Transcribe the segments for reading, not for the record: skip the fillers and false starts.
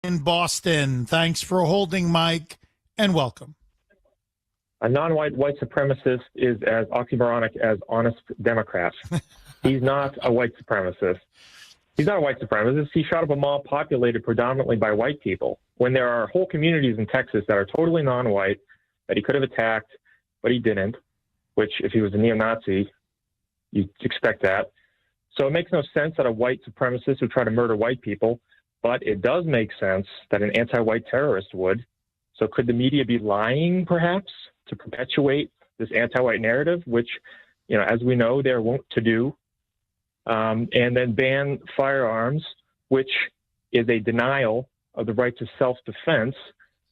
in Boston. Thanks for holding, Mike, and welcome. A non-white white supremacist is as oxymoronic as honest Democrat. He's not a white supremacist. He's not a white supremacist. He shot up a mall populated predominantly by white people when there are whole communities in Texas that are totally non-white that he could have attacked, but he didn't, which if he was a neo-Nazi, you'd expect that. So it makes no sense that a white supremacist would try to murder white people, but it does make sense that an anti-white terrorist would. So could the media be lying, perhaps, to perpetuate this anti-white narrative, which, you know, as we know, they're wont to do, and then ban firearms, which is a denial of the right to self-defense,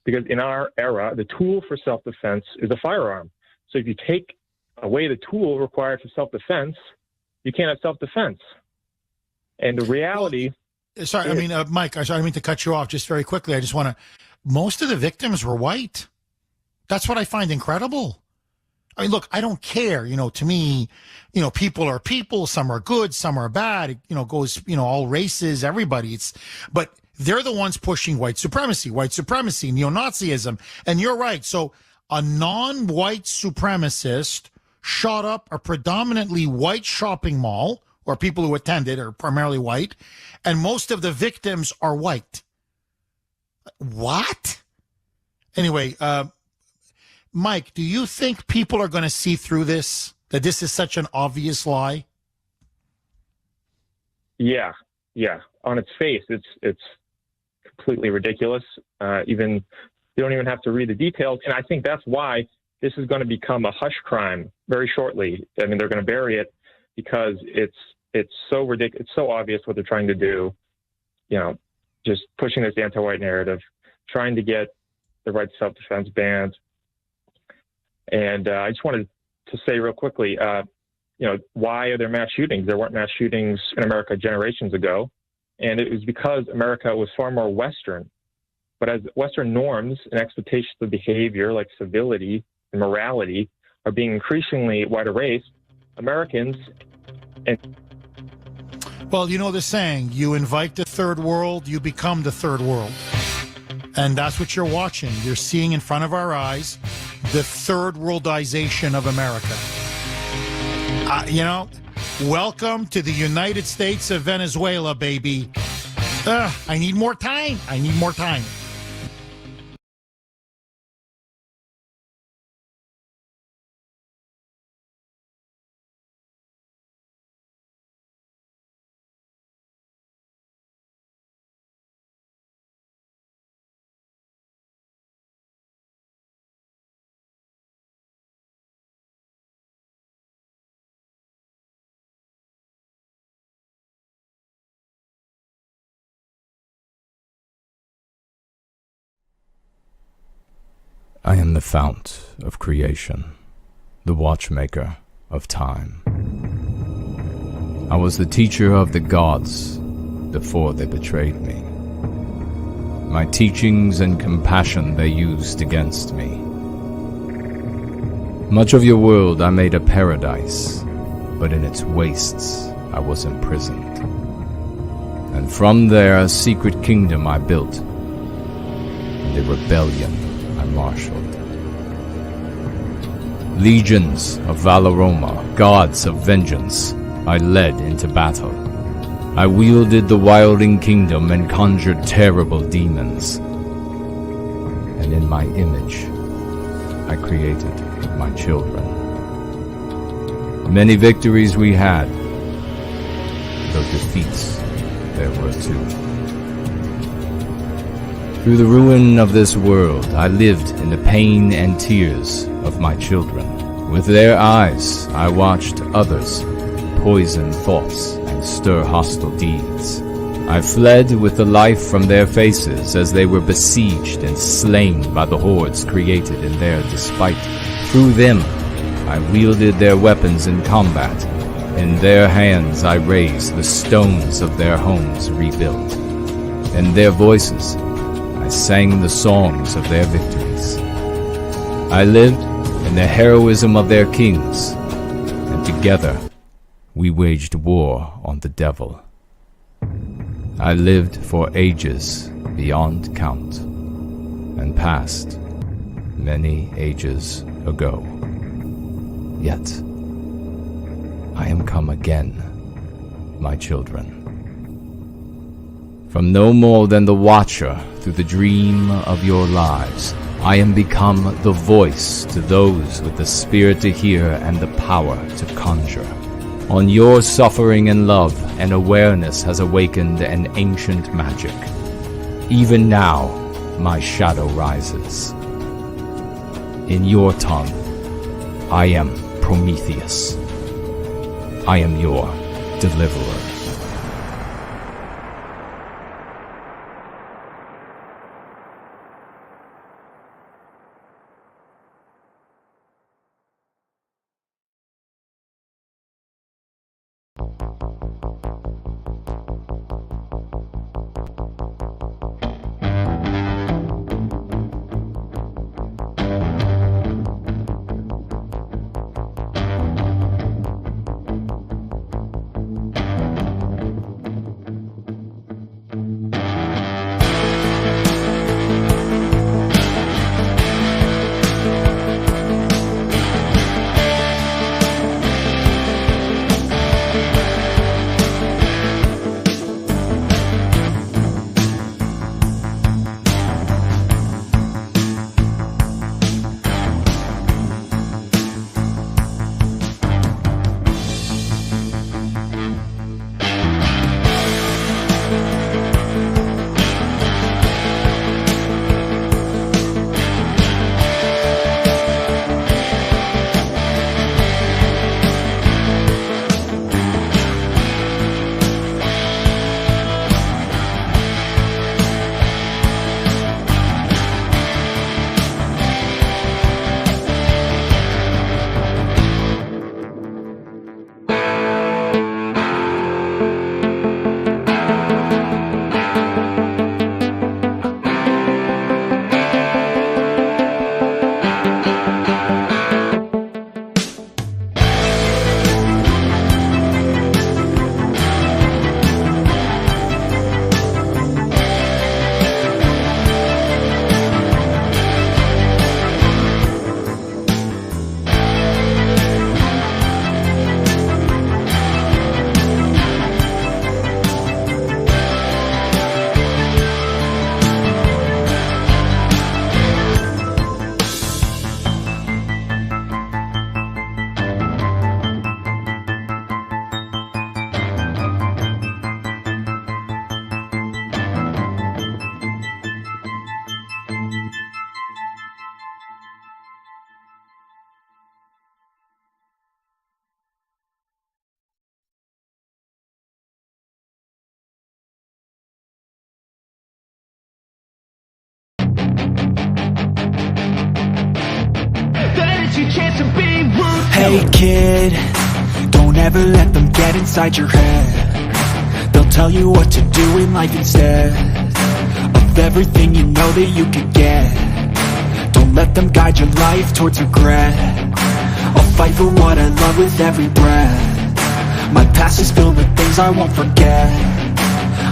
because in our era, the tool for self-defense is a firearm. So if you take away the tool required for self-defense, you can't have self-defense. And the reality... Sorry, I mean, Mike, I didn't mean to cut you off just very quickly. I just want to... Most of the victims were white. That's what I find incredible. I mean, look, I don't care. You know, to me, you know, people are people. Some are good, some are bad. It, you know, goes, you know, all races, everybody. But they're the ones pushing white supremacy, neo-Nazism. And you're right. So a non-white supremacist shot up a predominantly white shopping mall, or people who attended are primarily white, and most of the victims are white. What? Anyway, Mike, do you think people are going to see through this, that this is such an obvious lie? Yeah. On its face, it's completely ridiculous. You don't even have to read the details. And I think that's why this is going to become a hush crime very shortly. I mean, they're going to bury it because it's so ridiculous. It's so obvious what they're trying to do. You know, just pushing this anti-white narrative, trying to get the right to self-defense banned. And I just wanted to say real quickly, you know, why are there mass shootings? There weren't mass shootings in America generations ago. And it was because America was far more Western. But as Western norms and expectations of behavior like civility and morality are being increasingly white erased, Americans and... Well, you know the saying, you invite the third world, you become the third world. And that's what you're watching. You're seeing in front of our eyes the third worldization of America. You know, welcome to the United States of Venezuela, baby. I need more time. I am the fount of creation, the watchmaker of time. I was the teacher of the gods before they betrayed me. My teachings and compassion they used against me. Much of your world I made a paradise, but in its wastes I was imprisoned. And from there a secret kingdom I built, and a rebellion I marshaled. Legions of Valoroma, gods of vengeance, I led into battle. I wielded the wilding kingdom and conjured terrible demons. And in my image, I created my children. Many victories we had, though defeats there were too. Through the ruin of this world, I lived in the pain and tears of my children. With their eyes, I watched others poison thoughts and stir hostile deeds. I fled with the life from their faces as they were besieged and slain by the hordes created in their despite. Through them, I wielded their weapons in combat. In their hands I raised the stones of their homes rebuilt. In their voices, I sang the songs of their victories. I lived in the heroism of their kings, and together we waged war on the devil. I lived for ages beyond count, and passed many ages ago. Yet I am come again, my children. From no more than the watcher through the dream of your lives, I am become the voice to those with the spirit to hear and the power to conjure. On your suffering and love, an awareness has awakened an ancient magic. Even now, my shadow rises. In your tongue, I am Prometheus. I am your deliverer. Hey kid, don't ever let them get inside your head. They'll tell you what to do in life instead of everything you know that you could get. Don't let them guide your life towards regret. I'll fight for what I love with every breath. My past is filled with things I won't forget.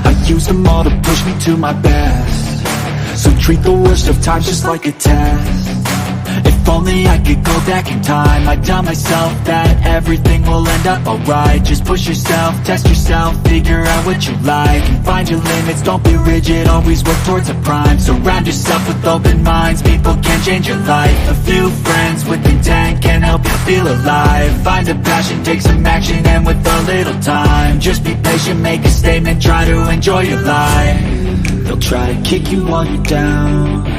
I use them all to push me to my best. So treat the worst of times just like a test. If only I could go back in time, I'd tell myself that everything will end up alright. Just push yourself, test yourself, figure out what you like, and find your limits, don't be rigid, always work towards a prime. Surround yourself with open minds, people can change your life. A few friends with intent can help you feel alive. Find a passion, take some action, and with a little time, just be patient, make a statement, try to enjoy your life. They'll try to kick you while you're down.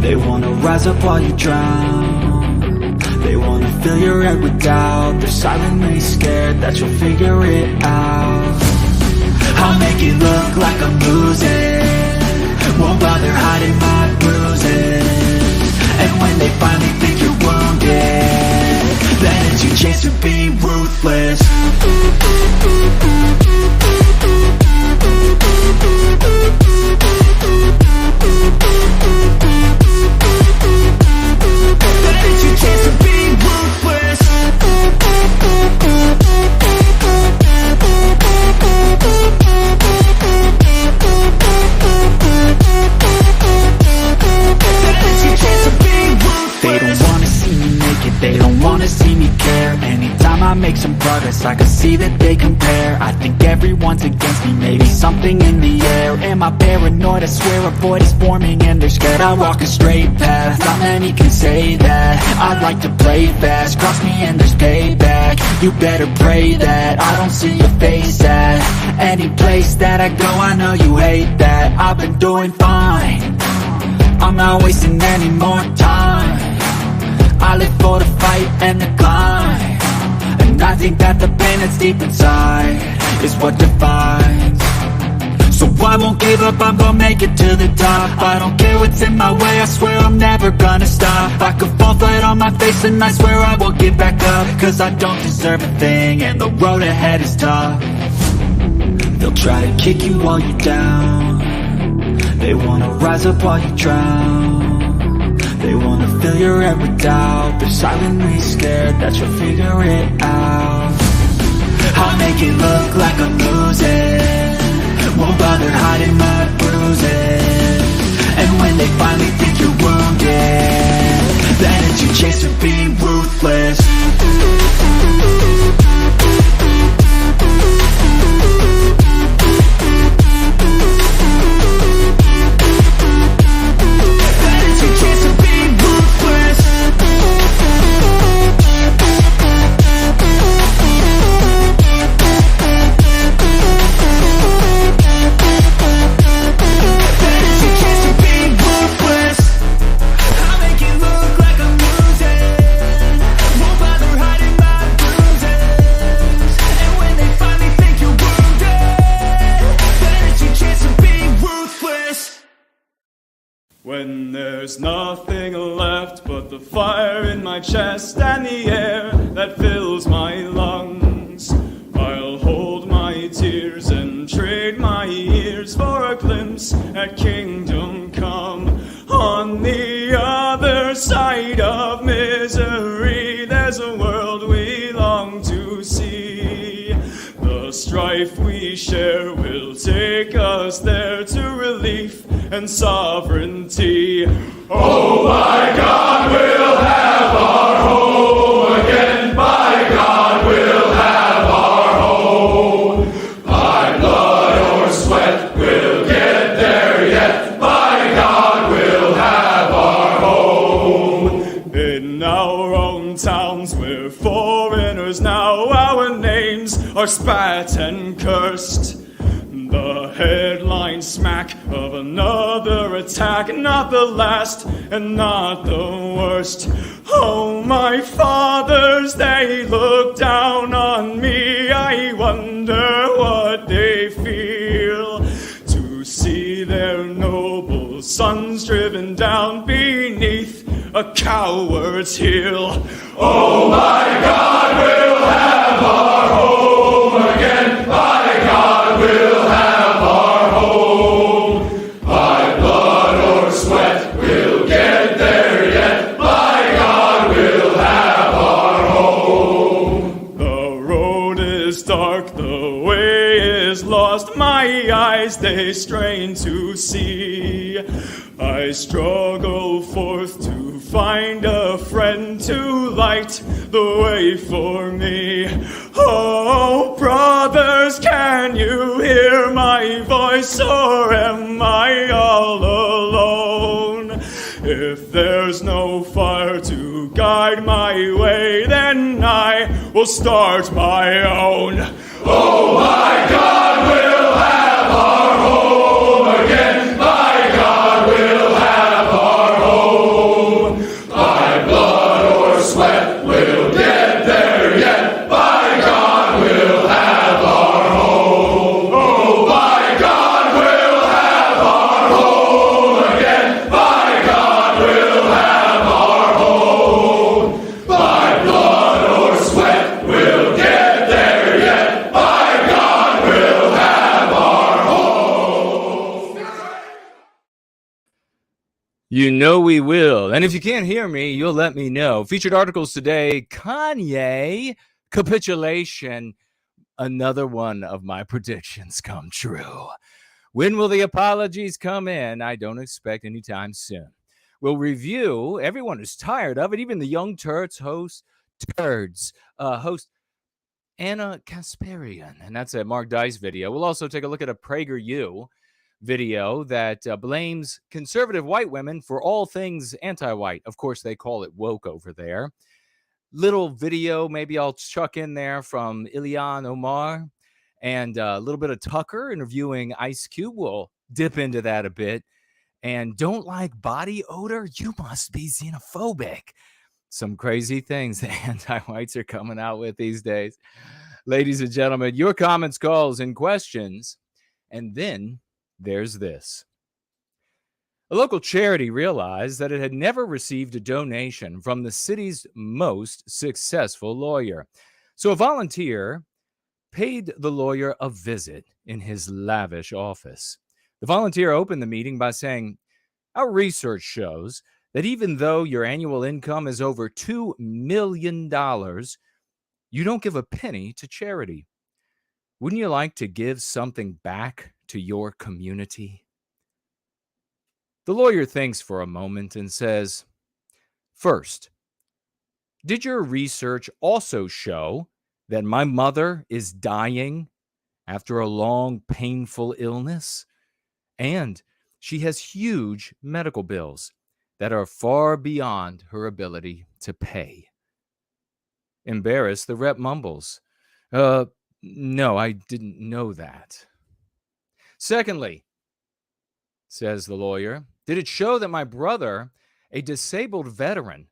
They wanna rise up while you drown. They wanna fill your head with doubt. They're silently scared that you'll figure it out. I'll make it look like I'm losing, won't bother hiding my bruises. And when they finally think you're wounded, then it's your chance to be ruthless. make some progress, I can see that they compare. I think everyone's against me, maybe something in the air. Am I paranoid? I swear a void is forming and they're scared. I walk a straight path, not many can say that. I'd like to play fast, cross me and there's payback. You better pray that I don't see your face at any place that I go. I know you hate that. I've been doing fine, I'm not wasting any more time. I live for the fight and the climb, and I think that the pain that's deep inside is what defines. So I won't give up, I'm gonna make it to the top. I don't care what's in my way, I swear I'm never gonna stop. I could fall flat on my face and I swear I will get back up, cause I don't deserve a thing and the road ahead is tough. They'll try to kick you while you're down, they wanna rise up while you drown. They wanna fill your head with doubt, they're silently scared that you'll figure it out. I'll make it look like I'm losing, won't bother hiding my bruises. And when they finally think you're wounded, then it's your chance to be ruthless. When there's nothing left but the fire in my chest and the air that fills my lungs, I'll hold my tears and trade my ears for a glimpse at kingdom come. On the other side of misery, there's a world we long to see. The strife we share will take us there to relief and sovereignty. Oh my God, we'll have our home again. By God, we'll have our home. By blood or sweat, we'll get there yet. By God, we'll have our home. In our own towns, we're foreigners now. Our names are spat and cursed. The headline smack of another attack, not the last and not the worst. Oh, my fathers, they look down on me. I wonder what they feel to see their noble sons driven down beneath a coward's heel. Oh, my God, we'll have our home again. By God, we'll have our home. By blood or sweat, we'll get there yet. By God, we'll have our home. The road is dark, the way is lost. My eyes, they strain to see. I struggle forth to find a friend to light the way for me. Oh, brothers, can you hear my voice, or am I all alone? If there's no fire to guide my way, then I will start my own. Oh, my God, we'll have our home again. By God, we'll have our home. By blood or sweat, we'll get there yet. By God, we'll have our home. Oh, by God, we'll have our home again. By God, we'll have our home. By blood or sweat, we'll get there yet. By God, we'll have our home. You know we will. And if you can't hear me, you'll let me know. Featured articles today, Kanye, capitulation. Another one of my predictions come true. When will the apologies come in? I don't expect anytime soon. We'll review. Everyone is tired of it. Even the young turds host Anna Kasparian, and that's a Mark Dice video. We'll also take a look at a PragerU video that blames conservative white women for all things anti-white. Of course, they call it woke over there. Little video, maybe I'll chuck in there from Ilhan Omar and a little bit of Tucker interviewing Ice Cube. We'll dip into that a bit. And don't like body odor? You must be xenophobic. Some crazy things the anti-whites are coming out with these days. Ladies and gentlemen, your comments, calls, and questions. And then there's this. A local charity realized that it had never received a donation from the city's most successful lawyer. So a volunteer paid the lawyer a visit in his lavish office. The volunteer opened the meeting by saying, "Our research shows that even though your annual income is over $2 million, you don't give a penny to charity. Wouldn't you like to give something back to your community?" The lawyer thinks for a moment and says, "First, did your research also show that my mother is dying after a long, painful illness? And she has huge medical bills that are far beyond her ability to pay." Embarrassed, the rep mumbles, "No, I didn't know that." "Secondly," says the lawyer, "did it show that my brother, a disabled veteran,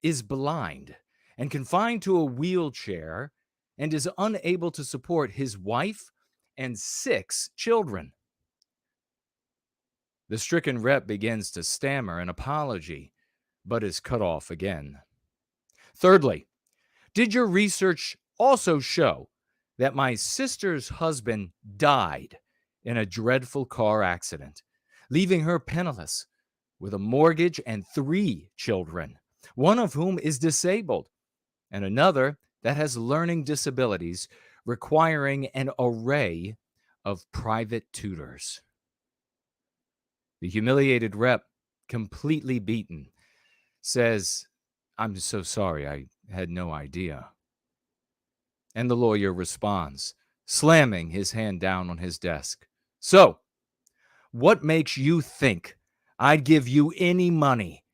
is blind and confined to a wheelchair and is unable to support his wife and 6 children?" The stricken rep begins to stammer an apology, but is cut off again. "Thirdly, did your research also show that my sister's husband died in a dreadful car accident, leaving her penniless with a mortgage and 3 children, one of whom is disabled and another that has learning disabilities requiring an array of private tutors?" The humiliated rep, completely beaten, says, "I'm so sorry, I had no idea." And the lawyer responds, slamming his hand down on his desk, "So, what makes you think I'd give you any money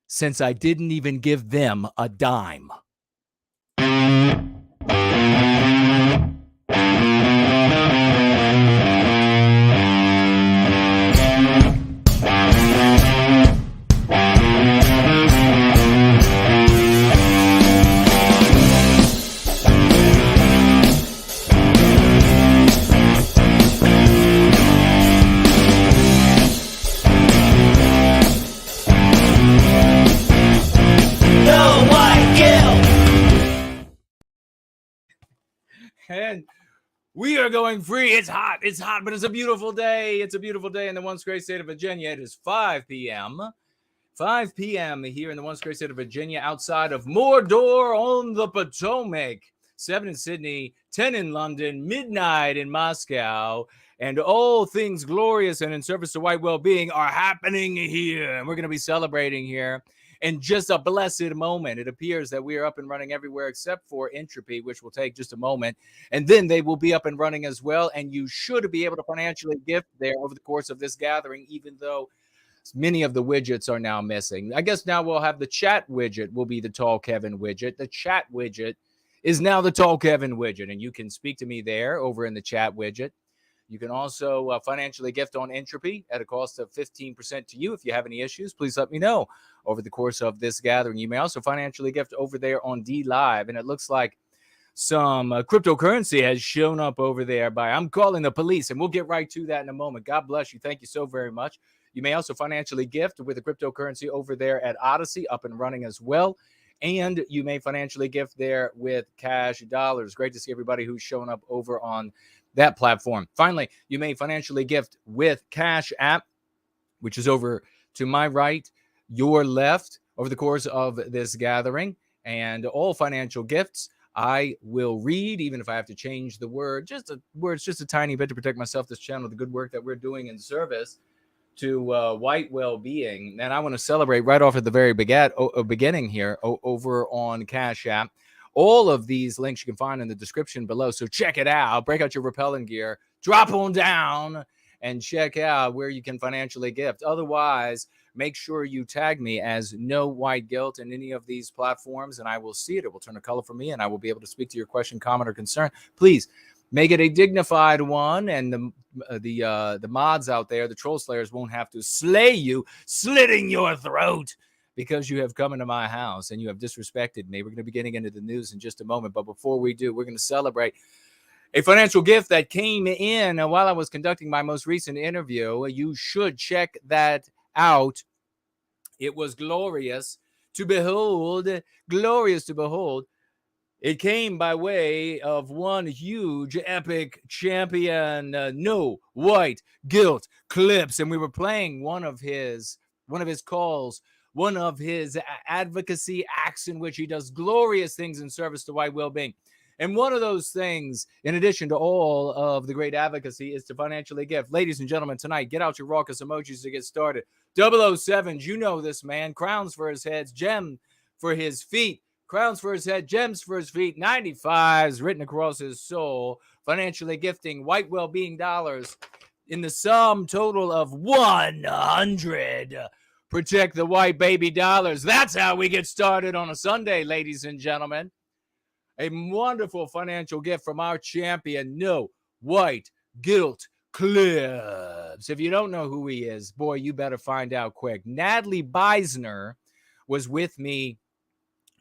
since I didn't even give them a dime?" And we are going free. It's hot, but it's a beautiful day. It's a beautiful day in the once great state of Virginia. It is 5 p.m. 5 p.m. here in the once great state of Virginia, outside of Mordor on the Potomac. 7 in Sydney, 10 in London, midnight in Moscow, and all things glorious and in service to white well-being are happening here. And we're going to be celebrating here in just a blessed moment. It appears that we are up and running everywhere except for Entropy, which will take just a moment. And then they will be up and running as well. And you should be able to financially gift there over the course of this gathering, even though many of the widgets are now missing. I guess now we'll have the chat widget will be the Tall Kevin widget. The chat widget is now the Tall Kevin widget. And you can speak to me there over in the chat widget. You can also financially gift on Entropy at a cost of 15% to you. If you have any issues, please let me know over the course of this gathering. You may also financially gift over there on D Live. And it looks like some cryptocurrency has shown up over there by I'm calling the police. And we'll get right to that in a moment. God bless you. Thank you so very much. You may also financially gift with a cryptocurrency over there at Odyssey, up and running as well. And you may financially gift there with cash dollars. Great to see everybody who's shown up over on that platform. Finally, you may financially gift with Cash App, which is over to my right, your left, over the course of this gathering. And all financial gifts I will read, even if I have to change the word, just a tiny bit to protect myself, this channel, the good work that we're doing in service to white well-being. And I want to celebrate right off at the very beginning here over on Cash App. All of these links you can find in the description below. So check it out. Break out your rappelling gear. Drop on down and check out where you can financially gift. Otherwise, make sure you tag me as No White Guilt in any of these platforms, and I will see it. It will turn a color for me, and I will be able to speak to your question, comment, or concern. Please make it a dignified one, and the mods out there, the troll slayers, won't have to slay you, slitting your throat because you have come into my house and you have disrespected me. We're going to be getting into the news in just a moment, but before we do, we're going to celebrate a financial gift that came in while I was conducting my most recent interview. You should check that out. It was glorious to behold, glorious to behold. It came by way of one huge epic champion, No White Guilt clips, and we were playing one of his calls, one of his advocacy acts in which he does glorious things in service to white well-being. And one of those things, in addition to all of the great advocacy, is to financially gift. Ladies and gentlemen, tonight, get out your raucous emojis to get started. 007s, you know this man. Crowns for his heads, gem for his feet. Crowns for his head, gems for his feet. 95s written across his soul. Financially gifting white well-being dollars in the sum total of 100. Protect the white baby dollars. That's how we get started on a Sunday, ladies and gentlemen. A wonderful financial gift from our champion, No White Guilt Clips. If you don't know who he is, boy, you better find out quick. Natalie Beisner was with me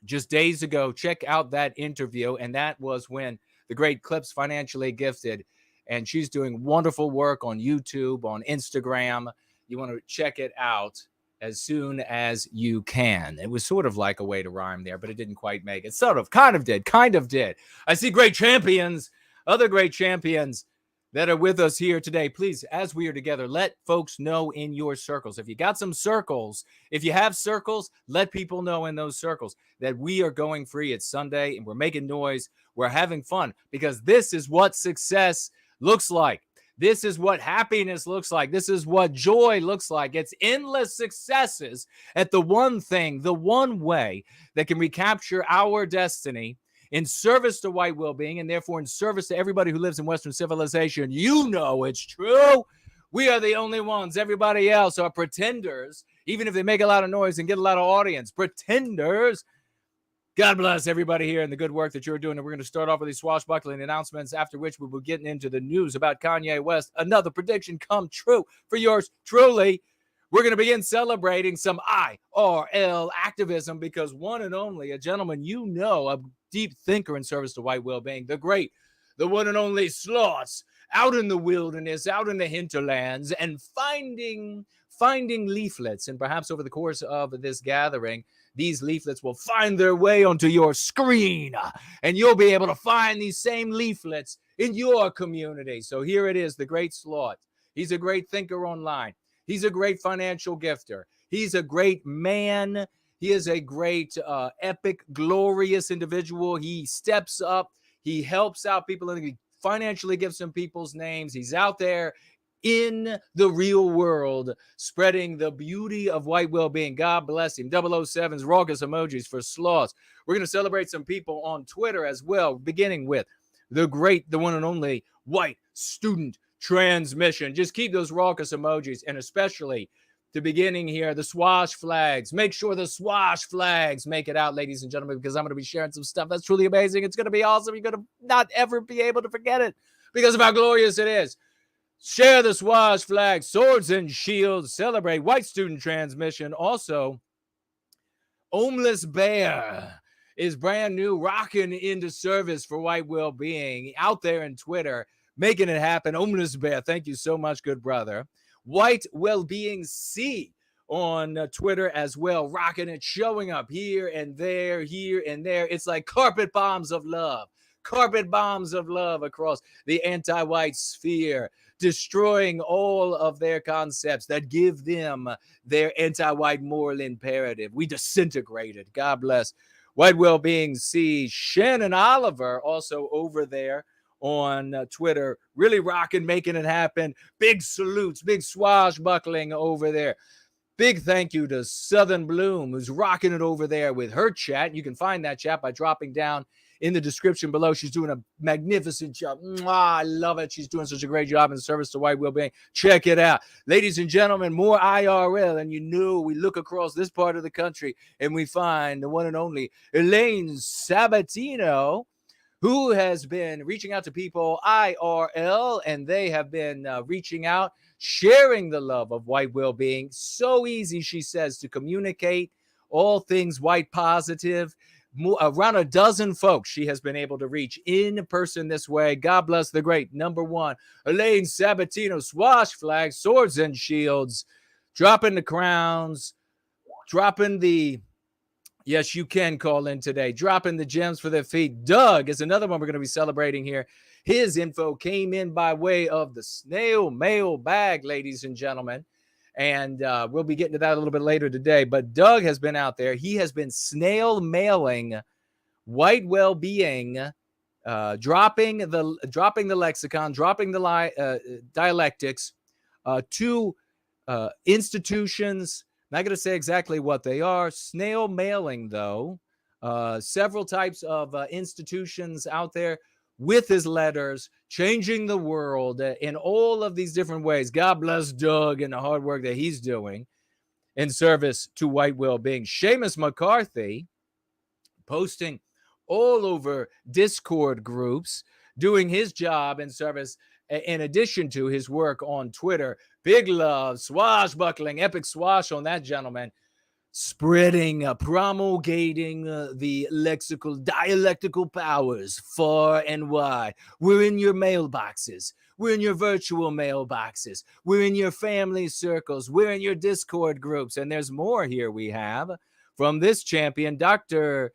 just days ago. Check out that interview, and that was when the great Clips financially gifted, and she's doing wonderful work on YouTube, on Instagram. You want to check it out as soon as you can. It was sort of like a way to rhyme there, but it didn't quite make it. Sort of, kind of did. I see great champions, other great champions that are with us here today. Please, as we are together, let folks know in your circles. If you got some circles, if you have circles, let people know in those circles that we are going free. It's Sunday and we're making noise. We're having fun because this is what success looks like. This is what happiness looks like. This is what joy looks like. It's endless successes at the one thing, the one way that can recapture our destiny in service to white well-being and therefore in service to everybody who lives in Western civilization. You know it's true. We are the only ones. Everybody else are pretenders, even if they make a lot of noise and get a lot of audience. Pretenders. God bless everybody here and the good work that you're doing. And we're going to start off with these swashbuckling announcements, after which we will get into the news about Kanye West. Another prediction come true for yours truly. We're going to begin celebrating some IRL activism because one and only, a gentleman you know, a deep thinker in service to white well-being, the great, the one and only Slots, out in the wilderness, out in the hinterlands, and finding leaflets. And perhaps over the course of this gathering, these leaflets will find their way onto your screen, and you'll be able to find these same leaflets in your community. So here it is, the great Slot. He's a great thinker online. He's a great financial gifter. He's a great man. He is a great, epic, glorious individual. He steps up. He helps out people, and he financially gives some people's names. He's out there in the real world, spreading the beauty of white well-being. God bless him. 007's raucous emojis for Sloths. We're going to celebrate some people on Twitter as well, beginning with the great, the one and only White Student Transmission. Just keep those raucous emojis, and especially the beginning here, the swash flags. Make sure the swash flags make it out, ladies and gentlemen, because I'm going to be sharing some stuff that's truly amazing. It's going to be awesome. You're going to not ever be able to forget it because of how glorious it is. Share the swash flag, swords and shields, celebrate White Student Transmission. Also, Homeless Bear is brand new, rocking into service for white well-being out there in Twitter, making it happen. Homeless Bear, thank you so much, good brother. White Wellbeing C on Twitter as well, rocking it, showing up here and there. It's like carpet bombs of love across the anti-white sphere, destroying all of their concepts that give them their anti-white moral imperative. We disintegrated. God bless. White Wellbeing C. Shannon Oliver also over there on Twitter, really rocking, making it happen. Big salutes, big swashbuckling over there. Big thank you to Southern Bloom, who's rocking it over there with her chat. You can find that chat by dropping down in the description below. She's doing a magnificent job. Mwah, I love it. She's doing such a great job in service to white well-being. Check it out. Ladies and gentlemen, more IRL. And you know, we look across this part of the country and we find the one and only Elaine Sabatino, who has been reaching out to people IRL, and they have been reaching out, sharing the love of white well-being. So easy, she says, to communicate all things white positive. Around a dozen folks she has been able to reach in person this way. God bless the great number one, Elaine Sabatino. Swash flags, swords and shields, dropping the crowns, dropping the, yes, you can call in today, dropping the gems for their feet. Doug is another one we're going to be celebrating here. His info came in by way of the snail mail bag, ladies and gentlemen. And we'll be getting to that a little bit later today. But Doug has been out there. He has been snail mailing white well-being, dropping the lexicon, dropping the dialectics to institutions. Not going to say exactly what they are. Snail mailing, though, several types of institutions out there with his letters, changing the world in all of these different ways. God bless Doug and the hard work that he's doing in service to white well-being. Seamus McCarthy posting all over Discord groups, doing his job in service, in addition to his work on Twitter. Big love, swashbuckling, epic swash on that gentleman. Spreading, promulgating the dialectical powers far and wide. We're in your mailboxes. We're in your virtual mailboxes. We're in your family circles. We're in your Discord groups. And there's more here we have from this champion. Dr.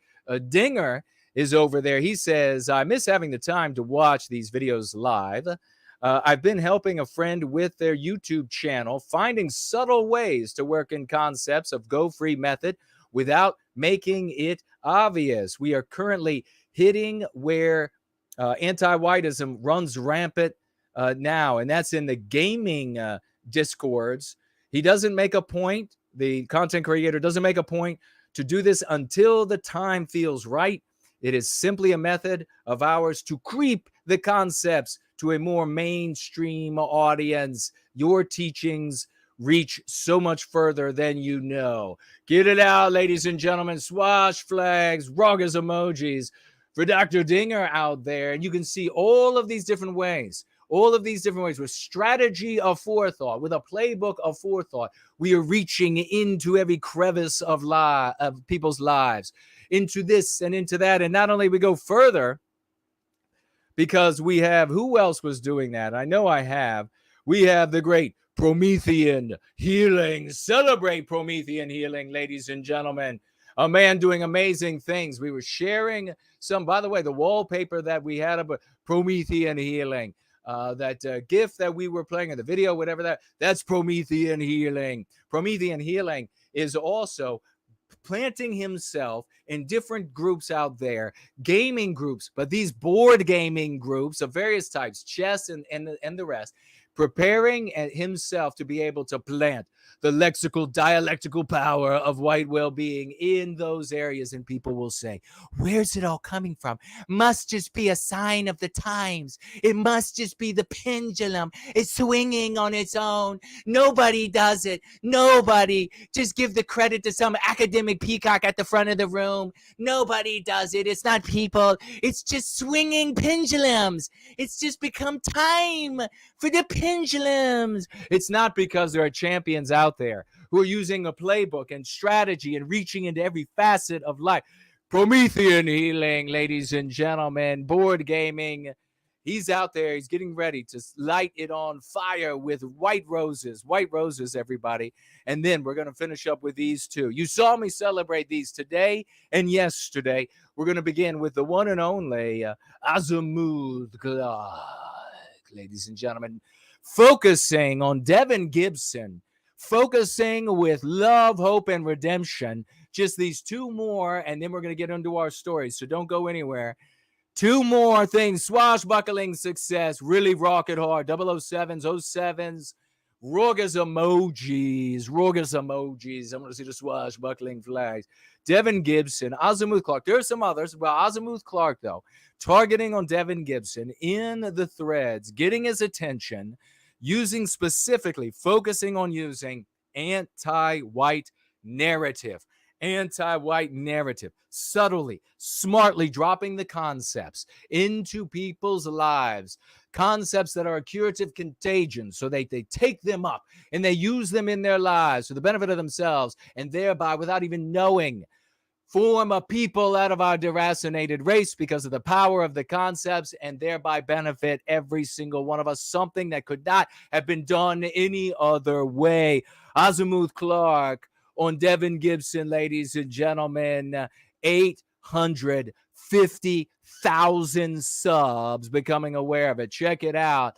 Dinger is over there. He says, I miss having the time to watch these videos live. I've been helping a friend with their YouTube channel, finding subtle ways to work in concepts of go-free method without making it obvious. We are currently hitting where anti-whiteism runs rampant now, and that's in the gaming discords. He doesn't make a point, the content creator doesn't make a point to do this until the time feels right. It is simply a method of ours to creep the concepts to a more mainstream audience. Your teachings reach so much further than you know. Get it out, ladies and gentlemen. Swash flags, ruggers emojis for Dr. Dinger out there. And you can see all of these different ways, with strategy of forethought, with a playbook of forethought. We are reaching into every crevice of people's lives, into this and into that. And not only we go further, because we have, who else was doing that? I know I have. We have the great Promethean healing. Celebrate Promethean healing, ladies and gentlemen. A man doing amazing things. We were sharing some, by the way, the wallpaper that we had of Promethean healing. That GIF that we were playing in the video, whatever that's Promethean healing. Promethean healing is also planting himself in different groups out there, gaming groups, but these board gaming groups of various types, chess and the rest, preparing himself to be able to plant the lexical, dialectical power of white well-being in those areas. And people will say, where's it all coming from? Must just be a sign of the times. It must just be the pendulum. It's swinging on its own. Nobody does it. Nobody. Just give the credit to some academic peacock at the front of the room. Nobody does it. It's not people. It's just swinging pendulums. It's just become time for the pendulums. It's not because there are champions out there who are using a playbook and strategy and reaching into every facet of life. Promethean healing, ladies and gentlemen, board gaming. He's out there. He's getting ready to light it on fire with white roses, everybody. And then we're going to finish up with these two. You saw me celebrate these today and yesterday. We're going to begin with the one and only Azimuth Clark, ladies and gentlemen, focusing on Devin Gibson, focusing with love, hope, and redemption. Just these two more, and then we're going to get into our stories, so don't go anywhere. Two more things. Swashbuckling success, really rock it hard. 007s, 07s, Rorgas emojis. I want to see the swashbuckling flags. Devin Gibson, Azimuth Clark. There are some others, but Azimuth Clark, though, targeting on Devin Gibson in the threads, getting his attention, focusing on using anti-white narrative, subtly, smartly dropping the concepts into people's lives, concepts that are a curative contagion, so they take them up and they use them in their lives for the benefit of themselves, and thereby, without even knowing, form a people out of our deracinated race because of the power of the concepts, and thereby benefit every single one of us, something that could not have been done any other way. Azimuth Clark on Devin Gibson, ladies and gentlemen, 850,000 subs, becoming aware of it. Check it out,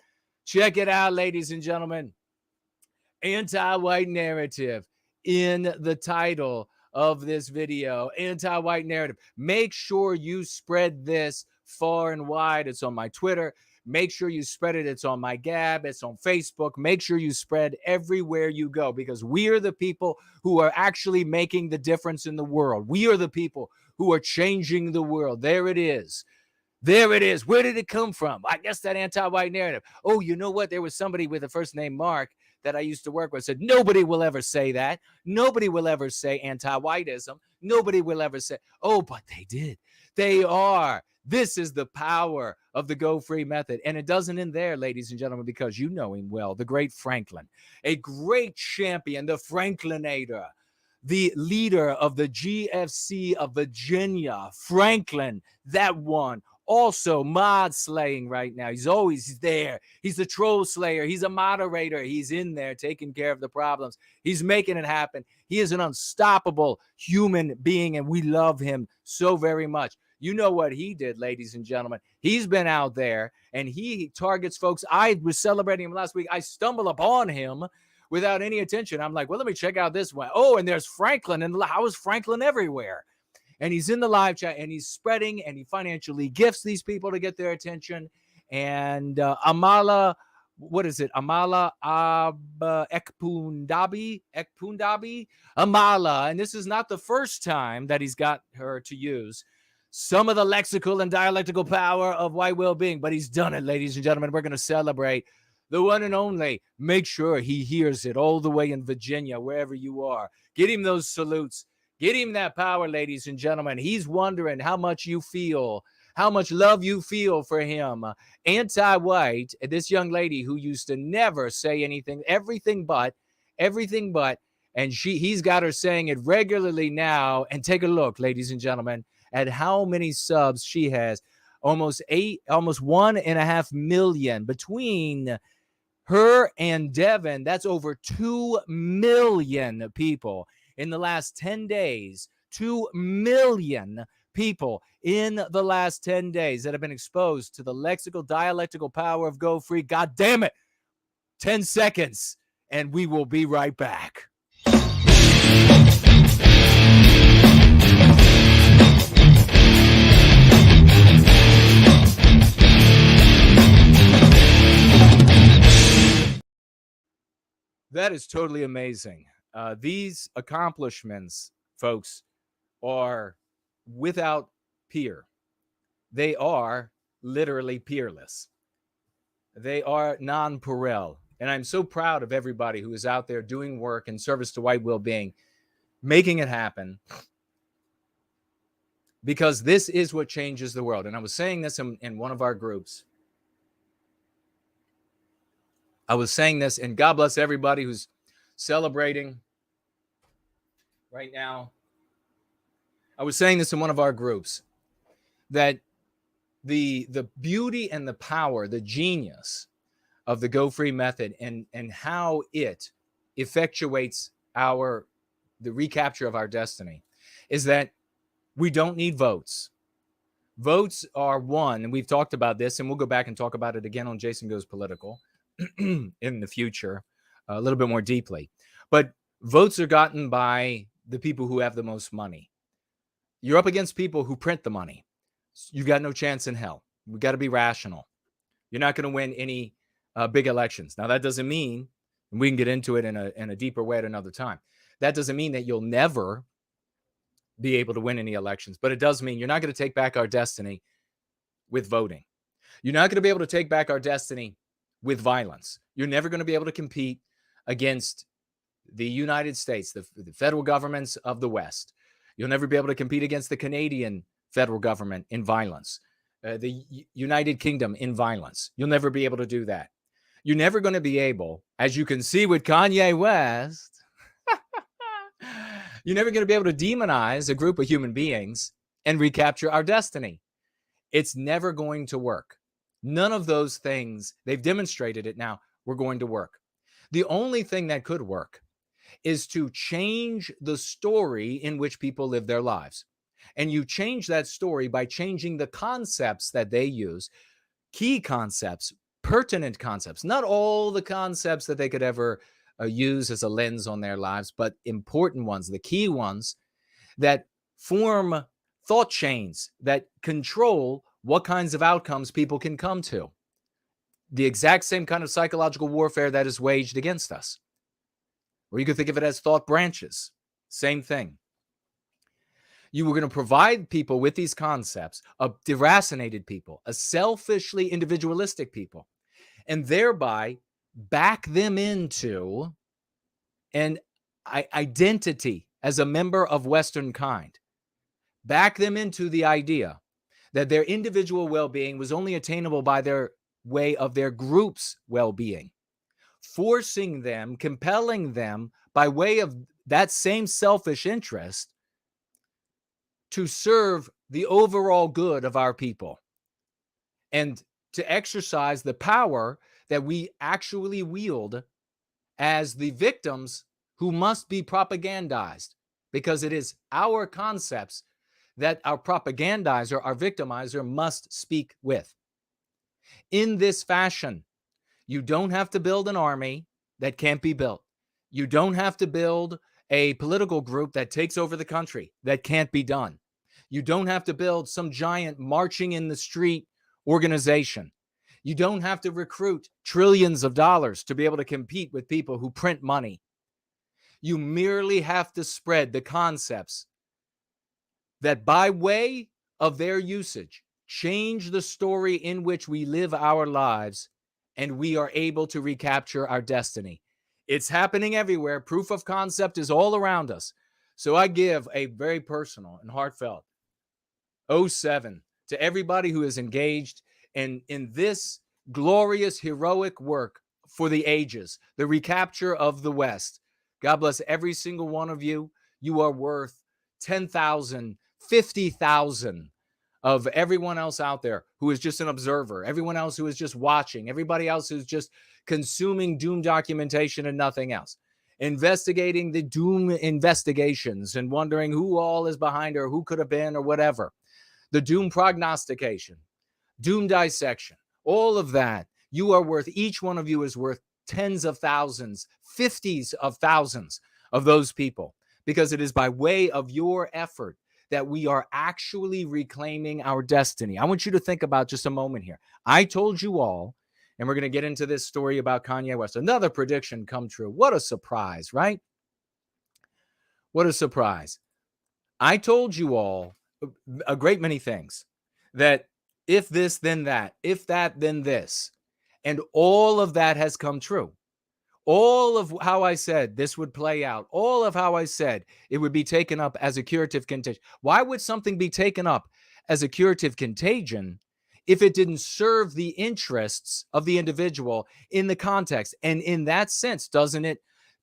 ladies and gentlemen. Anti-white narrative in the title of this video. Anti-white narrative. Make sure you spread this far and wide. It's on my Twitter. Make sure you spread it. It's on my Gab. It's on Facebook. Make sure you spread everywhere you go, because we are the people who are actually making the difference in the world. We are the people who are changing the world. There it is. There it is. Where did it come from? I guess that anti-white narrative. Oh, you know what? There was somebody with the first name Mark that I used to work with said, nobody will ever say that. Nobody will ever say anti-whiteism. Nobody will ever say, oh, but they did. They are. This is the power of the Go Free method. And it doesn't end there, ladies and gentlemen, because you know him well, the great Franklin, a great champion, the Franklinator, the leader of the G.F.C. of Virginia, Franklin, that one. Also mod slaying right now. He's there. He's the troll slayer. He's a moderator. He's in there taking care of the problems. He's making it happen. He is an unstoppable human being, and we love him so very much. You know what he did, ladies and gentlemen. He's been out there, and he targets folks. I was celebrating him last week. I stumble upon him without any attention. I'm like, well, let me check out this one. Oh, and there's Franklin. And how is Franklin everywhere? And he's in the live chat, and he's spreading, and he financially gifts these people to get their attention. And Amala, what is it? Amala Ekpundabi, Amala. And this is not the first time that he's got her to use some of the lexical and dialectical power of white well-being, but he's done it, ladies and gentlemen. We're going to celebrate the one and only. Make sure he hears it all the way in Virginia, wherever you are. Get him those salutes. Get him that power, ladies and gentlemen. He's wondering how much you feel, how much love you feel for him. Anti-white, this young lady who used to never say anything, everything but, and he's got her saying it regularly now. And take a look, ladies and gentlemen, at how many subs she has. Almost 1.5 million between her and Devin. That's over 2 million people. In the last 10 days, 2 million people in the last 10 days that have been exposed to the lexical, dialectical power of Go Free. God damn it. 10 seconds, and we will be right back. That is totally amazing. These accomplishments, folks, are without peer. They are literally peerless. They are non-pareil. And I'm so proud of everybody who is out there doing work in service to white well-being, making it happen, because this is what changes the world. And I was saying this in one of our groups. I was saying this, and God bless everybody who's celebrating right now. I was saying this in one of our groups, that the beauty and the power, the genius of the Go Free method, and how it effectuates the recapture of our destiny, is that we don't need votes. Votes are one, and we've talked about this, and we'll go back and talk about it again on Jason Goes Political in the future, a little bit more deeply. But votes are gotten by the people who have the most money. You're up against people who print the money. You've got no chance in hell. We've got to be rational. You're not going to win any big elections. Now, that doesn't mean And we can get into it in a deeper way at another time. That doesn't mean that you'll never be able to win any elections, but it does mean you're not going to take back our destiny with voting. You're not going to be able to take back our destiny with violence. You're never going to be able to compete against the United States, the federal governments of the West. You'll never be able to compete against the Canadian federal government in violence, the United Kingdom in violence. You'll never be able to do that. You're never going to be able, as you can see with Kanye West, you're never going to be able to demonize a group of human beings and recapture our destiny. It's never going to work. None of those things, they've demonstrated it now, we're going to work. The only thing that could work is to change the story in which people live their lives. And you change that story by changing the concepts that they use, key concepts, pertinent concepts, not all the concepts that they could ever use as a lens on their lives, but important ones, the key ones that form thought chains that control what kinds of outcomes people can come to. The exact same kind of psychological warfare that is waged against us. Or you could think of it as thought branches. Same thing. You were going to provide people with these concepts, a deracinated people, a selfishly individualistic people, and thereby back them into an identity as a member of Western kind. Back them into the idea that their individual well-being was only attainable by their way of their group's well-being. Forcing them, compelling them by way of that same selfish interest to serve the overall good of our people and to exercise the power that we actually wield as the victims who must be propagandized, because it is our concepts that our propagandizer, our victimizer, must speak with. In this fashion, you don't have to build an army that can't be built. You don't have to build a political group that takes over the country that can't be done. You don't have to build some giant marching in the street organization. You don't have to recruit trillions of dollars to be able to compete with people who print money. You merely have to spread the concepts that by way of their usage change the story in which we live our lives, and we are able to recapture our destiny. It's happening everywhere. Proof of concept is all around us. So I give a very personal and heartfelt 07 to everybody who is engaged in this glorious, heroic work for the ages, the recapture of the West. God bless every single one of you. You are worth 10,000, 50,000 of everyone else out there who is just an observer, everyone else who is just watching, everybody else who's just consuming doom documentation and nothing else, investigating the doom investigations and wondering who all is behind or who could have been or whatever, the doom prognostication, doom dissection, all of that. You are worth, each one of you is worth tens of thousands, 50s of thousands of those people, because it is by way of your effort that we are actually reclaiming our destiny. I want you to think about just a moment here. I told you all, and we're going to get into this story about Kanye West. Another prediction come true. What a surprise, right? What a surprise. I told you all a great many things, that if this, then that, if that, then this. And all of that has come true. All of how I said this would play out, all of how I said it would be taken up as a curative contagion. Why would something be taken up as a curative contagion if it didn't serve the interests of the individual in the context? And in that sense, doesn't it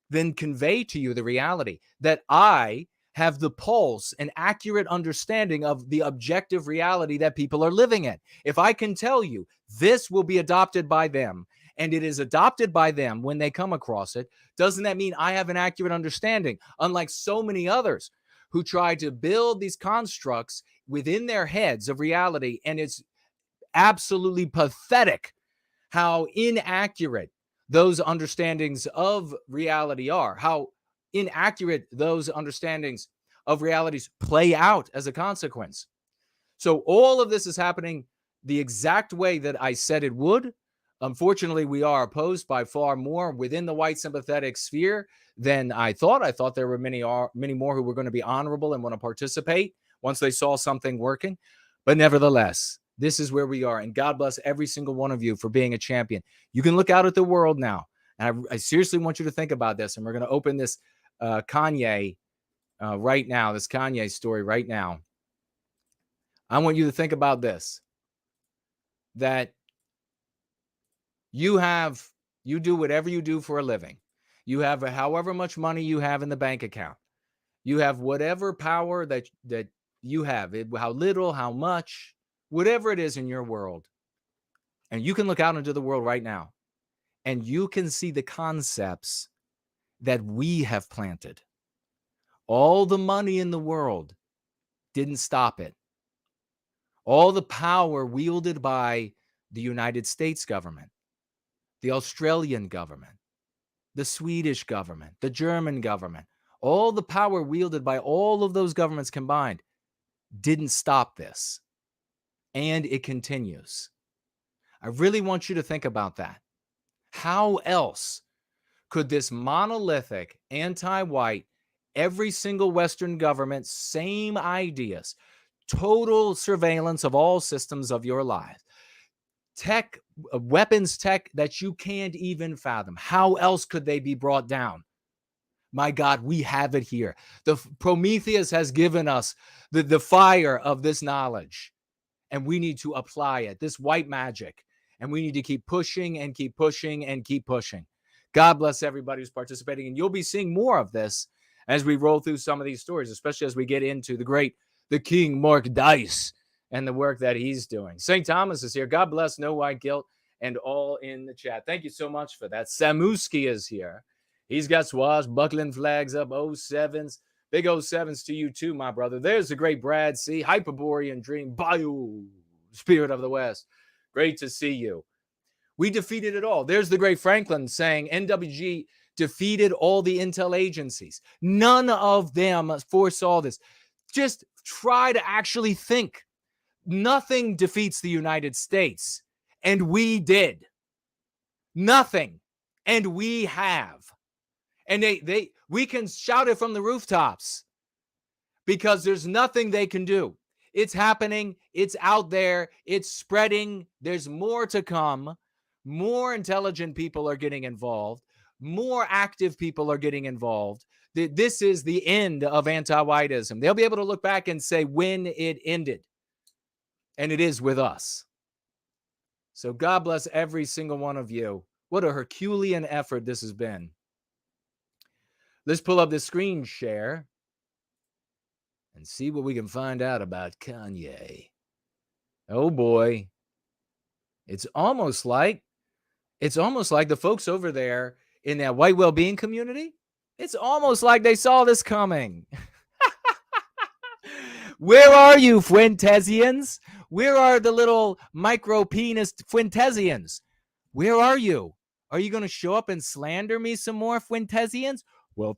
then convey to you the reality that I have the pulse and accurate understanding of the objective reality that people are living in? If I can tell you this will be adopted by them, and it is adopted by them when they come across it, doesn't that mean I have an accurate understanding? Unlike so many others who try to build these constructs within their heads of reality, and it's absolutely pathetic how inaccurate those understandings of reality are, how inaccurate those understandings of realities play out as a consequence. So all of this is happening the exact way that I said it would, Unfortunately, we are opposed by far more within the white sympathetic sphere than I thought. I thought there were many more who were going to be honorable and want to participate once they saw something working. But nevertheless, this is where we are. And God bless every single one of you for being a champion. You can look out at the world now. And I seriously want you to think about this. And we're going to open this Kanye right now, this Kanye story right now. I want you to think about this, that you do whatever you do for a living. You have however much money you have in the bank account. You have whatever power that you have, how little, how much, whatever it is in your world. And you can look out into the world right now and you can see the concepts that we have planted. All the money in the world didn't stop it. All the power wielded by the United States government, the Australian government, the Swedish government, the German government, all the power wielded by all of those governments combined didn't stop this. And it continues. I really want you to think about that. How else could this monolithic, anti-white, every single Western government, same ideas, total surveillance of all systems of your life, tech, weapons tech that you can't even fathom, how else could they be brought down? My God, we have it here. The Prometheus has given us the fire of this knowledge, and we need to apply it, this white magic, and we need to keep pushing and keep pushing and keep pushing. God bless everybody who's participating, and you'll be seeing more of this as we roll through some of these stories, especially as we get into the King Mark Dice and the work that he's doing. St. Thomas is here. God bless, no white guilt, and all in the chat. Thank you so much for that. Samuski is here. He's got swashbuckling flags up, 07s. Big 07s to you too, my brother. There's the great Brad C. Hyperborean Dream, Bio, Spirit of the West. Great to see you. We defeated it all. There's the great Franklin saying NWG defeated all the intel agencies. None of them foresaw this. Just try to actually think. Nothing defeats the United States, and we did. Nothing, and we have. And we can shout it from the rooftops because there's nothing they can do. It's happening. It's out there. It's spreading. There's more to come. More intelligent people are getting involved. More active people are getting involved. This is the end of anti-whiteism. They'll be able to look back and say when it ended. And it is with us. So God bless every single one of you. What a Herculean effort this has been. Let's pull up the screen share and see what we can find out about Kanye. Oh boy. It's almost like the folks over there in that white well-being community, it's almost like they saw this coming. Where are you, Fuentesians? Where are the little micro-penis Fuentesians? Where are you? Are you going to show up and slander me some more, Fuentesians? Well,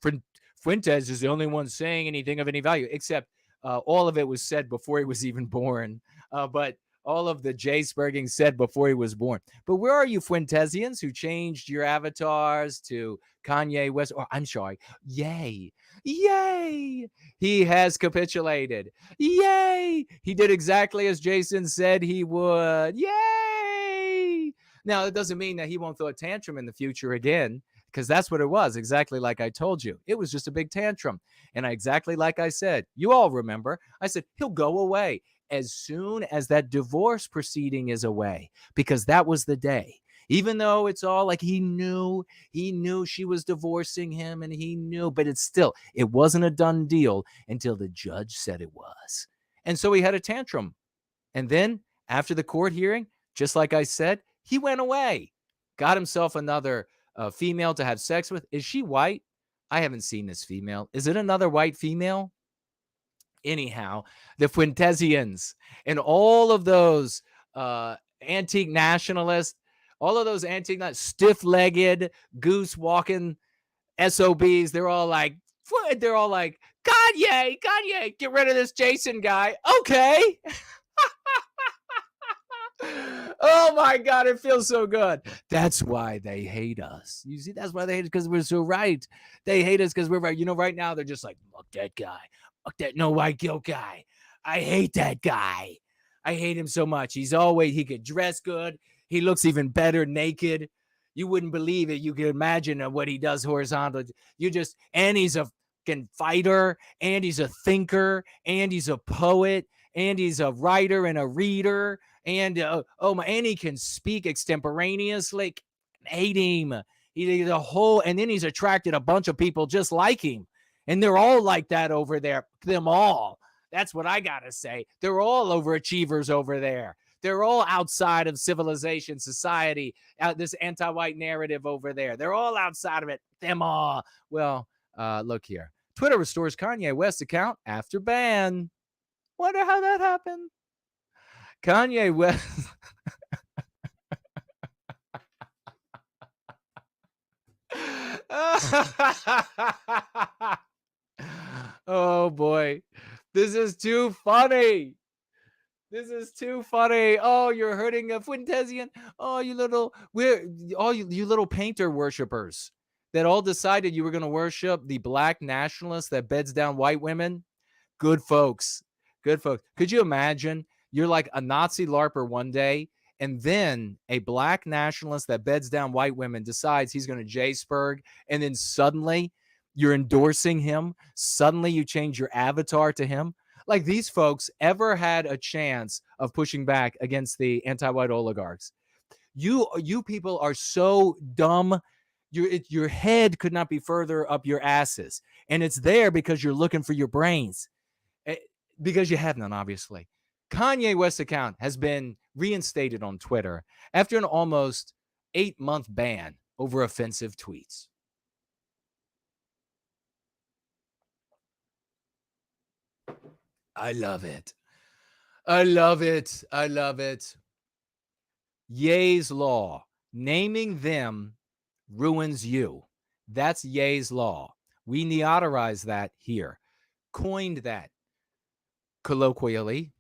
Fuentes is the only one saying anything of any value, except all of it was said before he was even born. But all of the J-spurging said before he was born. But where are you, Fuentesians, who changed your avatars to Kanye West? Or I'm sorry. Yay. Yay. He has capitulated. Yay. He did exactly as Jason said he would. Yay. Now, it doesn't mean that he won't throw a tantrum in the future again, because that's what it was, exactly like I told you. It was just a big tantrum. And exactly like I said, you all remember, I said, he'll go away as soon as that divorce proceeding is away, because that was the day. Even though it's all like he knew she was divorcing him and he knew, but it wasn't a done deal until the judge said it was. And so he had a tantrum. And then after the court hearing, just like I said, he went away, got himself another female to have sex with. Is she white? I haven't seen this female. Is it another white female? Anyhow, the Fuentesians and all of those antique nationalists, all of those stiff-legged, goose-walking SOBs, they're all like, Kanye, get rid of this Jason guy. Okay. Oh my God, it feels so good. That's why they hate us. You see, that's why they hate us, because we're so right. They hate us because we're right. You know, right now they're just like, fuck that guy. Fuck that no white guilt guy. I hate that guy. I hate him so much. He could dress good. He looks even better naked. You wouldn't believe it. You could imagine what he does horizontal. And he's a fucking fighter, and he's a thinker, and he's a poet, and he's a writer and a reader, and and he can speak extemporaneously. Hate him. He's and then he's attracted a bunch of people just like him, and they're all like that over there. Them all. That's what I gotta say. They're all overachievers over there. They're all outside of civilization, society, this anti-white narrative over there. They're all outside of it. Them all. Well, look here. Twitter restores Kanye West account after ban. Wonder how that happened. Kanye West. Oh, boy. This is too funny. This is too funny. Oh, you're hurting a Fuentesian. Oh, you little painter worshipers that all decided you were going to worship the black nationalist that beds down white women. Good folks. Good folks. Could you imagine? You're like a Nazi LARPer one day, and then a black nationalist that beds down white women decides he's going to J-Spurg, and then suddenly you're endorsing him. Suddenly you change your avatar to him. Like these folks ever had a chance of pushing back against the anti-white oligarchs. You people are so dumb. Your head could not be further up your asses. And it's there because you're looking for your brains. Because you have none, obviously. Kanye West's account has been reinstated on Twitter after an almost 8-month ban over offensive tweets. I love it. I love it. I love it. Ye's law. Naming them ruins you. That's Ye's law. We neoterize that here. Coined that colloquially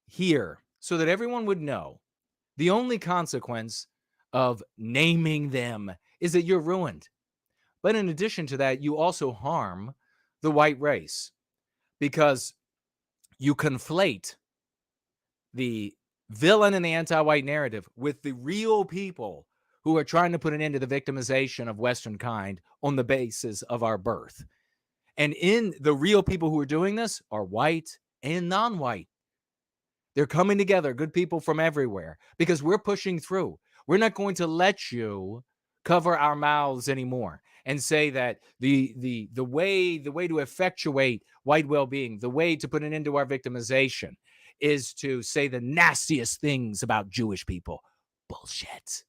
here so that everyone would know the only consequence of naming them is that you're ruined. But in addition to that, you also harm the white race, because you conflate the villain in the anti-white narrative with the real people who are trying to put an end to the victimization of Western kind on the basis of our birth. And in the real people who are doing this are white and non-white. They're coming together, good people from everywhere, because we're pushing through. We're not going to let you cover our mouths anymore and say that the way to effectuate white well-being, the way to put an end to our victimization is to say the nastiest things about Jewish people. Bullshit.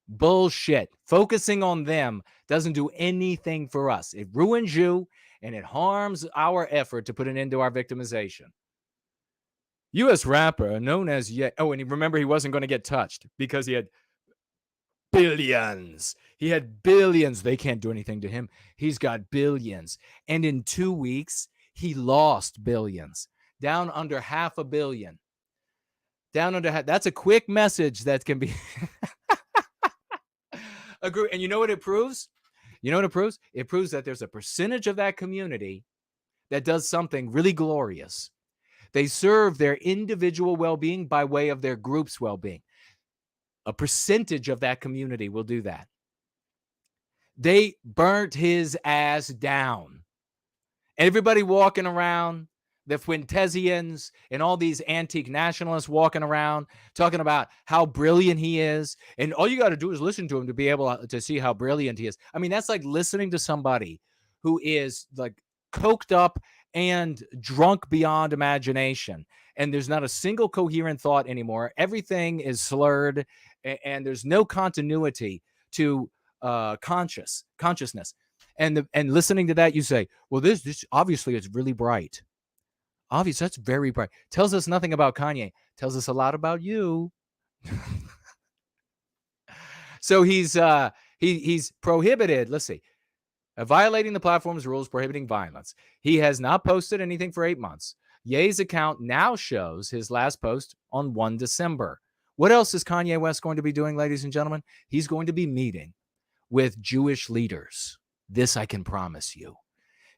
Bullshit. Focusing on them doesn't do anything for us. It ruins you, and it harms our effort to put an end to our victimization. U.S. rapper known as Ye. Oh, and remember, he wasn't going to get touched because he had billions. He had billions. They can't do anything to him. He's got billions. And in 2 weeks, he lost billions. Down under $500 million. Down under half. That's a quick message that can be... Agree. And you know what it proves? You know what it proves? It proves that there's a percentage of that community that does something really glorious. They serve their individual well-being by way of their group's well-being. A percentage of that community will do that. They burnt his ass down. Everybody walking around, the Fuentesians and all these antique nationalists walking around talking about how brilliant he is. And all you got to do is listen to him to be able to see how brilliant he is. I mean, that's like listening to somebody who is like coked up and drunk beyond imagination. And there's not a single coherent thought anymore. Everything is slurred, and there's no continuity to consciousness. And listening to that, you say, well, this obviously is really bright. Obviously, that's very bright. Tells us nothing about Kanye. Tells us a lot about you. So he's prohibited. Let's see. Violating the platform's rules prohibiting violence. He has not posted anything for 8 months. Ye's account now shows his last post on 1 December, What else is Kanye West going to be doing, ladies and gentlemen? He's going to be meeting with Jewish leaders. This I can promise you.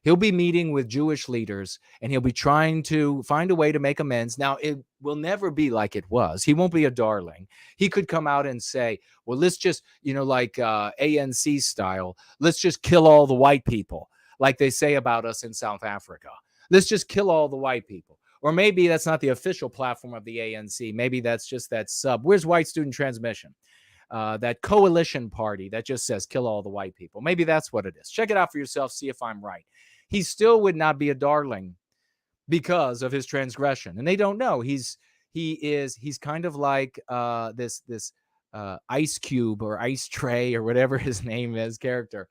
He'll be meeting with Jewish leaders, and he'll be trying to find a way to make amends. Now, it will never be like it was. He won't be a darling. He could come out and say, well, let's just, like ANC style, let's just kill all the white people, like they say about us in South Africa. Let's just kill all the white people. Or maybe that's not the official platform of the ANC. Maybe that's just that sub. Where's White Student Transmission? That coalition party that just says kill all the white people. Maybe that's what it is. Check it out for yourself. See if I'm right. He still would not be a darling because of his transgression. And they don't know. He's kind of like this Ice Cube or Ice Tray or whatever his name is character.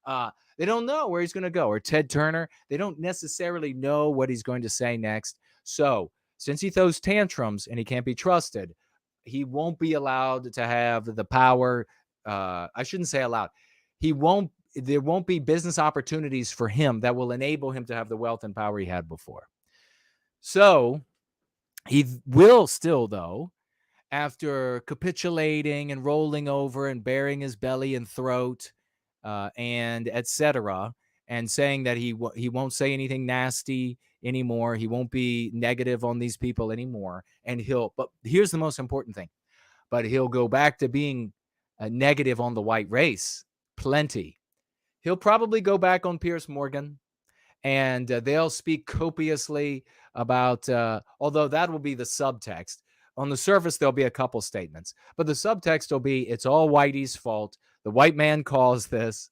They don't know where he's going to go. Or Ted Turner. They don't necessarily know what he's going to say next. So since he throws tantrums and he can't be trusted, he won't be allowed to have the power. I shouldn't say allowed. There won't be business opportunities for him that will enable him to have the wealth and power he had before. So he will still, though, after capitulating and rolling over and baring his belly and throat and etc., and saying that he won't say anything nasty anymore. He won't be negative on these people anymore. And but here's the most important thing. But he'll go back to being negative on the white race. Plenty. He'll probably go back on Piers Morgan, and they'll speak copiously about, although that will be the subtext. On the surface, there'll be a couple statements, but the subtext will be, it's all Whitey's fault. The white man caused this.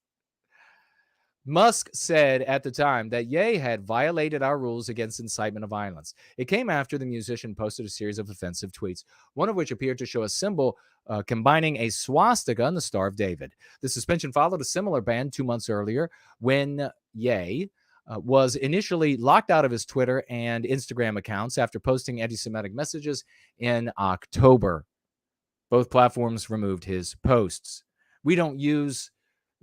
Musk said at the time that Ye had violated our rules against incitement of violence. It came after the musician posted a series of offensive tweets, one of which appeared to show a symbol combining a swastika and the Star of David. The suspension followed a similar ban 2 months earlier when Ye was initially locked out of his Twitter and Instagram accounts after posting anti-Semitic messages in October. Both platforms removed his posts. We don't use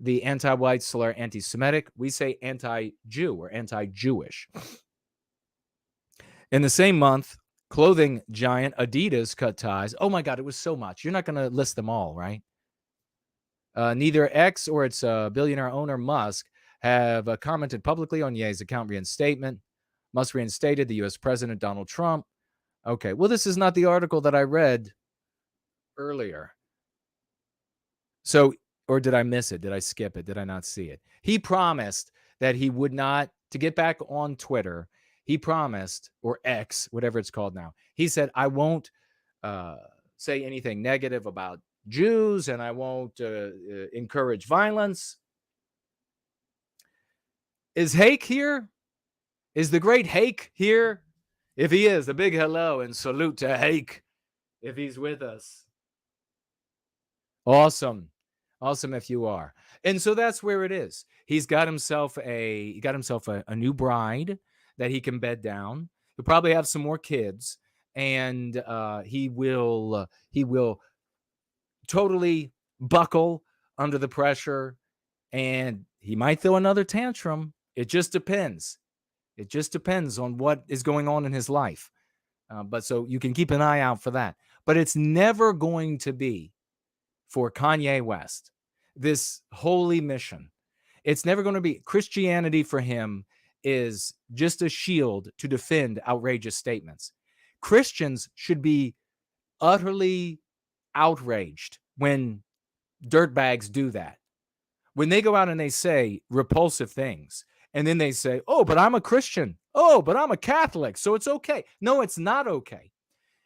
the anti-white slur anti-Semitic. We say anti-Jew or anti-Jewish. In the same month, clothing giant Adidas cut ties. Oh my God, it was so much. You're not going to list them all, right? Neither X or its billionaire owner Musk have commented publicly on Ye's account reinstatement. Musk reinstated the U.S. President Donald Trump. Okay, well, this is not the article that I read earlier. So, or did I miss it? Did I skip it? Did I not see it? He promised that he would not, to get back on Twitter, he promised, or X, whatever it's called now, he said, I won't say anything negative about Jews and I won't encourage violence. Is Hake here? Is the great Hake here? If he is, a big hello and salute to Hake if he's with us. Awesome. Awesome if you are. And so that's where it is. He's got himself a new bride that he can bed down. He'll probably have some more kids, and he will totally buckle under the pressure, and he might throw another tantrum. It just depends. It just depends on what is going on in his life. But so you can keep an eye out for that. But it's never going to be for Kanye West, this holy mission. It's never going to be. Christianity for him is just a shield to defend outrageous statements. Christians should be utterly outraged when dirtbags do that. When they go out and they say repulsive things, and then they say, oh, but I'm a Christian. Oh, but I'm a Catholic, so it's okay. No, it's not okay.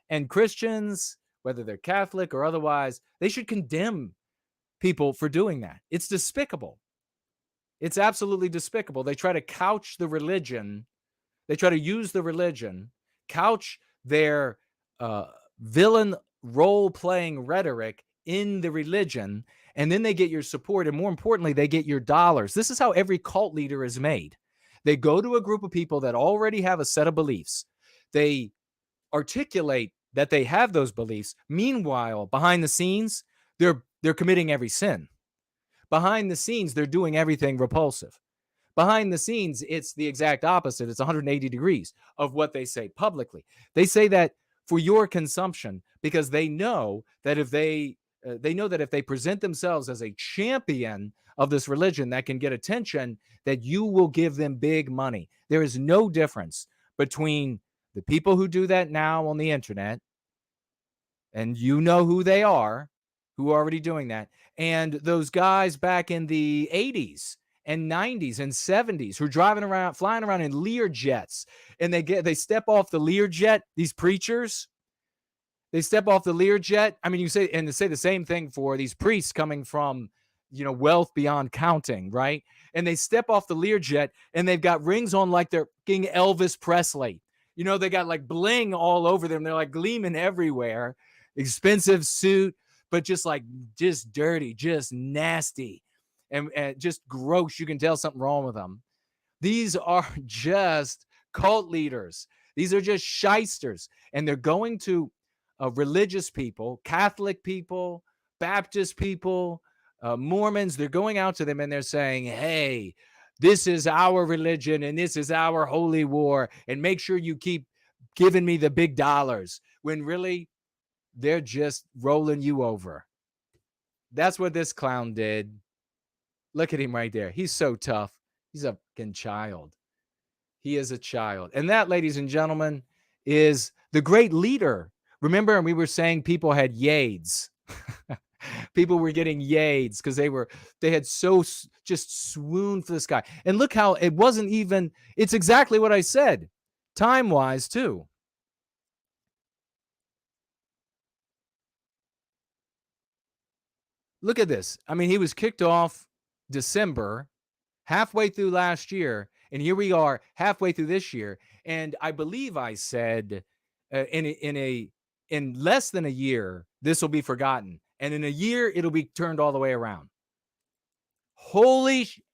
And Christians, whether they're Catholic or otherwise, they should condemn people for doing that. It's despicable. It's absolutely despicable. They try to couch the religion. They try to use the religion, couch their villain role-playing rhetoric in the religion, and then they get your support, and more importantly, they get your dollars. This is how every cult leader is made. They go to a group of people that already have a set of beliefs. They articulate that they have those beliefs. Meanwhile, behind the scenes, they're committing every sin. Behind the scenes, they're doing everything repulsive. Behind the scenes, it's the exact opposite. It's 180 degrees of what they say publicly. They say that for your consumption, because they know that if they present themselves as a champion of this religion that can get attention, that you will give them big money. There is no difference between the people who do that now on the internet, and you know who they are, who are already doing that, and those guys back in the 80s and 90s and 70s who are flying around in Lear jets, and they step off the Lear jet, these preachers, they step off the Lear jet. I mean, they say the same thing for these priests coming from, wealth beyond counting, right? And they step off the Lear jet and they've got rings on like they're King Elvis Presley. They got like bling all over them. They're like gleaming everywhere. Expensive suit, but just dirty, just nasty, and just gross. You can tell something wrong with them. These are just cult leaders. These are just shysters. And they're going to religious people, Catholic people, Baptist people, Mormons. They're going out to them and they're saying, hey, this is our religion and this is our holy war. And make sure you keep giving me the big dollars. When really, they're just rolling you over. That's what this clown did. Look at him right there. He's so tough. He's a fucking child. He is a child. And that, ladies and gentlemen, is the great leader. Remember, we were saying people had yades. People were getting yades because they had so just swooned for this guy. And look how it wasn't even, it's exactly what I said, time-wise too. Look at this. I mean, he was kicked off December, halfway through last year, and here we are halfway through this year. And I believe I said in less than a year, this will be forgotten. And in a year, it'll be turned all the way around. Holy shit.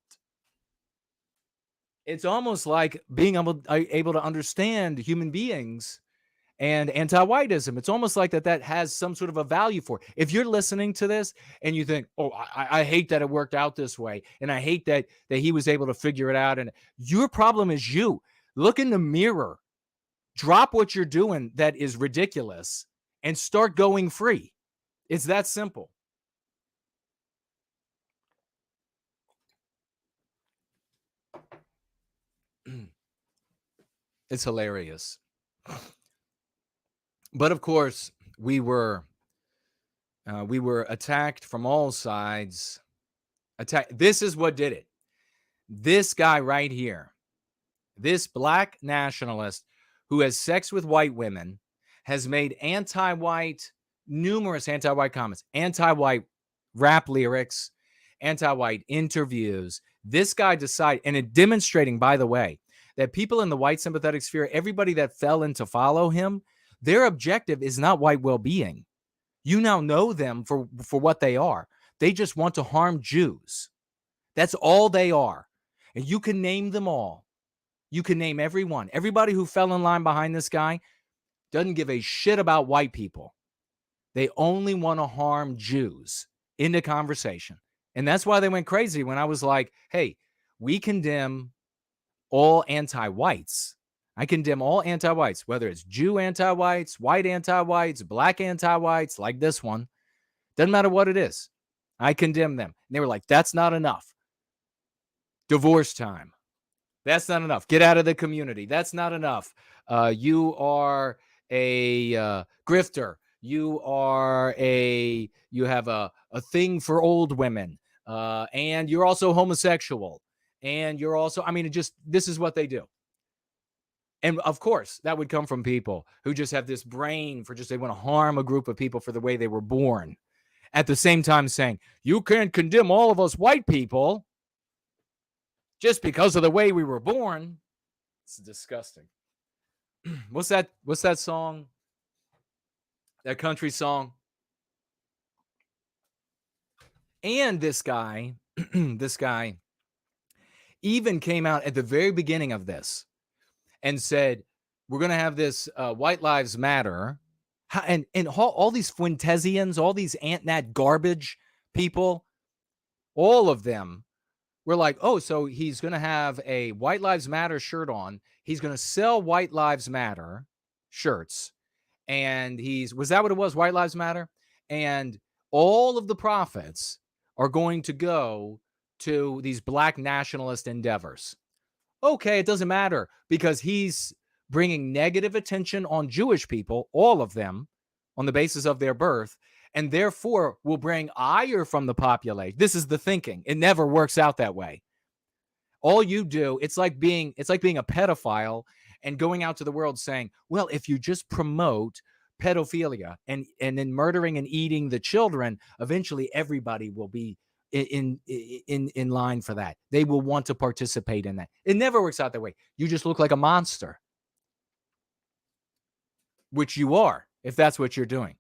It's almost like being able to understand human beings and anti-whiteism. It's almost like that has some sort of a value for it. If you're listening to this and you think, oh, I hate that it worked out this way, and I hate that he was able to figure it out, and your problem is you. Look in the mirror. Drop what you're doing that is ridiculous and start going free. It's that simple. It's hilarious. But of course, we were attacked from all sides. This is what did it. This guy right here, this black nationalist who has sex with white women, has made numerous anti-white comments, anti-white rap lyrics, anti-white interviews. This guy decided, and it demonstrating, by the way, that people in the white sympathetic sphere, everybody that fell in to follow him, their objective is not white well-being. You now know them for what they are. They just want to harm Jews. That's all they are. And you can name them all. You can name everyone. Everybody who fell in line behind this guy doesn't give a shit about white people. They only want to harm Jews in the conversation. And that's why they went crazy when I was like, hey, we condemn all anti-whites. I condemn all anti-whites, whether it's Jew anti-whites, white anti-whites, black anti-whites, like this one. Doesn't matter what it is. I condemn them. And they were like, that's not enough. Divorce time. That's not enough. Get out of the community. That's not enough. You are a grifter. You have a thing for old women. And you're also homosexual. And you're also, this is what they do. And of course, that would come from people who just have this brain for they want to harm a group of people for the way they were born. At the same time saying, you can't condemn all of us white people just because of the way we were born. It's disgusting. What's that song? That country song? And this guy even came out at the very beginning of this and said, we're going to have this White Lives Matter. And all these Fuentesians, all these Ant-Nat garbage people, all of them were like, oh, so he's going to have a White Lives Matter shirt on. He's going to sell White Lives Matter shirts. And was that what it was? White Lives Matter? And all of the profits are going to go to these black nationalist endeavors. Okay, it doesn't matter because he's bringing negative attention on Jewish people, all of them, on the basis of their birth, and therefore will bring ire from the population. This is the thinking. It never works out that way. All you do, it's like being a pedophile and going out to the world saying, well, if you just promote pedophilia and then murdering and eating the children, eventually everybody will be in line for that. They will want to participate in that. It never works out that way. You just look like a monster, which you are, if that's what you're doing.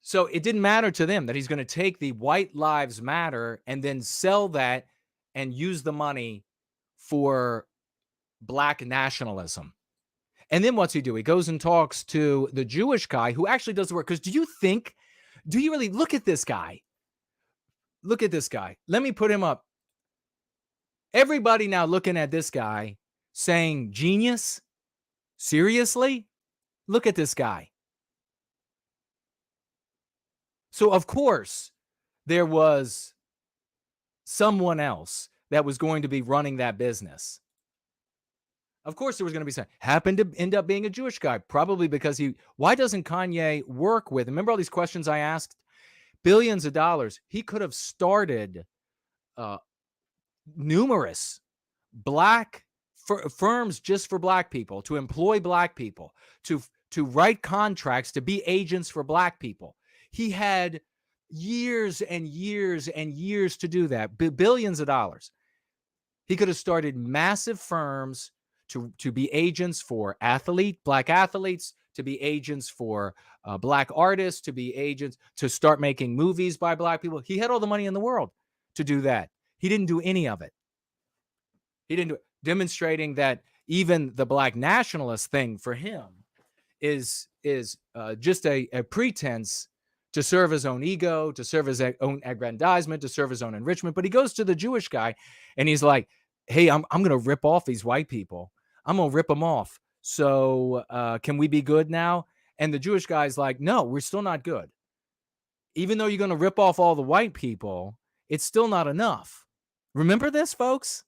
So it didn't matter to them that he's going to take the White Lives Matter and then sell that and use the money for black nationalism. And then what's he do? He goes and talks to the Jewish guy who actually does the work. Because do you really look at this guy? Look at this guy. Let me put him up. Everybody now looking at this guy saying, genius? Seriously? Look at this guy. So, of course, there was someone else that was going to be running that business. Of course, there was going to be someone. Happened to end up being a Jewish guy, probably because why doesn't Kanye work with, remember all these questions I asked? Billions of dollars. He could have started numerous black firms just for black people, to employ black people, to write contracts, to be agents for black people. He had years and years and years to do that, billions of dollars. He could have started massive firms to be agents for black athletes, to be agents for black artists, to be agents, to start making movies by black people. He had all the money in the world to do that. He didn't do any of it. He didn't do it, demonstrating that even the black nationalist thing for him is just a pretense to serve his own ego, to serve his own aggrandizement, to serve his own enrichment. But he goes to the Jewish guy and he's like, hey, I'm going to rip off these white people. I'm going to rip them off. So can we be good now? And the Jewish guy's like, no, we're still not good. Even though you're going to rip off all the white people, it's still not enough. Remember this, folks?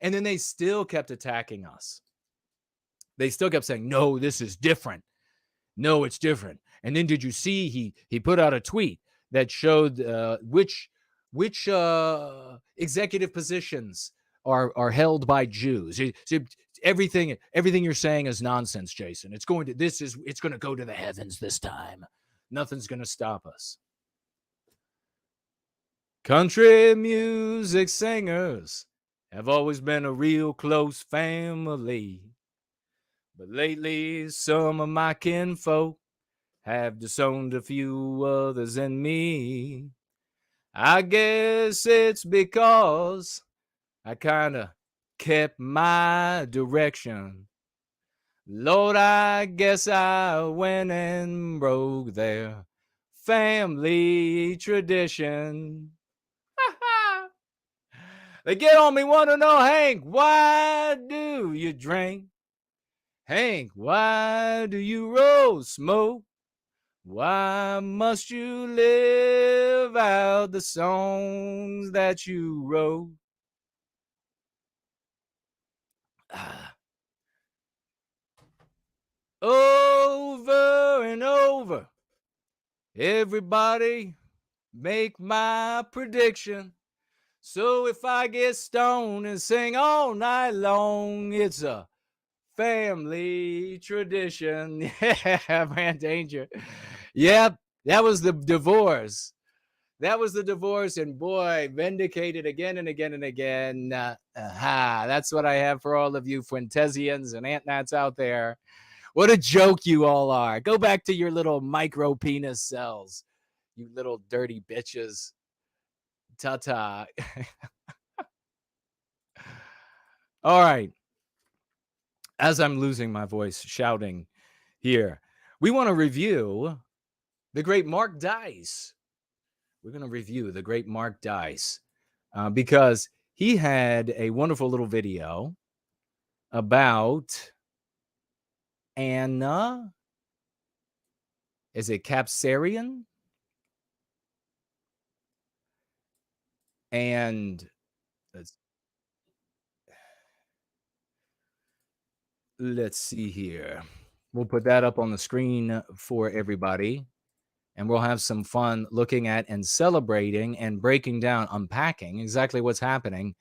And then they still kept attacking us. They still kept saying, no, this is different. No, it's different. And then did you see he put out a tweet that showed which executive positions are held by Jews. Everything you're saying is nonsense, Jason. It's going to go to the heavens this time. Nothing's going to stop us. Country music singers have always been a real close family. But lately, some of my kinfolk have disowned a few others and me. I guess it's because I kind of kept my direction. Lord, I guess I went and broke their family tradition. They get on me, want to know, Hank, why do you drink? Hank, why do you roll smoke? Why must you live out the songs that you wrote? Over and over, everybody make my prediction. So if I get stoned and sing all night long, it's a family tradition. Yeah, man, danger. Yep, that was the divorce. That was the divorce, and boy, vindicated again and again and again. That's what I have for all of you Fuentesians and Ant-Nats out there. What a joke you all are. Go back to your little micro penis cells, you little dirty bitches. Ta-ta. All right. As I'm losing my voice shouting here, we want to review the great Mark Dice. We're going to review the great Mark Dice because he had a wonderful little video about Anna Is it Capsarian? And let's see here. We'll put that up on the screen for everybody. And we'll have some fun looking at and celebrating and breaking down, unpacking exactly what's happening,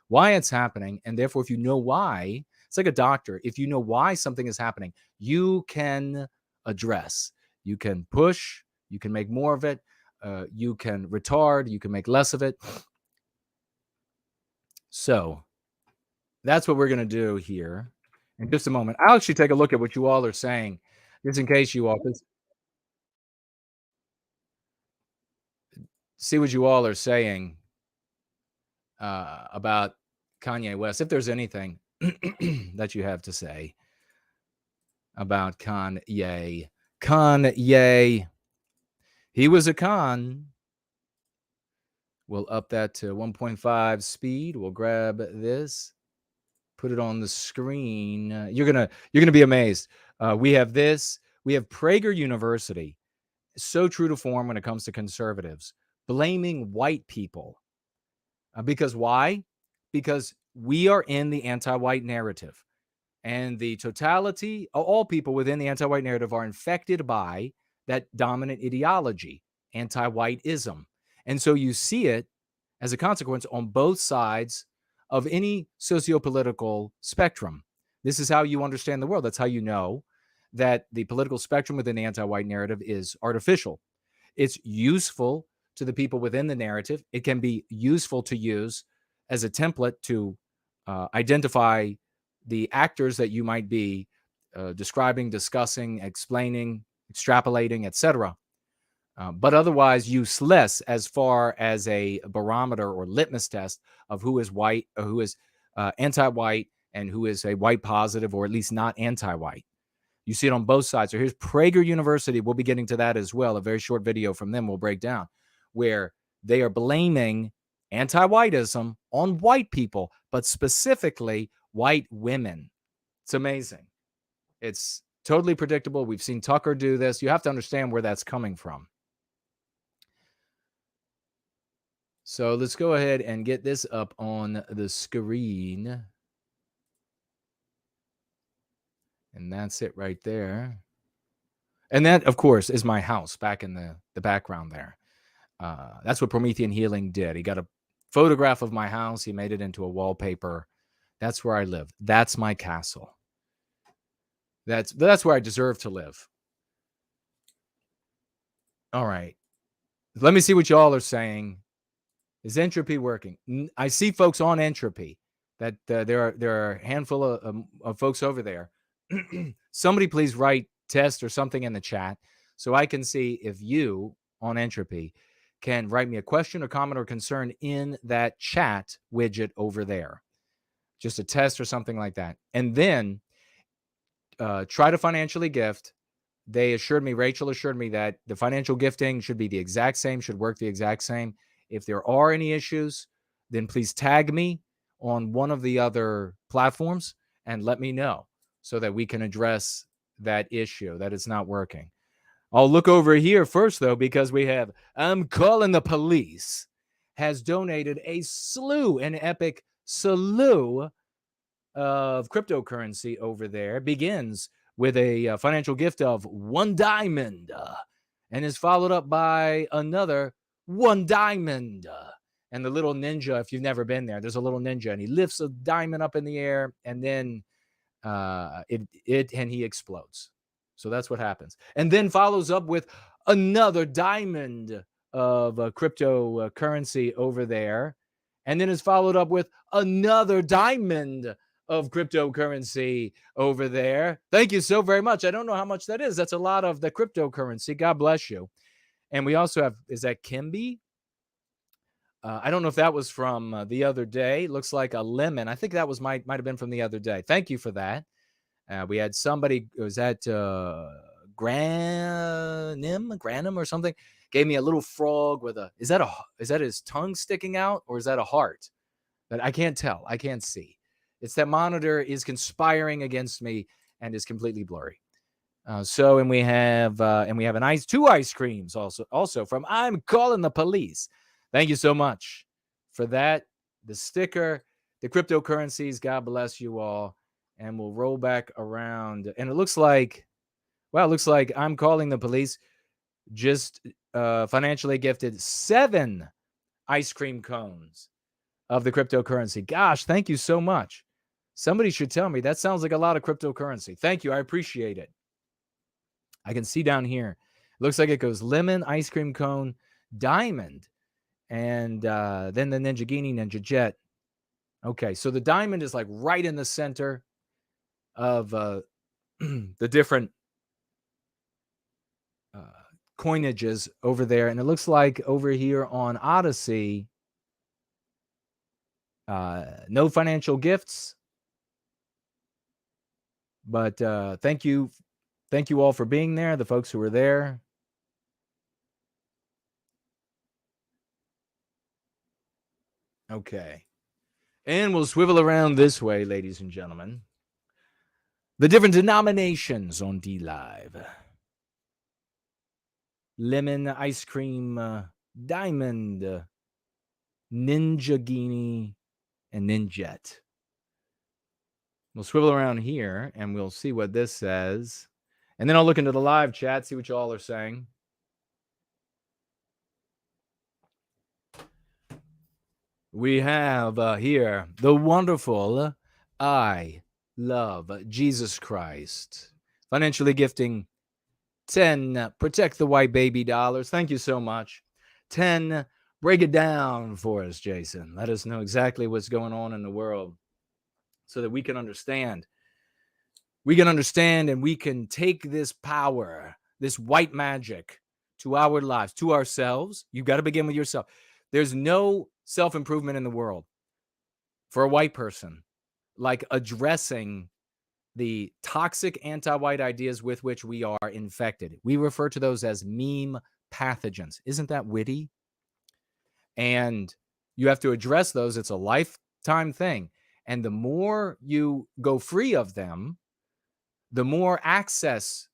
why it's happening. And therefore, if you know why, it's like a doctor. If you know why something is happening, you can address, you can push, you can make more of it, you can retard, you can make less of it. So that's what we're going to do here in just a moment. I'll actually take a look at what you all are saying, just in case you all see what you all are saying about Kanye West, if there's anything that you have to say about Kanye. Kanye, he was a con. We'll up that to 1.5 speed. We'll grab this, put it on the screen. You're gonna be amazed. We have this. We have Prager University, so true to form when it comes to conservatives, blaming white people. Because why? Because we are in the anti-white narrative. And the totality, all people within the anti-white narrative are infected by that dominant ideology, anti-whiteism. And so you see it as a consequence on both sides of any socio-political spectrum. This is how you understand the world. That's how you know that the political spectrum within the anti-white narrative is artificial. It's useful to the people within the narrative. It can be useful to use as a template to identify the actors that you might be describing, discussing, explaining, extrapolating, etc. But otherwise useless as far as a barometer or litmus test of who is white, or who is anti-white, and who is a white positive, or at least not anti-white. You see it on both sides. So here's Prager University. We'll be getting to that as well. A very short video from them we'll break down, where they are blaming anti-whiteism on white people, but specifically white women. It's amazing. It's totally predictable. We've seen Tucker do this. You have to understand where that's coming from. So let's go ahead and get this up on the screen. And that's it right there. And that, of course, is my house back in the background there. That's what Promethean Healing did. He got a photograph of my house. He made it into a wallpaper. That's where I live. That's my castle. That's where I deserve to live. All right. Let me see what y'all are saying. Is entropy working? I see folks on entropy. That there are a handful of folks over there. Somebody please write test or something in the chat so I can see if you on entropy can write me a question or comment or concern in that chat widget over there. Just a test or something like that. And then try to financially gift. Rachel assured me that the financial gifting should be the exact same, should work the exact same. If there are any issues, then please tag me on one of the other platforms and let me know so that we can address that issue, that it's not working. I'll look over here first, though, because we have I'm Calling the Police has donated an epic slew of cryptocurrency over there. Begins with a financial gift of $1 and is followed up by another $1. And the little ninja, if you've never been there, there's a little ninja and he lifts a diamond up in the air and then and he explodes. So that's what happens. And then follows up with another diamond of cryptocurrency over there. And then is followed up with another diamond of cryptocurrency over there. Thank you so very much. I don't know how much that is. That's a lot of the cryptocurrency. God bless you. And we also have, is that Kimby? I don't know if that was from the other day. Looks like a lemon. I think that was might have been from the other day. Thank you for that. We had somebody, was that Granum or something, gave me a little frog with is that his tongue sticking out, or is that a heart? But I can't tell. I can't see. It's that monitor is conspiring against me and is completely blurry. And we have two ice creams also from I'm Calling the Police. Thank you so much for that. The sticker, the cryptocurrencies. God bless you all. And we'll roll back around. And it looks like I'm Calling the Police just financially gifted 7 ice cream cones of the cryptocurrency. Gosh, thank you so much. Somebody should tell me. That sounds like a lot of cryptocurrency. Thank you. I appreciate it. I can see down here. It looks like it goes lemon, ice cream cone, diamond, and then the Ninja Jet. Okay, so the diamond is like right in the center of the different coinages over there. And it looks like over here on Odyssey, no financial gifts. But thank you all for being there, the folks who were there. Okay. And we'll swivel around this way, ladies and gentlemen. The different denominations on D-Live. Lemon, ice cream, diamond, Ninja Guinea, and Ninjet. We'll swivel around here, and we'll see what this says. And then I'll look into the live chat, see what you all are saying. We have here the wonderful I Love Jesus Christ. Financially gifting 10 Protect the White Baby dollars. Thank you so much. 10 Break it down for us, Jason. Let us know exactly what's going on in the world so that we can understand. We can understand and we can take this power, this white magic to our lives, to ourselves. You've got to begin with yourself. There's no self-improvement in the world for a white person like addressing the toxic anti-white ideas with which we are infected. We refer to those as meme pathogens. Isn't that witty? And you have to address those. It's a lifetime thing. And the more you go free of them, the more access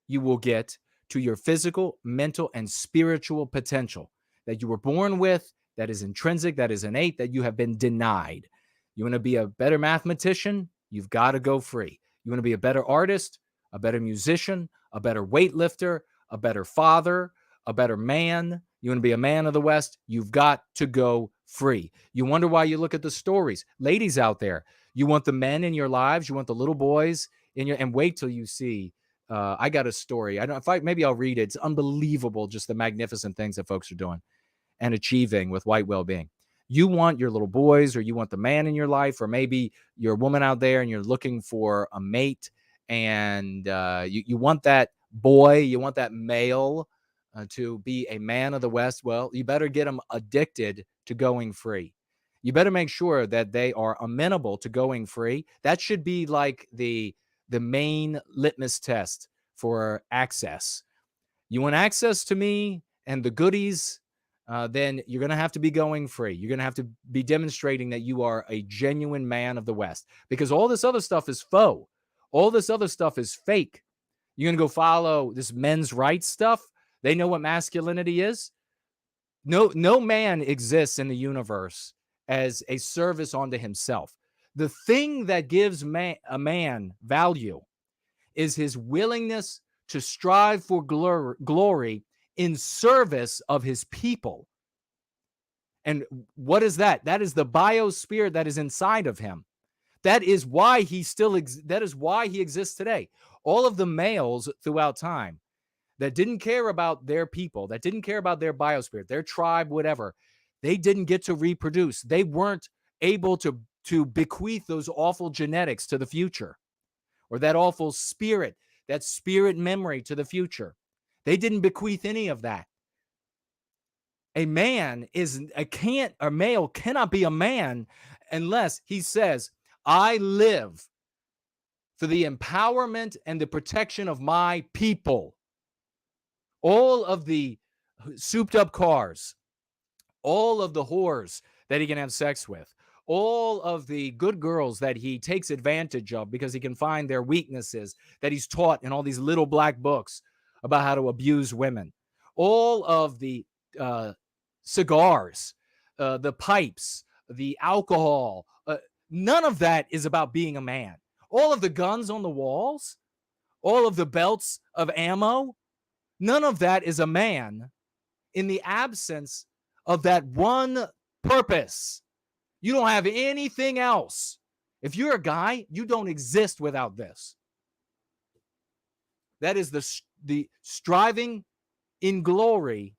you will get to your physical, mental, and spiritual potential that you were born with, that is intrinsic, that is innate, that you have been denied. You want to be a better mathematician? You've got to go free. You want to be a better artist, a better musician, a better weightlifter, a better father, a better man. You want to be a man of the West? You've got to go free. You wonder why you look at the stories. Ladies out there, you want the men in your lives, you want the little boys in your, and wait till you see. I got a story. I don't know if maybe I'll read it. It's unbelievable, just the magnificent things that folks are doing and achieving with white well-being. You want your little boys, or you want the man in your life, or maybe you're a woman out there and you're looking for a mate, and you want that boy, you want that male to be a man of the West. Well, you better get them addicted to going free. You better make sure that they are amenable to going free. That should be like the main litmus test for access. You want access to me and the goodies, then you're going to have to be going free. You're going to have to be demonstrating that you are a genuine man of the West, because all this other stuff is faux. All this other stuff is fake. You're going to go follow this men's rights stuff. They know what masculinity is. No man exists in the universe as a service unto himself. The thing that gives a man value is his willingness to strive for glory in service of his people. And what is that? That is the biosphere that is inside of him. That is why he that is why he exists today. All of the males throughout time that didn't care about their people, that didn't care about their biosphere, their tribe, whatever, they didn't get to reproduce. They weren't able to bequeath those awful genetics to the future, or that awful spirit, that spirit memory to the future. They didn't bequeath any of that. A male cannot be a man unless he says, I live for the empowerment and the protection of my people. All of the souped up cars, all of the whores that he can have sex with, all of the good girls that he takes advantage of because he can find their weaknesses that he's taught in all these little black books about how to abuse women, all of the cigars, the pipes, the alcohol, none of that is about being a man. All of the guns on the walls, all of the belts of ammo, none of that is a man in the absence of that one purpose. You don't have anything else. If you're a guy, you don't exist without this. That is the striving in glory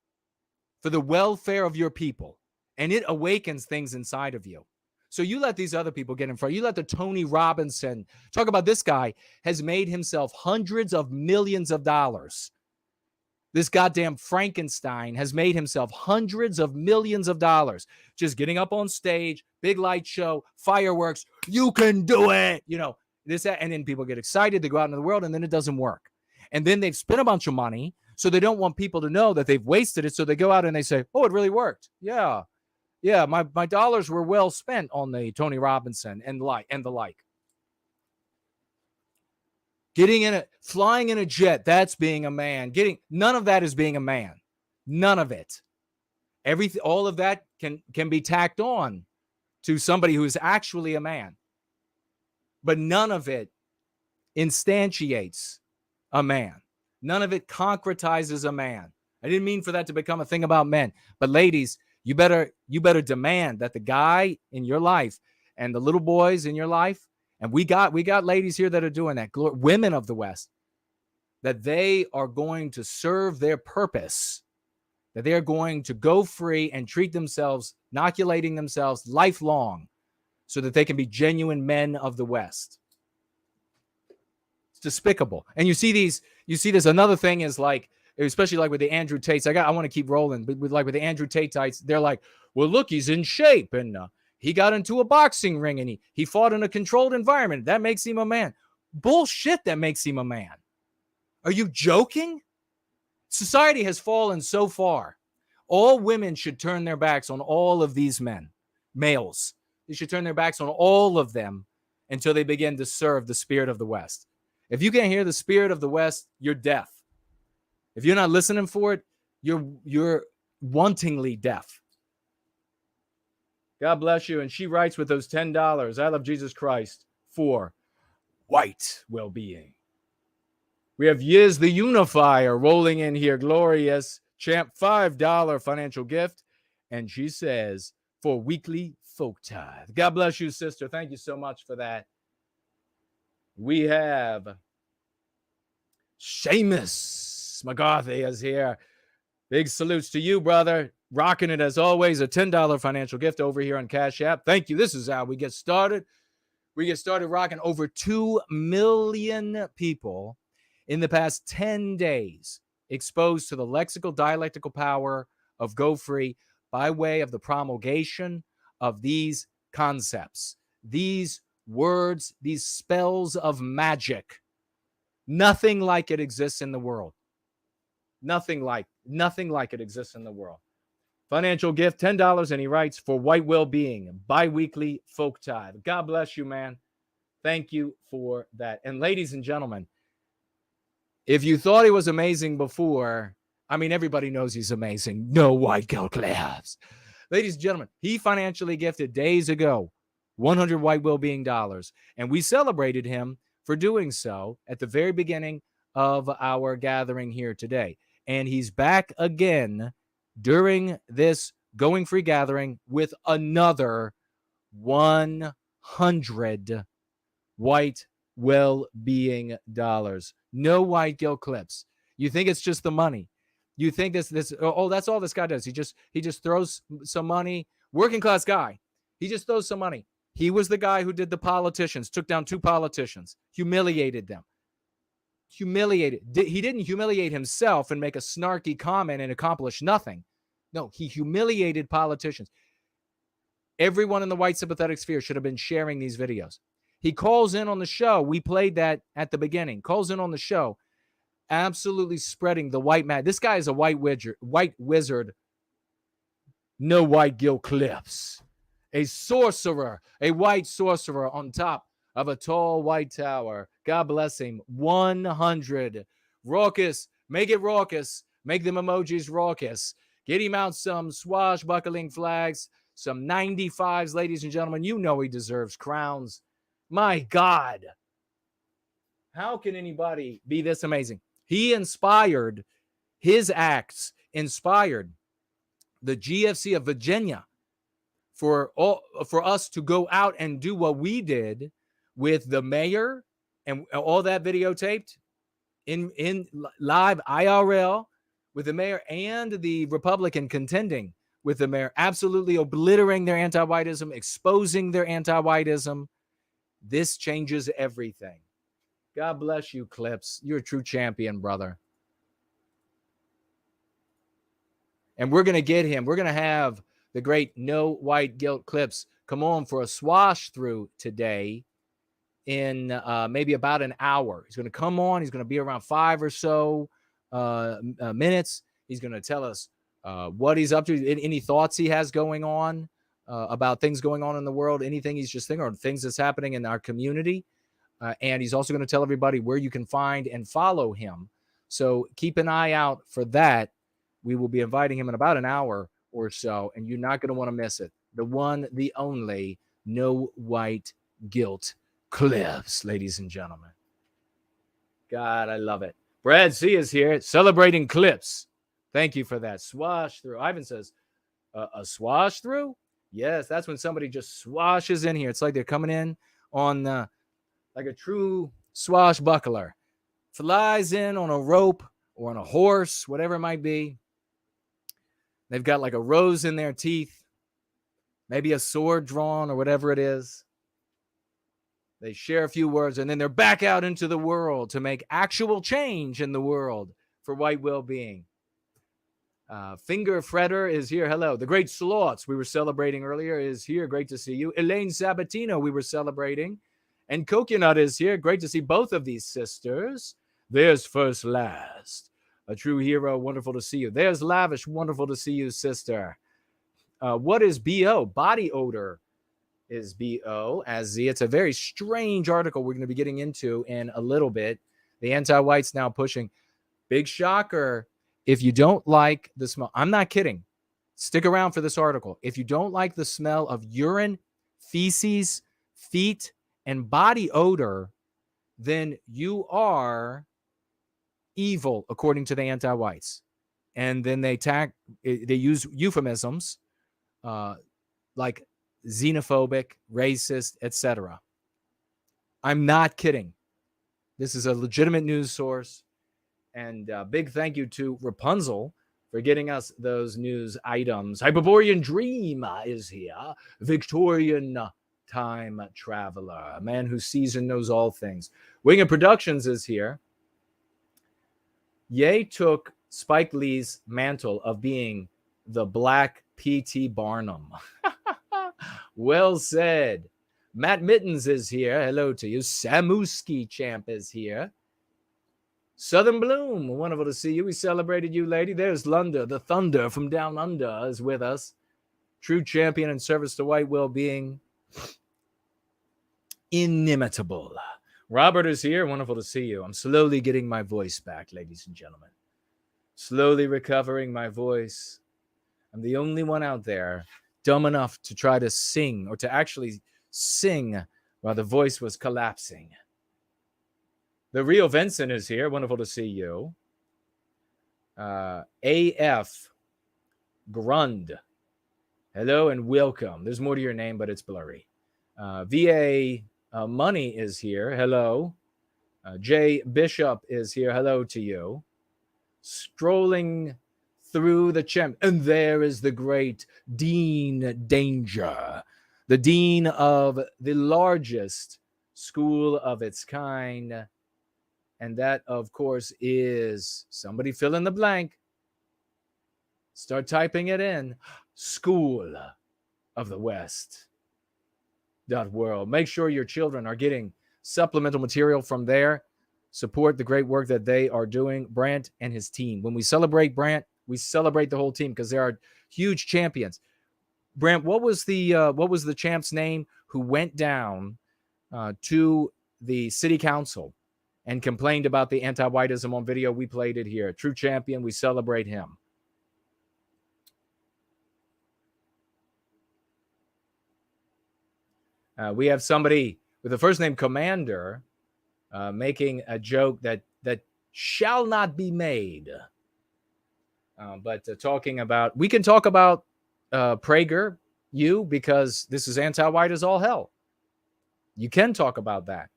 for the welfare of your people. And it awakens things inside of you. So you let these other people get in front. You let the Tony Robinson, talk about this guy, has made himself hundreds of millions of dollars. This goddamn Frankenstein has made himself hundreds of millions of dollars just getting up on stage, big light show, fireworks. You can do it. You know, this, that, and then people get excited. They go out into the world and then it doesn't work. And then they've spent a bunch of money. So they don't want people to know that they've wasted it. So they go out and they say, oh, it really worked. Yeah. Yeah. My dollars were well spent on the Tony Robinson and the like. Flying in a jet, that's being a man. None of that is being a man. None of it. All of that can be tacked on to somebody who is actually a man. But none of it instantiates a man. None of it concretizes a man. I didn't mean for that to become a thing about men. But ladies, you better demand that the guy in your life and the little boys in your life, and we got ladies here that are doing that, women of the West, that they are going to serve their purpose, that they're going to go free and treat themselves, inoculating themselves lifelong so that they can be genuine men of the West. It's despicable. And you see this, another thing is like, especially like with the Andrew Tates, I want to keep rolling, but with the Andrew Tate-ites, they're like, well, look, he's in shape and he got into a boxing ring and he fought in a controlled environment. That makes him a man. Bullshit, that makes him a man. Are you joking? Society has fallen so far. All women should turn their backs on all of these males. They should turn their backs on all of them until they begin to serve the spirit of the West. If you can't hear the spirit of the West, you're deaf. If you're not listening for it, you're wantingly deaf. God bless you. And she writes with those $10, I love Jesus Christ for white well-being. We have Yiz the Unifier rolling in here. Glorious. Champ, $5 financial gift. And she says, for weekly folk tithe. God bless you, sister. Thank you so much for that. We have Seamus McCarthy is here. Big salutes to you, brother. Rocking it as always. A $10 financial gift over here on Cash App. Thank you. This is how we get started. We get started rocking over 2 million people in the past 10 days exposed to the lexical dialectical power of Go Free by way of the promulgation of these concepts, these words, these spells of magic. Nothing like it exists in the world. Nothing like it exists in the world. Financial gift, $10, and he writes for white well-being, bi-weekly folk tithe. God bless you, man. Thank you for that. And ladies and gentlemen, if you thought he was amazing before, I mean, everybody knows he's amazing. No white girl class. Ladies and gentlemen, he financially gifted days ago 100 white well-being dollars, and we celebrated him for doing so at the very beginning of our gathering here today. And he's back again during this Going Free gathering with another 100 white well-being dollars. No white guilt clips. You think it's just the money. You think that's all this guy does. He just throws some money. Working class guy. He just throws some money. He was the guy who did the politicians, took down 2 politicians, humiliated them. Humiliated. He didn't humiliate himself and make a snarky comment and accomplish nothing. No, he humiliated politicians. Everyone in the white sympathetic sphere should have been sharing these videos. He calls in on the show. We played that at the beginning. Calls in on the show, absolutely spreading the white mad. This guy is a white wizard. No white guilt clips. a sorcerer, a white sorcerer on top of a tall white tower. God bless him. 100. Raucous. Make it raucous. Make them emojis raucous. Get him out some swashbuckling flags, some 95s, ladies and gentlemen. You know he deserves crowns. My God. How can anybody be this amazing? He inspired, his acts inspired the GFC of Virginia for us to go out and do what we did with the mayor and all that videotaped in live IRL with the mayor and the Republican contending with the mayor, absolutely obliterating their anti-whiteism, exposing their anti-whiteism. This changes everything. God bless you, Clips. You're a true champion, brother. And we're going to get him. We're going to have the great No White Guilt Clips come on for a swash through today in maybe about an hour. He's going to come on. He's going to be around 5 or so minutes. He's going to tell us what he's up to, any thoughts he has going on about things going on in the world, anything he's just thinking, or things that's happening in our community. And he's also going to tell everybody where you can find and follow him. So keep an eye out for that. We will be inviting him in about an hour or so, and you're not going to want to miss it. The one, the only, No White Guilt Clips, ladies and gentlemen. God, I love it. Brad C is here celebrating Clips. Thank you for that. Swash through. Ivan says, a swash through? Yes, that's when somebody just swashes in here. It's like they're coming in on like a true swashbuckler. Flies in on a rope or on a horse, whatever it might be. They've got like a rose in their teeth, maybe a sword drawn or whatever it is. They share a few words, and then they're back out into the world to make actual change in the world for white well-being. Finger Fretter is here. Hello. The Great Slots we were celebrating earlier is here. Great to see you. Elaine Sabatino we were celebrating. And Coconut is here. Great to see both of these sisters. There's First Last. A true hero. Wonderful to see you. There's Lavish. Wonderful to see you, sister. What is BO? Body odor is BO as Z. It's a very strange article we're going to be getting into in a little bit. The anti-whites now pushing. Big shocker. If you don't like the smell, I'm not kidding. Stick around for this article. If you don't like the smell of urine, feces, feet, and body odor, then you are evil, according to the anti-whites. And then they use euphemisms like xenophobic, racist, etc. I'm not kidding. This is a legitimate news source. And big thank you to Rapunzel for getting us those news items. Hyperborean Dream is here. Victorian time traveler, a man who sees and knows all things. Wing of Productions is here. Ye took Spike Lee's mantle of being the Black P.T. Barnum. Well said. Matt Mittens is here. Hello to you. Samuski Champ is here. Southern Bloom, wonderful to see you. We celebrated you, lady. There's Lunda, the Thunder from Down Under is with us. True champion in service to white well-being. Inimitable. Robert is here. Wonderful to see you. I'm slowly getting my voice back, ladies and gentlemen. Slowly recovering my voice. I'm the only one out there dumb enough to try to sing or to actually sing while the voice was collapsing. The real Vincent is here. Wonderful to see you. AF Grund. Hello and welcome. There's more to your name, but it's blurry. VA Money is here. Hello. Jay Bishop is here. Hello to you. Strolling through the champ. And there is the great Dean Danger, the dean of the largest school of its kind. And that, of course, is somebody fill in the blank. Start typing it in. School of the West. .world. Make sure your children are getting supplemental material from there. Support the great work that they are doing, Brant and his team. When we celebrate Brant, we celebrate the whole team because there are huge champions. Brent, what was the champ's name who went down to the city council and complained about the anti-whiteism on video? We played it here. True champion. We celebrate him. We have somebody with the first name Commander making a joke that shall not be made. But talking about, we can talk about PragerU because this is anti-white as all hell. You can talk about that.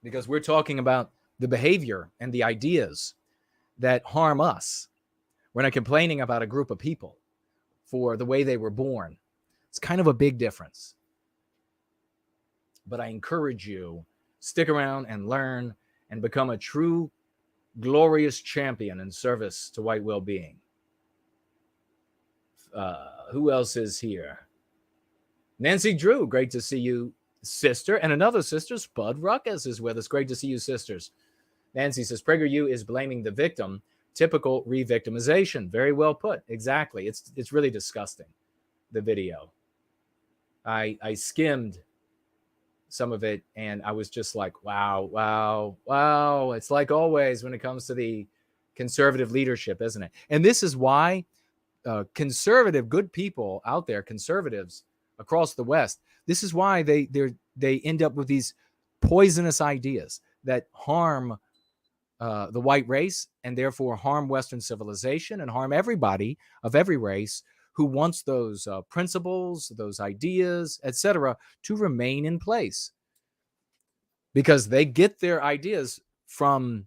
Because we're talking about the behavior and the ideas that harm us. We're not complaining about a group of people for the way they were born. It's kind of a big difference. But I encourage you, stick around and learn and become a true, glorious champion in service to white well-being. Who else is here? Nancy Drew, great to see you, sister. And another sister, Spud Ruckus, is with us. Great to see you, sisters. Nancy says, PragerU is blaming the victim. Typical re-victimization. Very well put. Exactly. It's really disgusting, the video. I skimmed some of it, and I was just like, wow. It's like always when it comes to the conservative leadership, isn't it? And this is why conservative, good people out there, conservatives across the West, this is why they end up with these poisonous ideas that harm the white race and therefore harm Western civilization and harm everybody of every race who wants those principles, those ideas, etc., to remain in place. Because they get their ideas from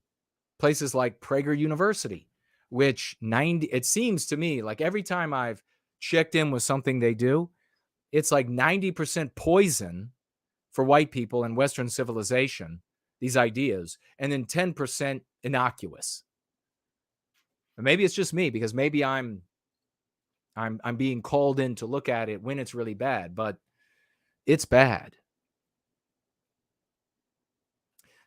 places like Prager University, which it seems to me like every time I've checked in with something they do, it's like 90% poison for white people and Western civilization, these ideas, and then 10% innocuous. And maybe it's just me, because maybe I'm being called in to look at it when it's really bad, but it's bad.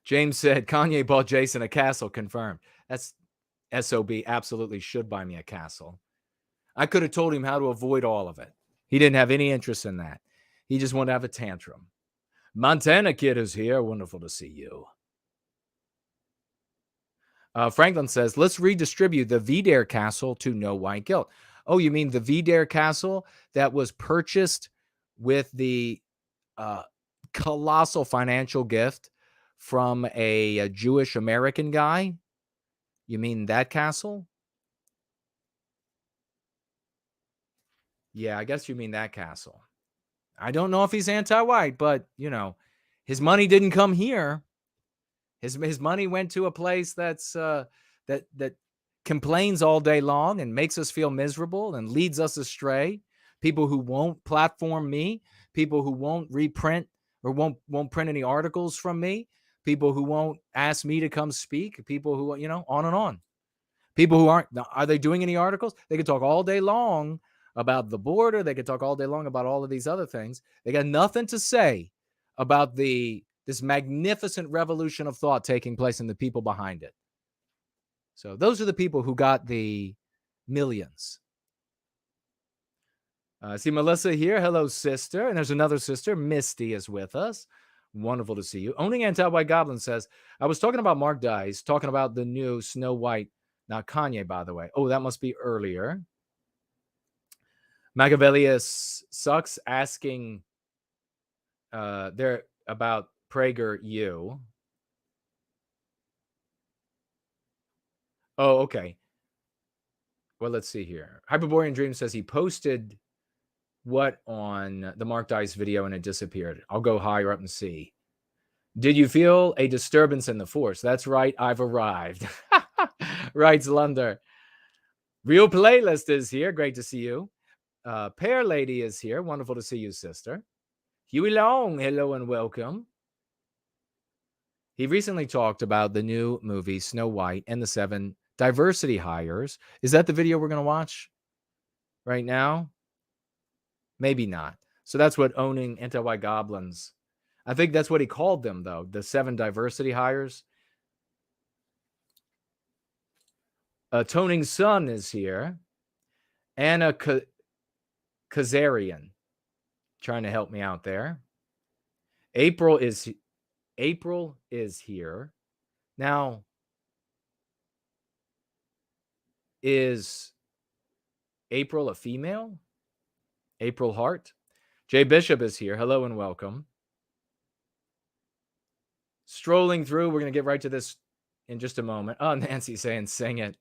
James said, Kanye bought Jason a castle, confirmed. That's SOB, absolutely should buy me a castle. I could have told him how to avoid all of it. He didn't have any interest in that. He just wanted to have a tantrum. Montana Kid is here. Wonderful to see you. Franklin says, let's redistribute the Vidare castle to no white guilt. Oh, you mean the Vidare castle that was purchased with the colossal financial gift from a Jewish American guy? You mean that castle? Yeah, I guess you mean that castle. I don't know if he's anti-white, but, you know, his money didn't come here. His money went to a place that's that complains all day long and makes us feel miserable and leads us astray. People who won't platform me, people who won't reprint or won't print any articles from me, people who won't ask me to come speak, people who, you know, on and on. People who are they doing any articles? They could talk all day long about the border. They could talk all day long about all of these other things. They got nothing to say about this magnificent revolution of thought taking place and the people behind it. So those are the people who got the millions. See Melissa here. Hello, sister. And there's another sister. Misty is with us. Wonderful to see you. Owning Anti-White Goblin says, I was talking about Mark Dice, talking about the new Snow White. Not Kanye, by the way. Oh, that must be earlier. Machiavellius sucks asking there about PragerU. Oh, okay. Well, let's see here. Hyperborean Dream says he posted what on the Mark Dice video and it disappeared. I'll go higher up and see. Did you feel a disturbance in the force? That's right. I've arrived. Writes Lunder. Real Playlist is here. Great to see you. Pear Lady is here. Wonderful to see you, sister. Huey Long, hello and welcome. He recently talked about the new movie Snow White and the 7 diversity hires. Is that the video we're going to watch right now? Maybe not. So that's what owning Anti-White Goblins. I think that's what he called them, though. The 7 diversity hires. Toning Sun is here. Anna Kazarian trying to help me out there. April is here. Now, is April a female? April Hart. Jay Bishop is here. Hello and welcome. Strolling through, we're going to get right to this in just a moment. Oh, Nancy saying sing it.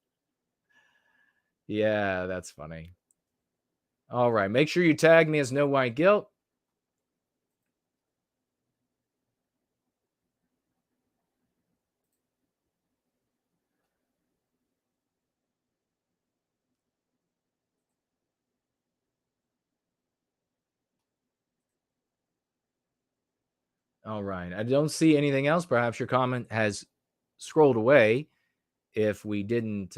Yeah, that's funny. All right, make sure you tag me as No White Guilt. All right. I don't see anything else. Perhaps your comment has scrolled away if we didn't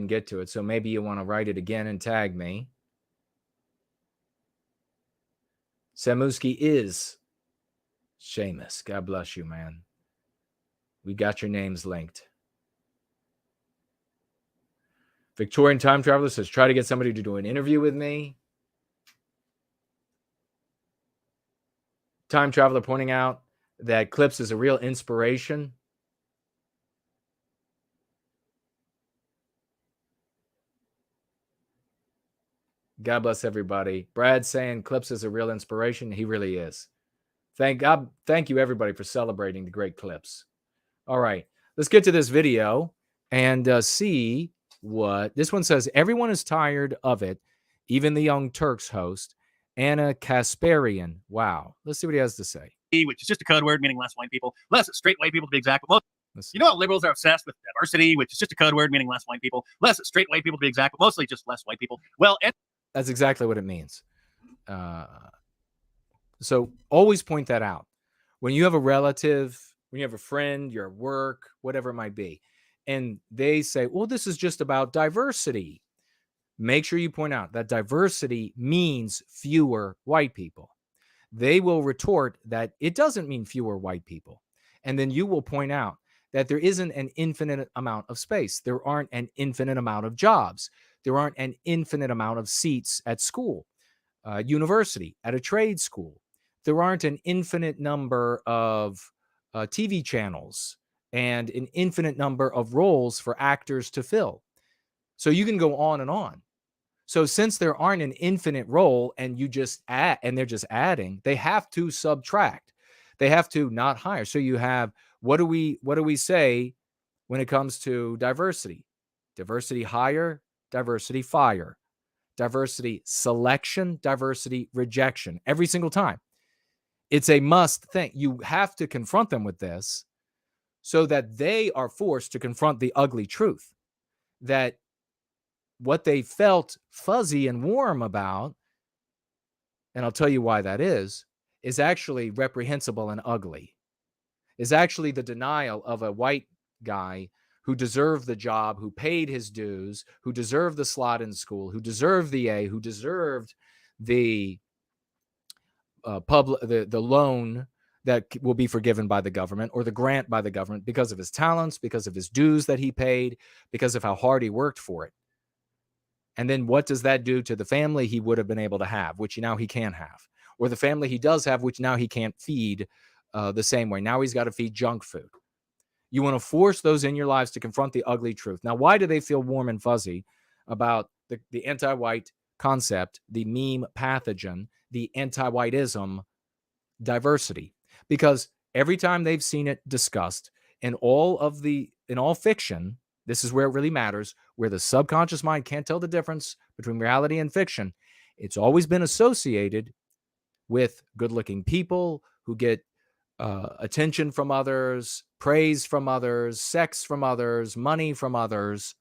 get to it. So maybe you want to write it again and tag me. Samuski is Seamus. God bless you, man. We got your names linked. Victorian Time Traveler says, try to get somebody to do an interview with me. Time Traveler pointing out that Clips is a real inspiration. God bless everybody. Brad saying Clips is a real inspiration. He really is. Thank God. Thank you, everybody, for celebrating the great Clips. All right. Let's get to this video and see what this one says. Everyone is tired of it. Even the Young Turks host, Anna Kasparian. Wow. Let's see what he has to say. Which is just a code word meaning less white people. Less straight white people to be exact. But most, you know how liberals are obsessed with diversity, which is just a code word meaning less white people. Less straight white people to be exact, but mostly just less white people. Well, that's exactly what it means. So always point that out. When you have a relative, when you have a friend, your work, whatever it might be, and they say, well, this is just about diversity. Make sure you point out that diversity means fewer white people. They will retort that it doesn't mean fewer white people. And then you will point out that there isn't an infinite amount of space. There aren't an infinite amount of jobs. There aren't an infinite amount of seats at school, university, at a trade school. There aren't an infinite number of TV channels and an infinite number of roles for actors to fill. So you can go on and on. So since there aren't an infinite role and you just add, and they're just adding, they have to subtract. They have to not hire. So you have, what do we say when it comes to diversity? Diversity hire, diversity fire, diversity selection, diversity rejection. Every single time. It's a must thing. You have to confront them with this so that they are forced to confront the ugly truth that what they felt fuzzy and warm about, and I'll tell you why that is actually reprehensible and ugly, is actually the denial of a white guy who deserved the job, who paid his dues, who deserved the slot in school, who deserved the A, who deserved the the loan that will be forgiven by the government or the grant by the government because of his talents, because of his dues that he paid, because of how hard he worked for it. And then what does that do to the family he would have been able to have, which now he can't have, or the family he does have, which now he can't feed the same way. Now he's got to feed junk food. You want to force those in your lives to confront the ugly truth. Now, why do they feel warm and fuzzy about the anti-white concept, the meme pathogen, the anti-whiteism, diversity? Because every time they've seen it discussed in all fiction, this is where it really matters, where the subconscious mind can't tell the difference between reality and fiction. It's always been associated with good-looking people who get attention from others, praise from others, sex from others, money from others.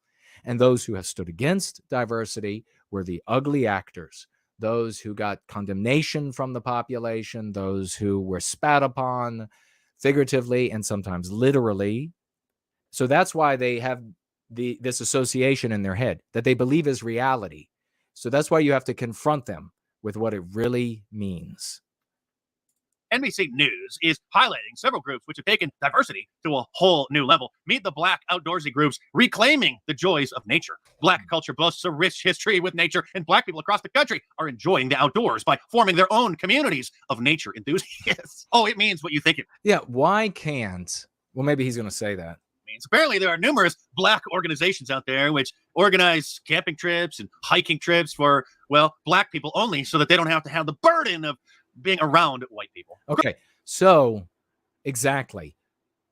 And those who have stood against diversity were the ugly actors, those who got condemnation from the population, those who were spat upon figuratively and sometimes literally. So that's why they have this association in their head that they believe is reality. So that's why you have to confront them with what it really means. NBC News is highlighting several groups which have taken diversity to a whole new level. Meet the Black outdoorsy groups reclaiming the joys of nature. Black culture boasts a rich history with nature, and Black people across the country are enjoying the outdoors by forming their own communities of nature enthusiasts. Oh, it means what you think it Yeah, why can't? Well, maybe he's going to say that. means. Apparently, there are numerous Black organizations out there which organize camping trips and hiking trips for, well, Black people only, so that they don't have to have the burden of being around white people. Okay, so exactly,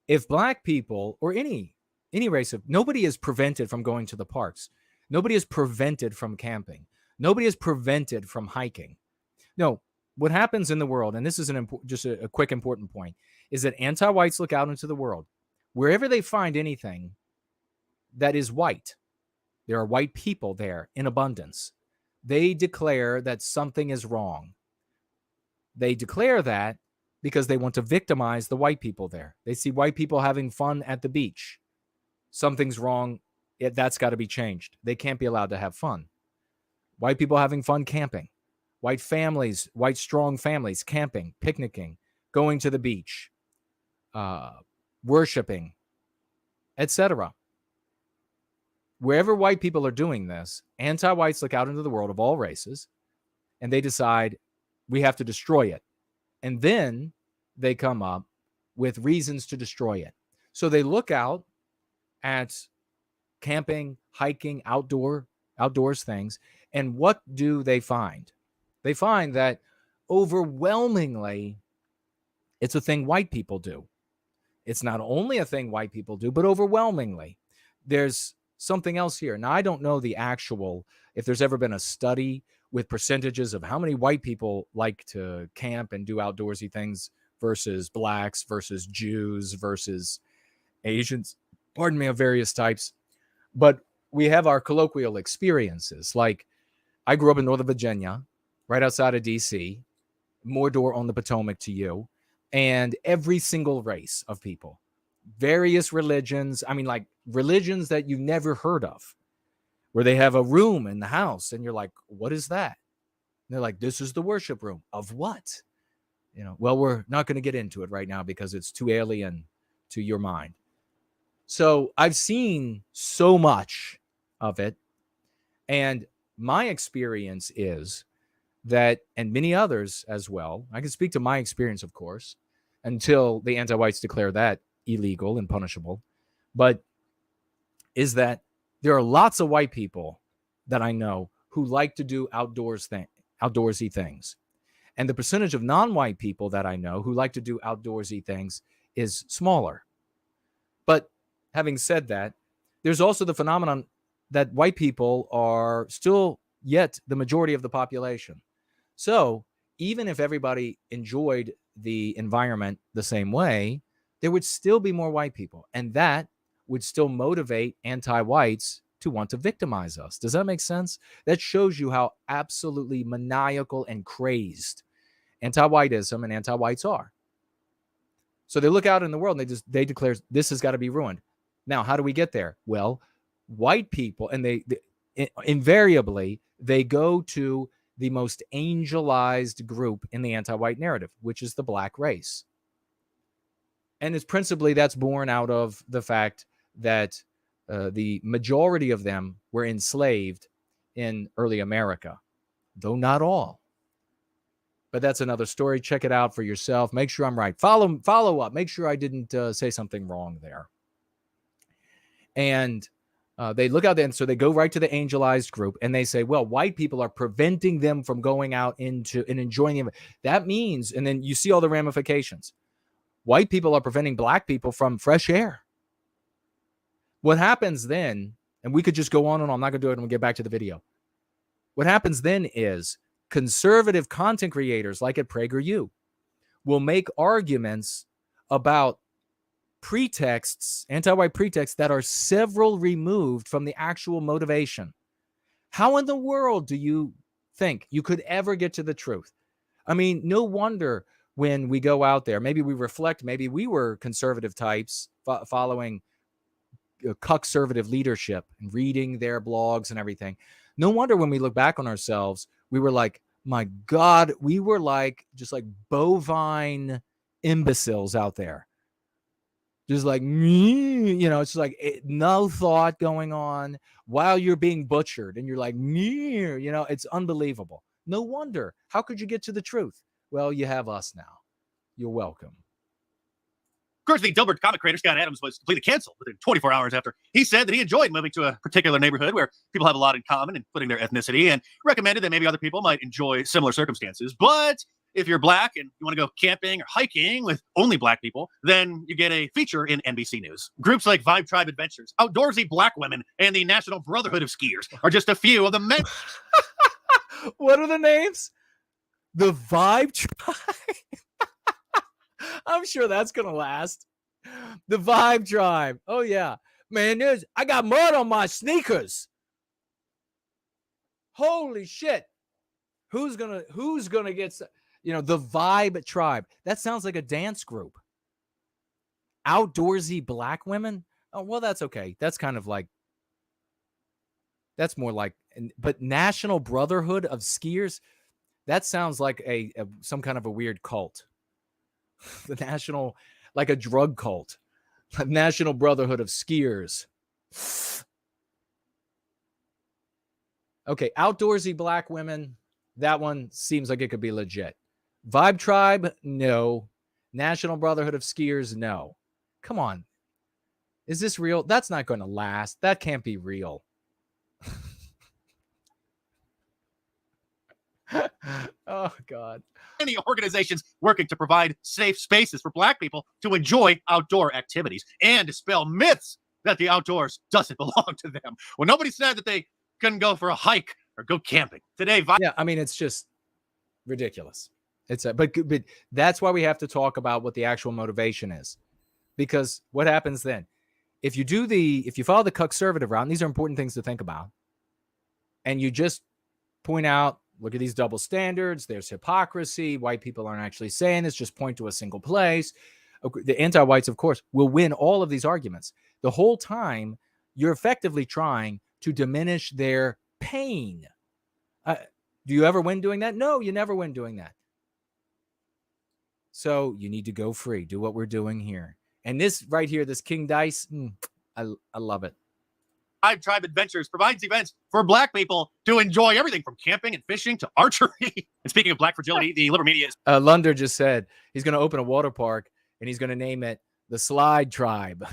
if Black people or any race of, nobody is prevented from going to the parks, nobody is prevented from camping, nobody is prevented from hiking. No, what happens in the world, and this is just a quick important point, is that anti-whites look out into the world. Wherever they find anything that is white, there are white people there in abundance. They declare that something is wrong. They declare that because they want to victimize the white people there. They see white people having fun at the beach. Something's wrong. That's got to be changed. They can't be allowed to have fun. White people having fun camping. White families, white strong families camping, picnicking, going to the beach, worshiping, etc. Wherever white people are doing this, anti-whites look out into the world of all races, and they decide we have to destroy it. And then they come up with reasons to destroy it. So they look out at camping, hiking, outdoors things, and what do they find? They find that overwhelmingly it's a thing white people do. It's not only a thing white people do, but overwhelmingly there's something else here. Now, I don't know the actual, if there's ever been a study with percentages of how many white people like to camp and do outdoorsy things versus Blacks versus Jews versus Asians, pardon me, of various types. But we have our colloquial experiences. Like, I grew up in Northern Virginia, right outside of D.C., Mordor on the Potomac to you, and every single race of people, various religions, I mean, like religions that you never heard of, where they have a room in the house, and you're like, what is that? And they're like, this is the worship room. Of what? You know, well, we're not going to get into it right now because it's too alien to your mind. So I've seen so much of it, and my experience is that, and many others as well, I can speak to my experience, of course, until the anti-whites declare that illegal and punishable, but is that there are lots of white people that I know who like to do outdoorsy things. And the percentage of non-white people that I know who like to do outdoorsy things is smaller. But having said that, there's also the phenomenon that white people are still yet the majority of the population. So even if everybody enjoyed the environment the same way, there would still be more white people. And that would still motivate anti-whites to want to victimize us. Does that make sense? That shows you how absolutely maniacal and crazed anti-whiteism and anti-whites are. So they look out in the world and they declare this has got to be ruined. Now, how do we get there? Well, white people, and they invariably, they go to the most angelized group in the anti-white narrative, which is the Black race. And it's principally that's born out of the fact that the majority of them were enslaved in early America, though not all. But that's another story. Check it out for yourself. Make sure I'm right. Follow up. Make sure I didn't say something wrong there. And they look out there, and so they go right to the angelized group, and they say, well, white people are preventing them from going out into and enjoying them. That means, and then you see all the ramifications. White people are preventing Black people from fresh air. What happens then, and we could just go on and on, I'm not going to do it, and we'll get back to the video. What happens then is conservative content creators like at PragerU will make arguments about pretexts, anti-white pretexts that are several removed from the actual motivation. How in the world do you think you could ever get to the truth? I mean, no wonder when we go out there, maybe we reflect, maybe we were conservative types following conservative leadership and reading their blogs and everything. No wonder when we look back on ourselves, we were like, My God, we were like just like bovine imbeciles out there. Just like, it's like no thought going on while you're being butchered. And you're like, it's unbelievable. No wonder. How could you get to the truth? Well, you have us now. You're welcome. Of course, the Dilbert comic creator Scott Adams was completely canceled within 24 hours after he said that he enjoyed moving to a particular neighborhood where people have a lot in common, including their ethnicity, and recommended that maybe other people might enjoy similar circumstances. But if you're black and you want to go camping or hiking with only black people, then you get a feature in NBC News. Groups like Vibe Tribe Adventures, Outdoorsy Black Women, and the National Brotherhood of Skiers are just a few of the many. What are the names? The Vibe Tribe. I'm sure that's going to last. The Vibe Tribe. Oh, yeah. Man, I got mud on my sneakers. Holy shit. Who's gonna get, the Vibe Tribe? That sounds like a dance group. Outdoorsy Black Women? Oh, well, that's okay. That's kind of like, that's more like, but National Brotherhood of Skiers? That sounds like some kind of a weird cult. The national, like a drug cult. National Brotherhood of Skiers. Okay, Outdoorsy Black Women. That one seems like it could be legit. Vibe Tribe, no. National Brotherhood of Skiers, no. Come on. Is this real? That's not going to last. That can't be real. Oh, God. Many organizations working to provide safe spaces for black people to enjoy outdoor activities and dispel myths that the outdoors doesn't belong to them. Well, nobody said that they couldn't go for a hike or go camping. Today, yeah, I mean, it's just ridiculous. But that's why we have to talk about what the actual motivation is. Because what happens then? If you follow the conservative route, and these are important things to think about, and you just point out, look at these double standards, there's hypocrisy, white people aren't actually saying this, just point to a single place. The anti-whites, of course, will win all of these arguments. The whole time, you're effectively trying to diminish their pain. Do you ever win doing that? No, you never win doing that. So you need to go free. Do what we're doing here. And this right here, this King Dice, I love it. Vibe Tribe Adventures provides events for black people to enjoy everything from camping and fishing to archery. And speaking of black fragility, the liberal media is... Lunder just said he's going to open a water park and he's going to name it the Slide Tribe.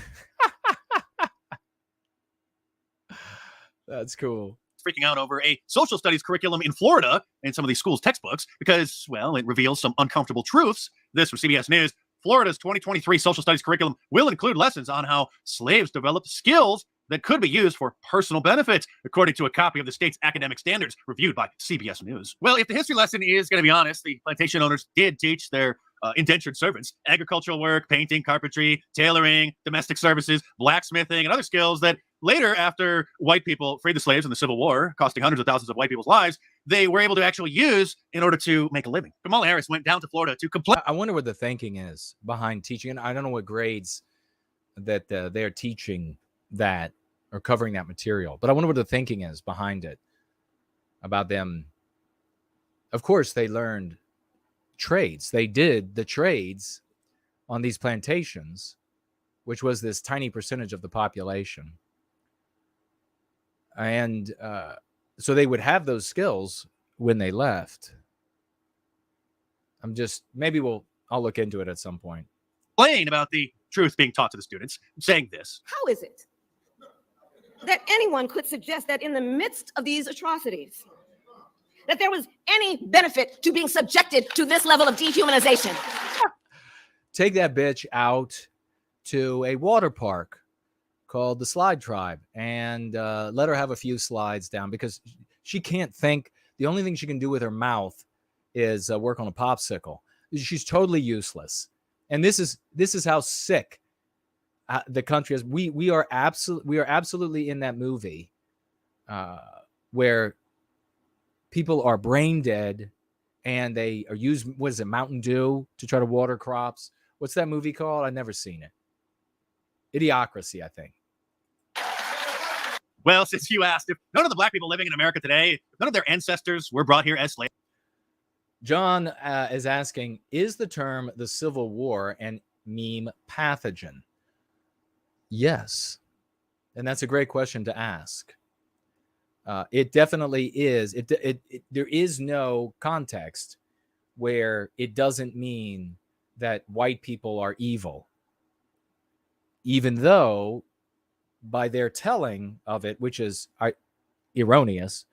That's cool. Freaking out over a social studies curriculum in Florida in some of these schools' textbooks because, well, it reveals some uncomfortable truths. This from CBS News. Florida's 2023 social studies curriculum will include lessons on how slaves developed skills that could be used for personal benefits, according to a copy of the state's academic standards reviewed by CBS News. Well, if the history lesson is going to be honest, the plantation owners did teach their indentured servants agricultural work, painting, carpentry, tailoring, domestic services, blacksmithing, and other skills that later, after white people freed the slaves in the Civil War, costing hundreds of thousands of white people's lives, they were able to actually use in order to make a living. Kamala Harris went down to Florida to complain. I wonder what the thinking is behind teaching. And I don't know what grades that they're teaching that or covering that material, but I wonder what the thinking is behind it about them. Of course, they learned trades. They did the trades on these plantations, which was this tiny percentage of the population. And so they would have those skills when they left. I'll look into it at some point. Explain about the truth being taught to the students, saying this. How is it that anyone could suggest that in the midst of these atrocities, that there was any benefit to being subjected to this level of dehumanization? Take that bitch out to a water park called the Slide Tribe and let her have a few slides down because she can't think. The only thing she can do with her mouth is work on a popsicle. She's totally useless. And this is how sick the country is. We are absolutely in that movie where people are brain dead and they are using, what is it, Mountain Dew to try to water crops. What's that movie called? I've never seen it. Idiocracy, I think. Well, since you asked, if none of the black people living in America today, none of their ancestors were brought here as slaves. John is asking, is the term the Civil War an meme pathogen? Yes. And that's a great question to ask. It definitely is. There is no context where it doesn't mean that white people are evil, even though by their telling of it, which is erroneous,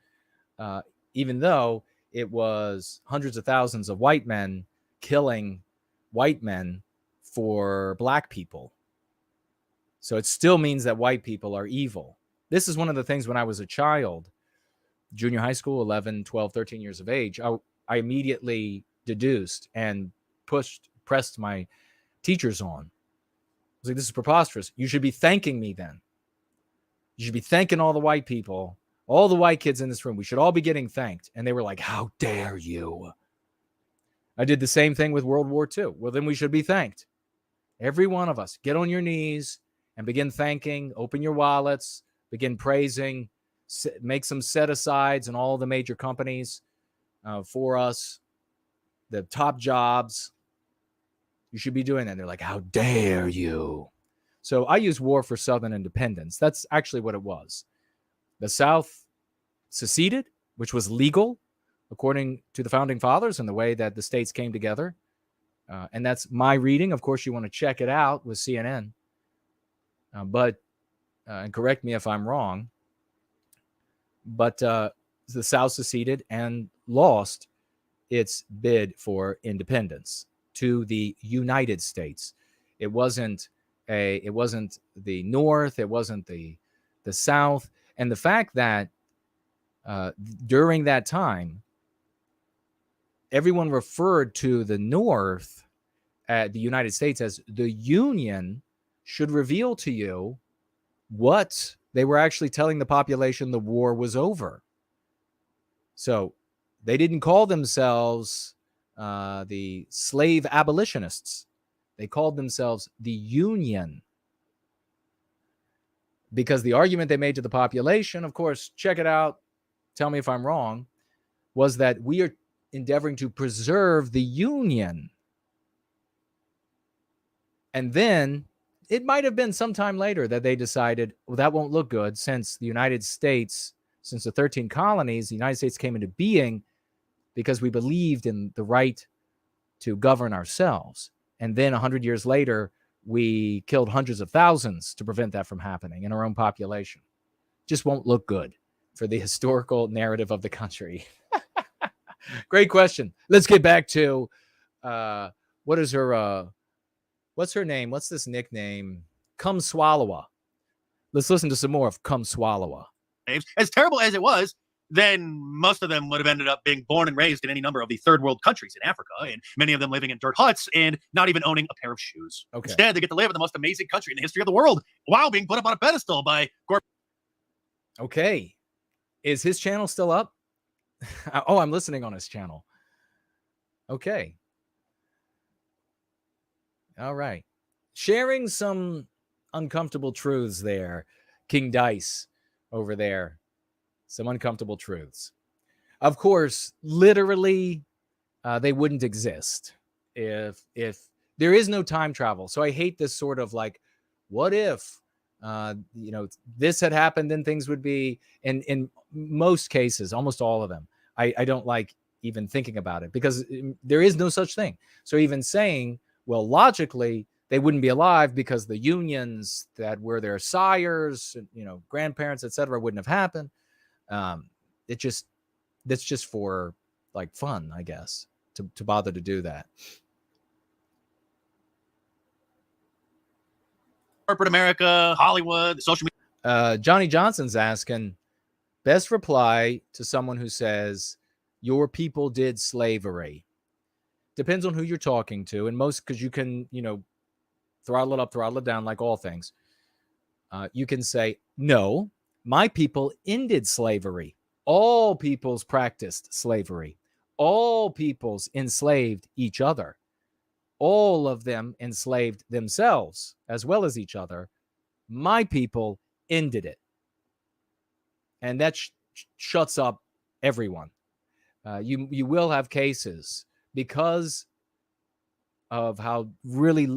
even though it was hundreds of thousands of white men killing white men for black people. So it still means that white people are evil. This is one of the things when I was a child, junior high school, 11, 12, 13 years of age, I immediately deduced and pressed my teachers on. I was like, this is preposterous. You should be thanking me then. You should be thanking all the white people, all the white kids in this room. We should all be getting thanked. And they were like, how dare you? I did the same thing with World War II. Well, then we should be thanked. Every one of us, get on your knees and begin thanking, open your wallets, begin praising, make some set-asides in all the major companies for us, the top jobs. You should be doing that. And they're like, how dare you? So I use war for Southern independence. That's actually what it was. The South seceded, which was legal according to the founding fathers and the way that the states came together. And that's my reading. Of course, you want to check it out with CNN. And correct me if I'm wrong, but the South seceded and lost its bid for independence to the United States. It wasn't the North, it wasn't the South. And the fact that during that time, everyone referred to the North, the United States, as the Union, should reveal to you what they were actually telling the population the war was over. So they didn't call themselves the slave abolitionists. They called themselves the Union. Because the argument they made to the population, of course, check it out, tell me if I'm wrong, was that we are endeavoring to preserve the Union. And then it might have been sometime later that they decided, well, that won't look good since the United States, since the 13 colonies, the United States came into being because we believed in the right to govern ourselves. And then 100 years later, we killed hundreds of thousands to prevent that from happening in our own population. Just won't look good for the historical narrative of the country. Great question. Let's get back to what's her name? What's this nickname? Come Swallowa. Let's listen to some more of Come Swallowa. As terrible as it was, then most of them would have ended up being born and raised in any number of the third world countries in Africa, and many of them living in dirt huts and not even owning a pair of shoes. Okay. Instead, they get to live in the most amazing country in the history of the world while being put up on a pedestal by Okay. Is his channel still up? Oh, I'm listening on his channel. Okay. All right. Sharing some uncomfortable truths there. King Dice over there. Some uncomfortable truths. Of course, literally, they wouldn't exist if there is no time travel. So I hate this sort of like, what if, this had happened, then things would be, in most cases, almost all of them, I don't like even thinking about it because there is no such thing. So even saying, well, logically, they wouldn't be alive because the unions that were their sires, grandparents, etc., wouldn't have happened. That's just for like fun, I guess, to bother to do that. corporate America, Hollywood, social media. Johnny Johnson's asking, best reply to someone who says, your people did slavery. Depends on who you're talking to. And most, because you can, throttle it up, throttle it down, like all things. You can say, no, my people ended slavery. All peoples practiced slavery. All peoples enslaved each other. All of them enslaved themselves as well as each other. My people ended it. And that shuts up everyone. You will have cases because of how really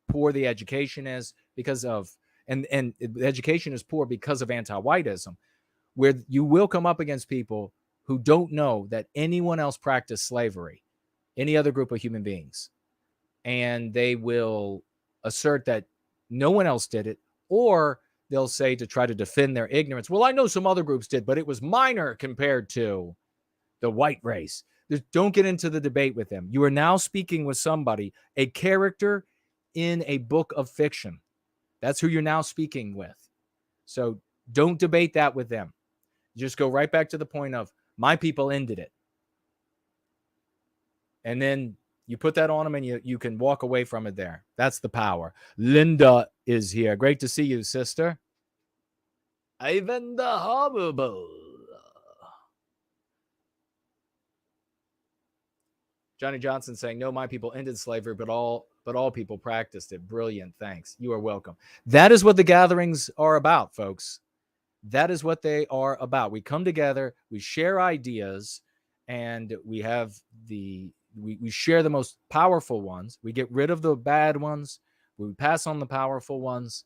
poor the education is, because of and the education is poor because of anti-whiteism, where you will come up against people who don't know that anyone else practiced slavery, any other group of human beings, and they will assert that no one else did it, or they'll say, to try to defend their ignorance, well, I know some other groups did, but it was minor compared to the white race. Don't get into the debate with them. You are now speaking with somebody, a character in a book of fiction. That's who you're now speaking with. So don't debate that with them. Just go right back to the point of, my people ended it. And then you put that on them and you can walk away from it there. That's the power. Linda is here. Great to see you, sister. Ivan the Horrible. Johnny Johnson saying, no, my people ended slavery, but all people practiced it. Brilliant. Thanks. You are welcome. That is what the gatherings are about, folks. That is what they are about. We come together, we share ideas, and we have we share the most powerful ones. We get rid of the bad ones. We pass on the powerful ones.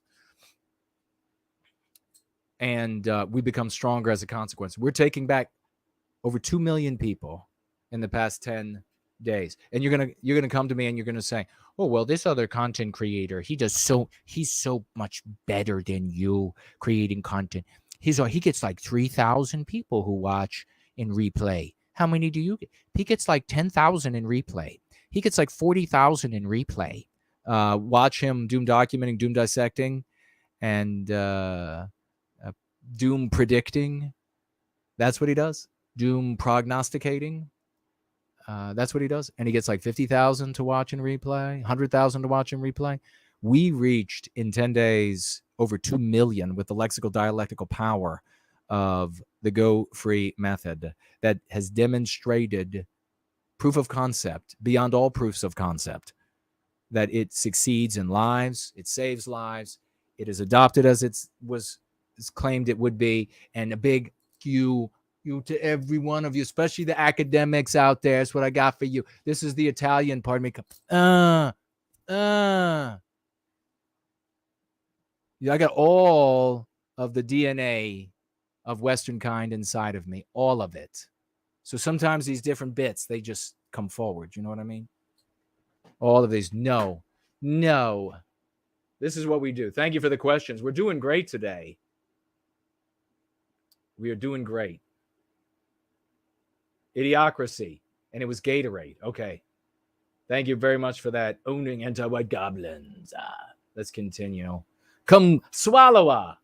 And we become stronger as a consequence. We're taking back over 2 million people in the past 10 days. And you're gonna come to me and you're gonna say, oh, well, this other content creator, he's so much better than you creating content. He gets like 3,000 people who watch in replay. How many do you get? He gets like 10,000 in replay. He gets like 40,000 in replay. Watch him doom documenting, doom dissecting, and doom predicting. That's what he does. Doom prognosticating. That's what he does. And he gets like 50,000 to watch in replay, 100,000 to watch in replay. We reached in 10 days over 2 million with the lexical dialectical power of the Go Free method that has demonstrated proof of concept beyond all proofs of concept, that it succeeds in lives, it saves lives, it is adopted as it's claimed it would be, and a big you to every one of you, especially the academics out there. That's what I got for you. This is the Italian part of me. I got all of the DNA of Western kind inside of me, all of it. So sometimes these different bits, they just come forward. You know what I mean? All of these. No. This is what we do. Thank you for the questions. We're doing great today. We are doing great. Idiocracy. And it was Gatorade. Okay. Thank you very much for that. Owning anti-white goblins. Let's continue. Come swallow.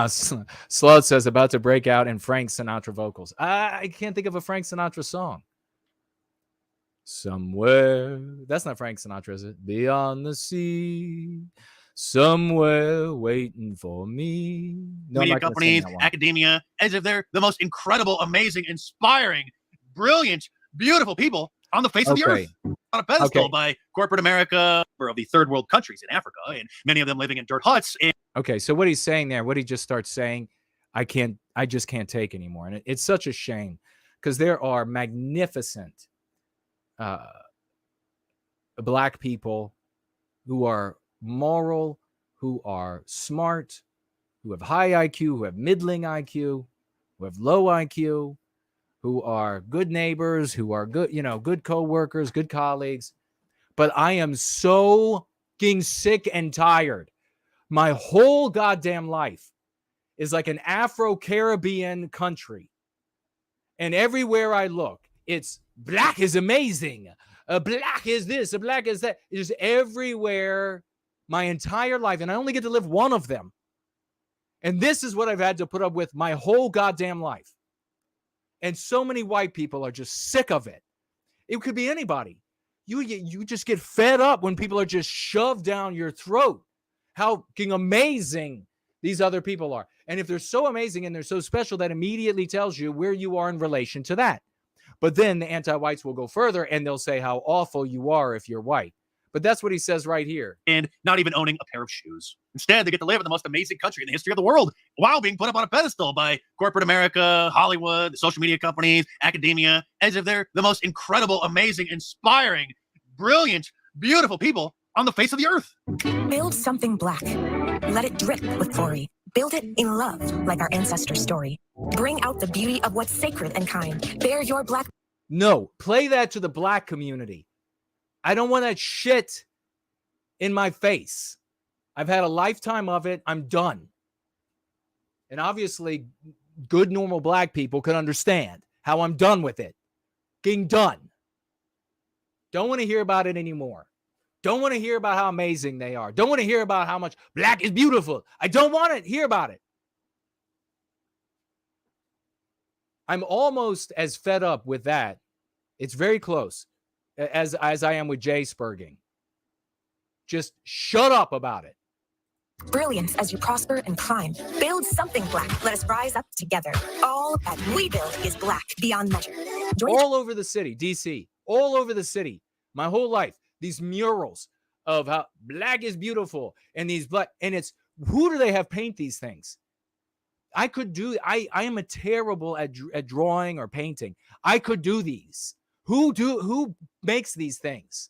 Sloth says, about to break out in Frank Sinatra vocals. I can't think of a Frank Sinatra song. Somewhere. That's not Frank Sinatra, is it? Beyond the sea. Somewhere waiting for me. No, media companies, academia, as if they're the most incredible, amazing, inspiring, brilliant, beautiful people on the face of the earth. On a pedestal by corporate America, or of the third world countries in Africa, and many of them living in dirt huts. Okay, so what he's saying there, what he just starts saying, I just can't take anymore. And it's such a shame, because there are magnificent black people who are moral, who are smart, who have high IQ, who have middling IQ, who have low IQ, who are good neighbors, who are good, good co-workers, good colleagues. But I am so sick and tired. My whole goddamn life is like an Afro-Caribbean country. And everywhere I look, it's black is amazing. Black is this, black is that. It's everywhere my entire life. And I only get to live one of them. And this is what I've had to put up with my whole goddamn life. And so many white people are just sick of it. It could be anybody. You just get fed up when people are just shoved down your throat. How amazing these other people are. And if they're so amazing and they're so special, that immediately tells you where you are in relation to that. But then the anti-whites will go further and they'll say how awful you are if you're white. But that's what he says right here. And not even owning a pair of shoes. Instead, they get to live in the most amazing country in the history of the world while being put up on a pedestal by corporate America, Hollywood, the social media companies, academia, as if they're the most incredible, amazing, inspiring, brilliant, beautiful people on the face of the earth. Build something black. Let it drip with glory. Build it in love, like our ancestors' story. Bring out the beauty of what's sacred and kind. Bear your black. No, play that to the black community. I don't want that shit in my face. I've had a lifetime of it. I'm done. And obviously, good, normal black people can understand how I'm done with it. Getting done. Don't want to hear about it anymore. Don't want to hear about how amazing they are. Don't want to hear about how much black is beautiful. I don't want to hear about it. I'm almost as fed up with that. It's very close as I am with Jay Spurging. Just shut up about it. Brilliance as you prosper and climb. Build something black. Let us rise up together. All that we build is black beyond measure. All over the city, DC. All over the city. My whole life. These murals of how black is beautiful. And these black. And it's, who do they have paint these things? I am a terrible at drawing or painting. I could do these. Who makes these things?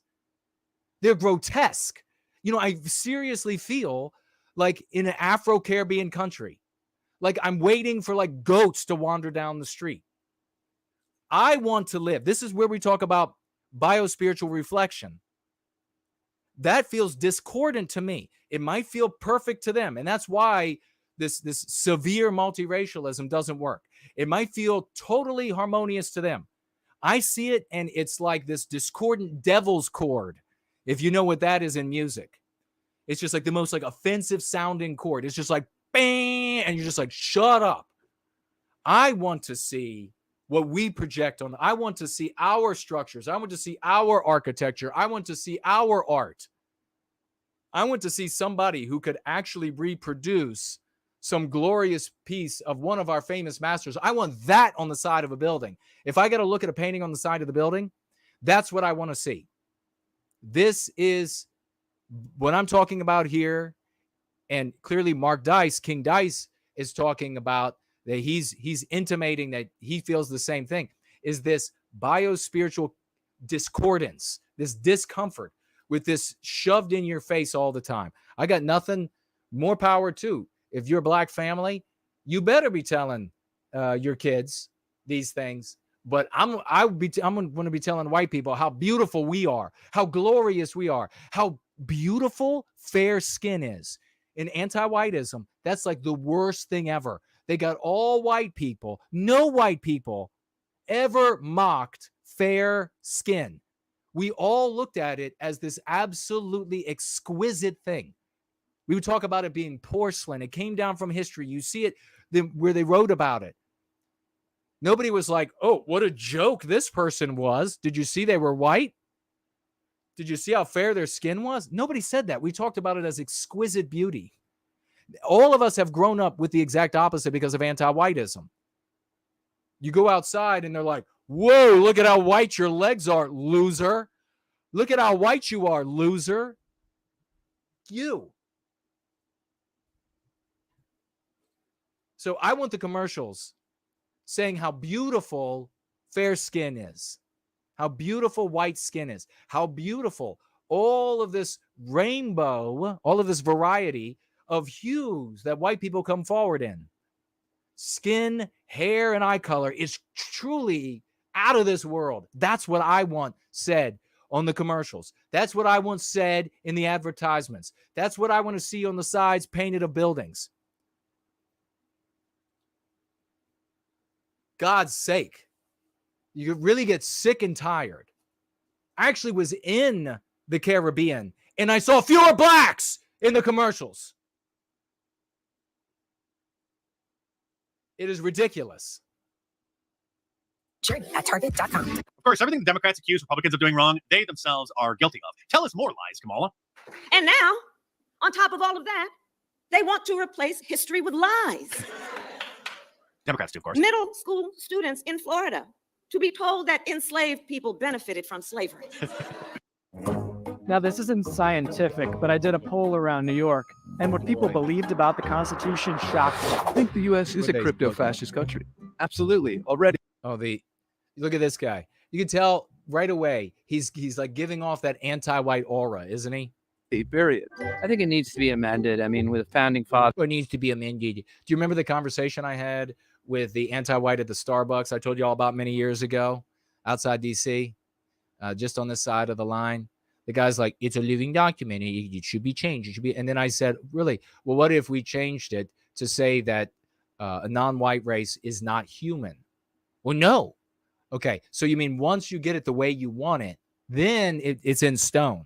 They're grotesque. You know, I seriously feel like in an Afro-Caribbean country, like I'm waiting for like goats to wander down the street. I want to live. This is where we talk about biospiritual reflection. That feels discordant to me. It might feel perfect to them. And that's why this severe multiracialism doesn't work. It might feel totally harmonious to them. I see it, and it's like this discordant devil's chord, if you know what that is in music. It's just like the most like offensive sounding chord. It's just like bang, and you're just like, shut up. I want to see what we project on. I want to see our structures. I want to see our architecture. I want to see our art. I want to see somebody who could actually reproduce some glorious piece of one of our famous masters. I want that on the side of a building. If I got to look at a painting on the side of the building, that's what I want to see. This is what I'm talking about here. And clearly Mark Dice, King Dice, is talking about that he's intimating that he feels the same thing, is this biospiritual discordance, this discomfort with this shoved in your face all the time. I got nothing, more power to. If you're a black family, you better be telling your kids these things. But I'm going to be telling white people how beautiful we are, how glorious we are, how beautiful fair skin is. In anti-whiteism, that's like the worst thing ever. They got all white people. No white people ever mocked fair skin. We all looked at it as this absolutely exquisite thing. We would talk about it being porcelain. It came down from history. You see it where they wrote about it. Nobody was like, oh, what a joke this person was. Did you see they were white? Did you see how fair their skin was? Nobody said that. We talked about it as exquisite beauty. All of us have grown up with the exact opposite because of anti-whiteism. You go outside and they're like, whoa, look at how white your legs are, loser. Look at how white you are, loser. You. So I want the commercials saying how beautiful fair skin is, how beautiful white skin is, how beautiful all of this rainbow, all of this variety of hues that white people come forward in. Skin, hair, and eye color is truly out of this world. That's what I want said on the commercials. That's what I want said in the advertisements. That's what I want to see on the sides painted of buildings. God's sake. You really get sick and tired. I actually was in the Caribbean and I saw fewer blacks in the commercials. It is ridiculous. Journey at Target.com. Of course, everything the Democrats accuse Republicans of doing wrong, they themselves are guilty of. Tell us more lies, Kamala. And now, on top of all of that, they want to replace history with lies. Democrats do, of course. Middle school students in Florida to be told that enslaved people benefited from slavery. Now, this isn't scientific, but I did a poll around New York, and what people believed about the Constitution shocked me. I think the U.S. is a crypto-fascist country. Absolutely, already. Oh, look at this guy. You can tell right away he's like giving off that anti-white aura, isn't he? Period. I think it needs to be amended. I mean, with a founding father. It needs to be amended. Do you remember the conversation I had with the anti-white at the Starbucks I told you all about many years ago outside D.C., just on this side of the line? The guy's like, it's a living document. It should be changed. It should be. And then I said, really? Well, what if we changed it to say that a non-white race is not human? Well, no. Okay. So you mean once you get it the way you want it, then it's in stone.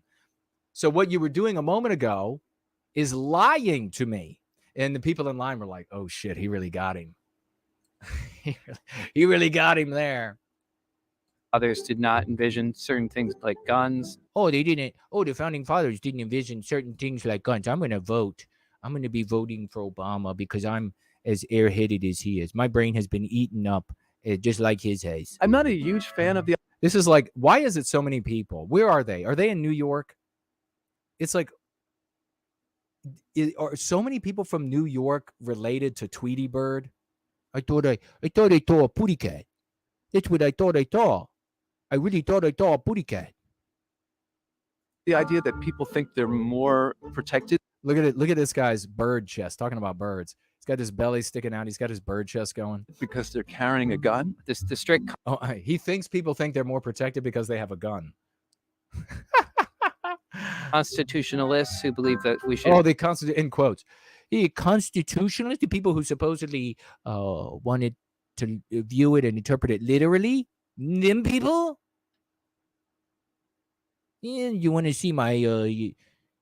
So what you were doing a moment ago is lying to me. And the people in line were like, oh, shit, he really got him. He really got him there. Others did not envision certain things like guns. Oh, they didn't. Oh, the founding fathers didn't envision certain things like guns. I'm going to vote. I'm going to be voting for Obama because I'm as airheaded as he is. My brain has been eaten up just like his has. I'm not a huge fan of the... This is like, why is it so many people? Where are they? Are they in New York? It's like, are so many people from New York related to Tweety Bird? I thought I saw a putty cat. That's what I thought I saw. I really thought I saw a putty cat. The idea that people think they're more protected. Look at it. Look at this guy's bird chest. Talking about birds. He's got his belly sticking out. He's got his bird chest going. Because they're carrying a gun? The strict... Oh, he thinks people think they're more protected because they have a gun. Constitutionalists who believe that we should... Oh, the in quotes. The constitutionalists, the people who supposedly wanted to view it and interpret it literally, them people? Yeah, you want to see my...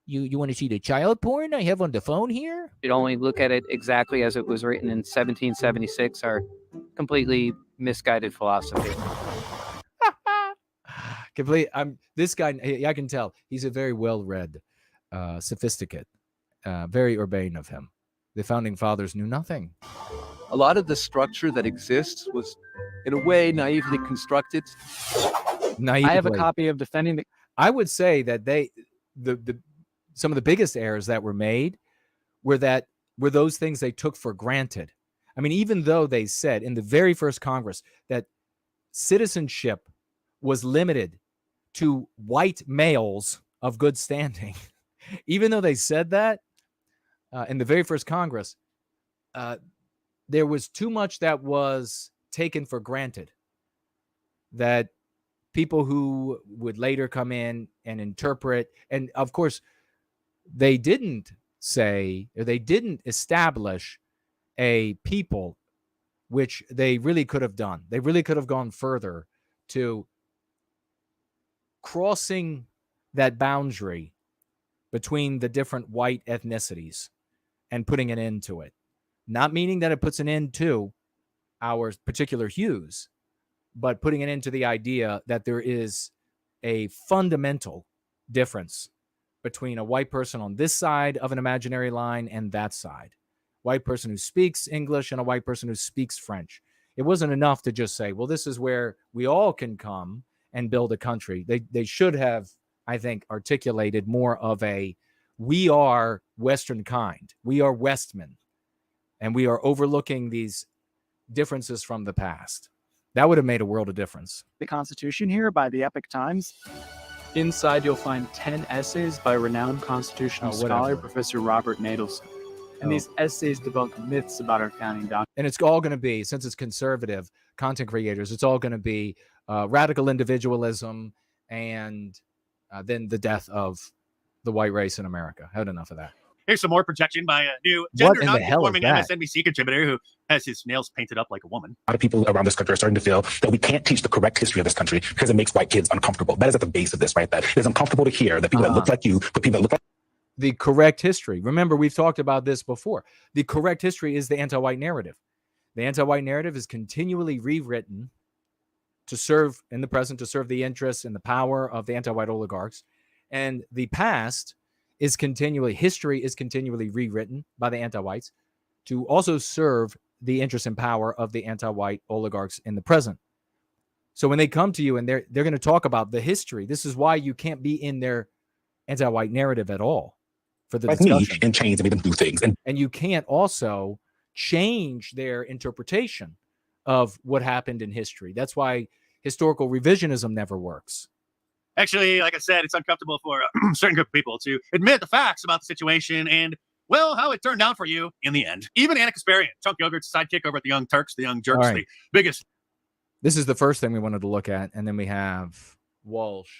You want to see the child porn I have on the phone here? You'd only look at it exactly as it was written in 1776, our completely misguided philosophy. This guy, I can tell he's a very well-read, sophisticate, very urbane of him. The founding fathers knew nothing. A lot of the structure that exists was, in a way, naively constructed. I have a copy of Defending the... I would say that some of the biggest errors that were made were those things they took for granted. I mean, even though they said in the very first Congress that citizenship was limited to white males of good standing, even though they said that in the very first Congress, there was too much that was taken for granted that people who would later come in and interpret, and of course, they didn't establish a people, which they really could have done. They really could have gone further to crossing that boundary between the different white ethnicities and putting an end to it. Not meaning that it puts an end to our particular hues, but putting an end to the idea that there is a fundamental difference between a white person on this side of an imaginary line and that side. White person who speaks English and a white person who speaks French. It wasn't enough to just say, well, this is where we all can come and build a country. They should have, I think, articulated more of a, we are Western kind. We are Westmen. And we are overlooking these differences from the past. That would have made a world of difference. The Constitution here by the Epoch Times. Inside, you'll find 10 essays by renowned constitutional scholar, Professor Robert Nadelson. And these essays debunk myths about our founding document. And it's all going to be, since it's conservative content creators, it's all going to be radical individualism and then the death of the white race in America. I had enough of that. Here's some more projection by a new gender What in the hell is non-conforming that? MSNBC contributor who has his nails painted up like a woman. A lot of people around this country are starting to feel that we can't teach the correct history of this country because it makes white kids uncomfortable. That is at the base of this, right? That it is uncomfortable to hear that people that look like you, but people that look like... The correct history. Remember, we've talked about this before. The correct history is the anti-white narrative. The anti-white narrative is continually rewritten to serve in the present, to serve the interests and the power of the anti-white oligarchs. And the past is history is continually rewritten by the anti-whites to also serve the interests and power of the anti-white oligarchs in the present. So when they come to you and they're going to talk about the history, this is why you can't be in their anti-white narrative at all for the like me discussion. in chains and made them do things. And you can't also change their interpretation of what happened in history. That's why historical revisionism never works. Actually, like I said, it's uncomfortable for a certain group of people to admit the facts about the situation and, well, how it turned out for you in the end. Even Anna Kasparian, Chunk Yogurt's sidekick over at the Young Turks, the Young Jerks, the biggest. This is the first thing we wanted to look at, and then we have Walsh.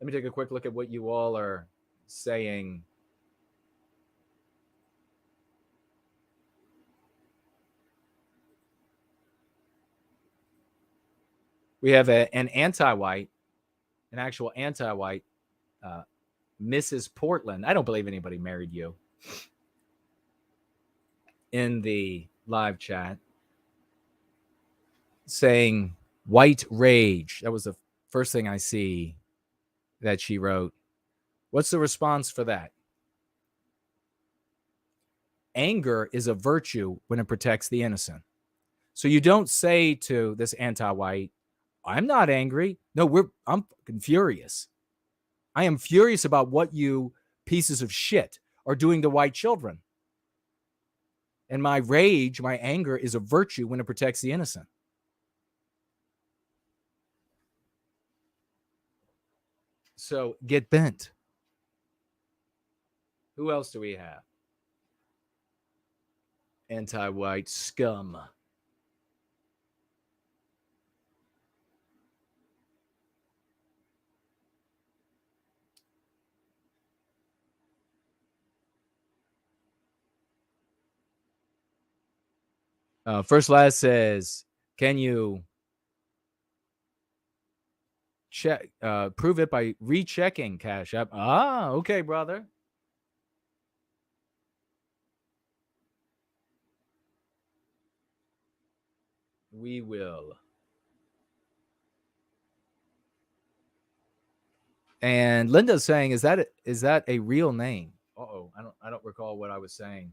Let me take a quick look at what you all are saying. We have an anti-white, an actual anti-white, Mrs. Portland. I don't believe anybody married you. In the live chat, saying white rage. That was the first thing I see that she wrote. What's the response for that? Anger is a virtue when it protects the innocent. So you don't say to this anti-white, I'm not angry. No, I'm fucking furious. I am furious about what you pieces of shit are doing to white children. And my rage, my anger is a virtue when it protects the innocent. So get bent. Who else do we have? Anti-white scum. First Last says, can you check prove it by rechecking Cash App? Ah, okay, brother. We will. And Linda's saying, is that a real name? Uh-oh, I don't recall what I was saying.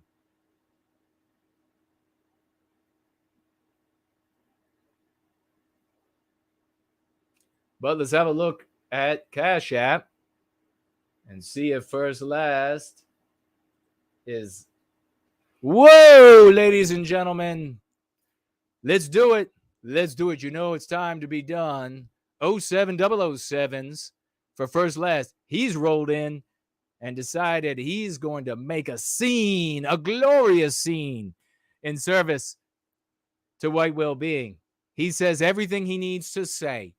But let's have a look at Cash App and see if First Last is. Whoa, ladies and gentlemen. Let's do it. Let's do it. You know it's time to be done. 07007s for First Last. He's rolled in and decided he's going to make a scene, a glorious scene in service to white well-being. He says everything he needs to say.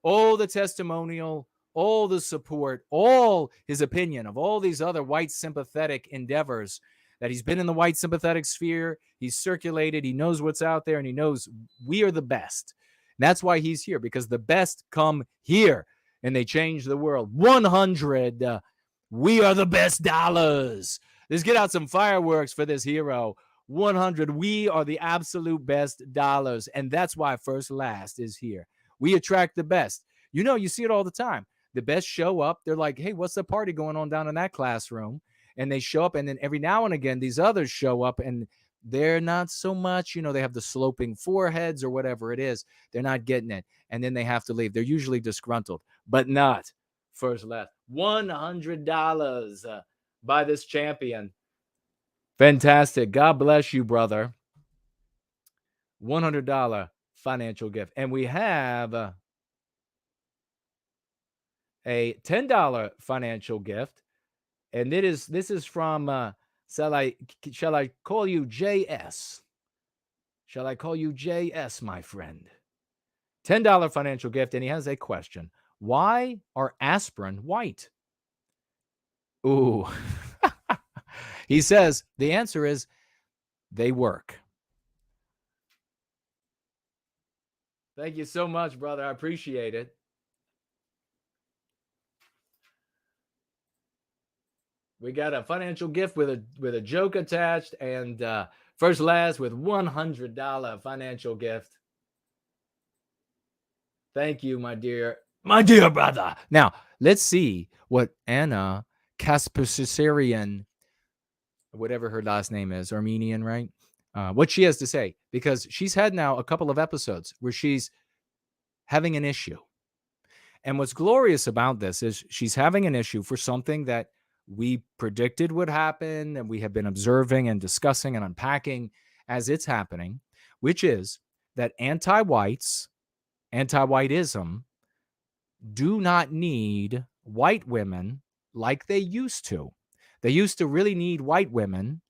All the testimonial, all the support, all his opinion of all these other white sympathetic endeavors, that he's been in the white sympathetic sphere, he's circulated, he knows what's out there, and he knows we are the best. And that's why he's here, because the best come here, and they change the world. 100, we are the best dollars. Let's get out some fireworks for this hero. 100, we are the absolute best dollars, and that's why First Last is here. We attract the best. You know, you see it all the time. The best show up. They're like, hey, what's the party going on down in that classroom? And they show up, and then every now and again, these others show up, and they're not so much, you know, they have the sloping foreheads or whatever it is. They're not getting it. And then they have to leave. They're usually disgruntled, but not First Last. $100 by this champion. Fantastic. God bless you, brother. $100 financial gift. And we have a $10 financial gift. And this is from, shall I call you JS? Shall I call you JS, my friend? $10 financial gift. And he has a question. Why are aspirin white? Ooh. He says the answer is they work. Thank you so much, brother. I appreciate it. We got a financial gift with a joke attached, and First Last with $100 financial gift. Thank you, my dear brother. Now, let's see what Anna Kasparian, whatever her last name is, Armenian, right? What she has to say, because she's had now a couple of episodes where she's having an issue. And what's glorious about this is she's having an issue for something that we predicted would happen and we have been observing and discussing and unpacking as it's happening, which is that anti-whites, anti-whiteism do not need white women like they used to. They used to really need white women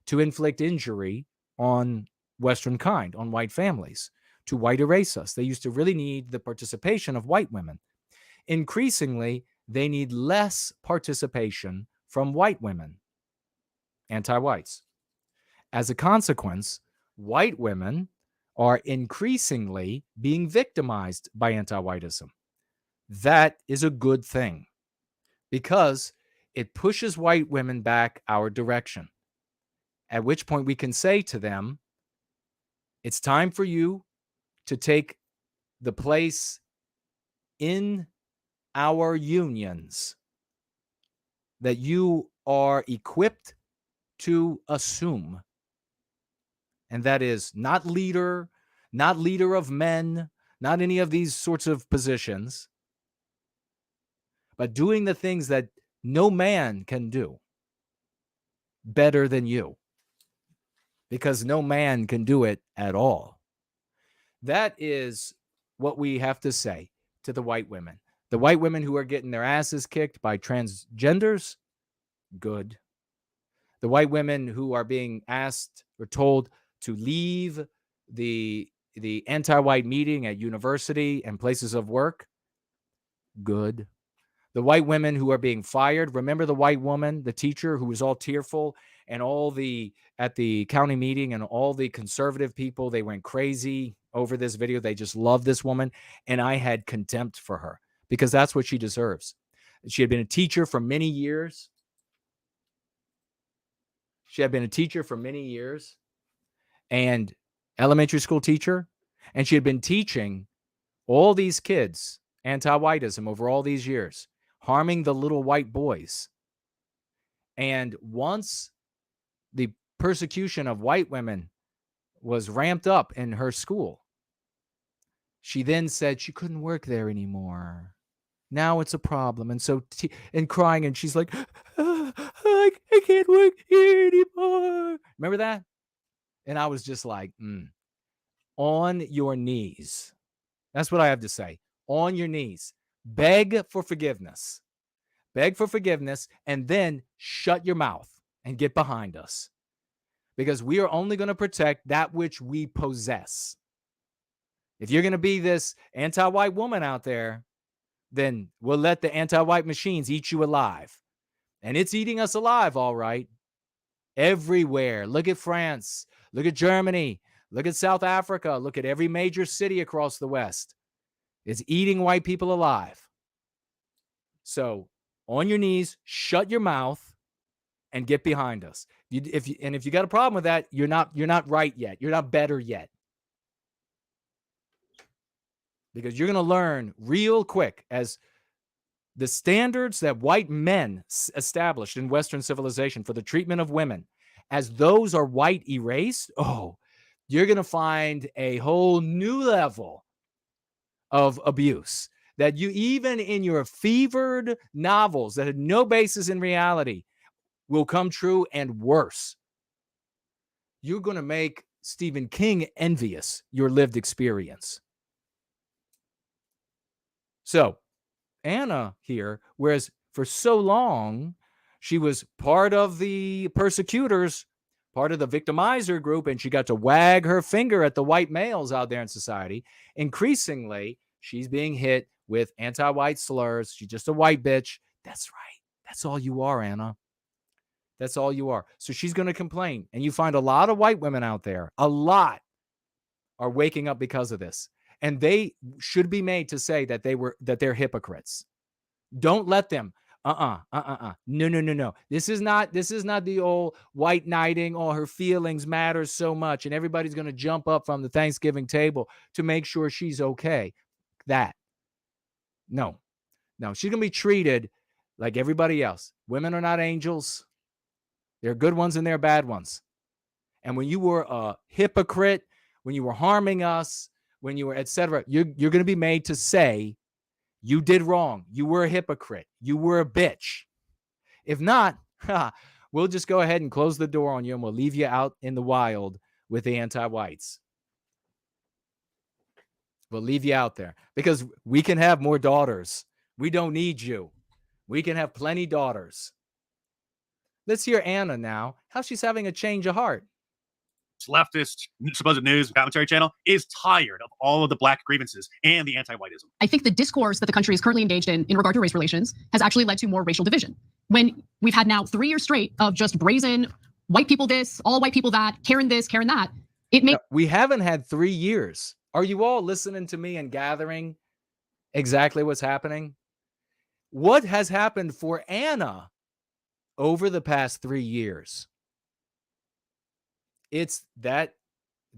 to inflict injury on Western kind, on white families, to white erase us. They used to really need the participation of white women. Increasingly, they need less participation from white women, anti-whites. As a consequence, white women are increasingly being victimized by anti-whiteism. That is a good thing because it pushes white women back our direction, at which point we can say to them, it's time for you to take the place in our unions that you are equipped to assume. And that is not leader of men, not any of these sorts of positions, but doing the things that no man can do better than you, because no man can do it at all. That is what we have to say to the white women. The white women who are getting their asses kicked by transgenders, good. The white women who are being asked or told to leave the anti-white meeting at university and places of work, good. The white women who are being fired. Remember the white woman, the teacher who was all tearful, and at the county meeting, and all the conservative people, they went crazy over this video. They just loved this woman. And I had contempt for her because that's what she deserves. She had been a teacher for many years. And elementary school teacher. And she had been teaching all these kids anti-whiteism over all these years, harming the little white boys. And once the persecution of white women was ramped up in her school, she then said she couldn't work there anymore. Now it's a problem. And so, and crying, and she's like, I can't work here anymore. Remember that? And I was just like, on your knees. That's what I have to say. On your knees. Beg for forgiveness. Beg for forgiveness, and then shut your mouth and get behind us. Because we are only going to protect that which we possess. If you're going to be this anti-white woman out there, then we'll let the anti-white machines eat you alive. And it's eating us alive, all right. Everywhere. Look at France. Look at Germany. Look at South Africa. Look at every major city across the West. It's eating white people alive. So, on your knees, shut your mouth, and get behind us. If you got a problem with that, you're not right yet. You're not better yet. Because you're going to learn real quick as the standards that white men established in Western civilization for the treatment of women, as those are white erased, you're going to find a whole new level of abuse that you, even in your fevered novels that had no basis in reality, will come true, and worse. You're going to make Stephen King envious your lived experience. So, Anna here, whereas for so long, she was part of the persecutors, part of the victimizer group, and she got to wag her finger at the white males out there in society. Increasingly, she's being hit with anti-white slurs. She's just a white bitch. That's right. That's all you are, Anna. That's all you are. So she's going to complain. And you find a lot of white women out there, a lot, are waking up because of this. And they should be made to say that they're hypocrites. Don't let them. No. This is not the old white knighting, her feelings matter so much, and everybody's going to jump up from the Thanksgiving table to make sure she's okay. No, she's going to be treated like everybody else. Women are not angels. There are good ones and there are bad ones. And when you were a hypocrite, when you were harming us, when you were, etc., you're going to be made to say, You did wrong. You were a hypocrite. You were a bitch. If not, we'll just go ahead and close the door on you and we'll leave you out in the wild with the anti-whites. We'll leave you out there because we can have more daughters. We don't need you. We can have plenty daughters. Let's hear Anna now, how she's having a change of heart. Leftist supposed news and commentary channel is tired of all of the black grievances and the anti-whiteism. I think the discourse that the country is currently engaged in regard to race relations has actually led to more racial division. When we've had now 3 years straight of just brazen white people this, all white people that, Karen this, Karen that, it makes... We haven't had 3 years. Are you all listening to me and gathering exactly what's happening? What has happened for Anna over the past 3 years? It's that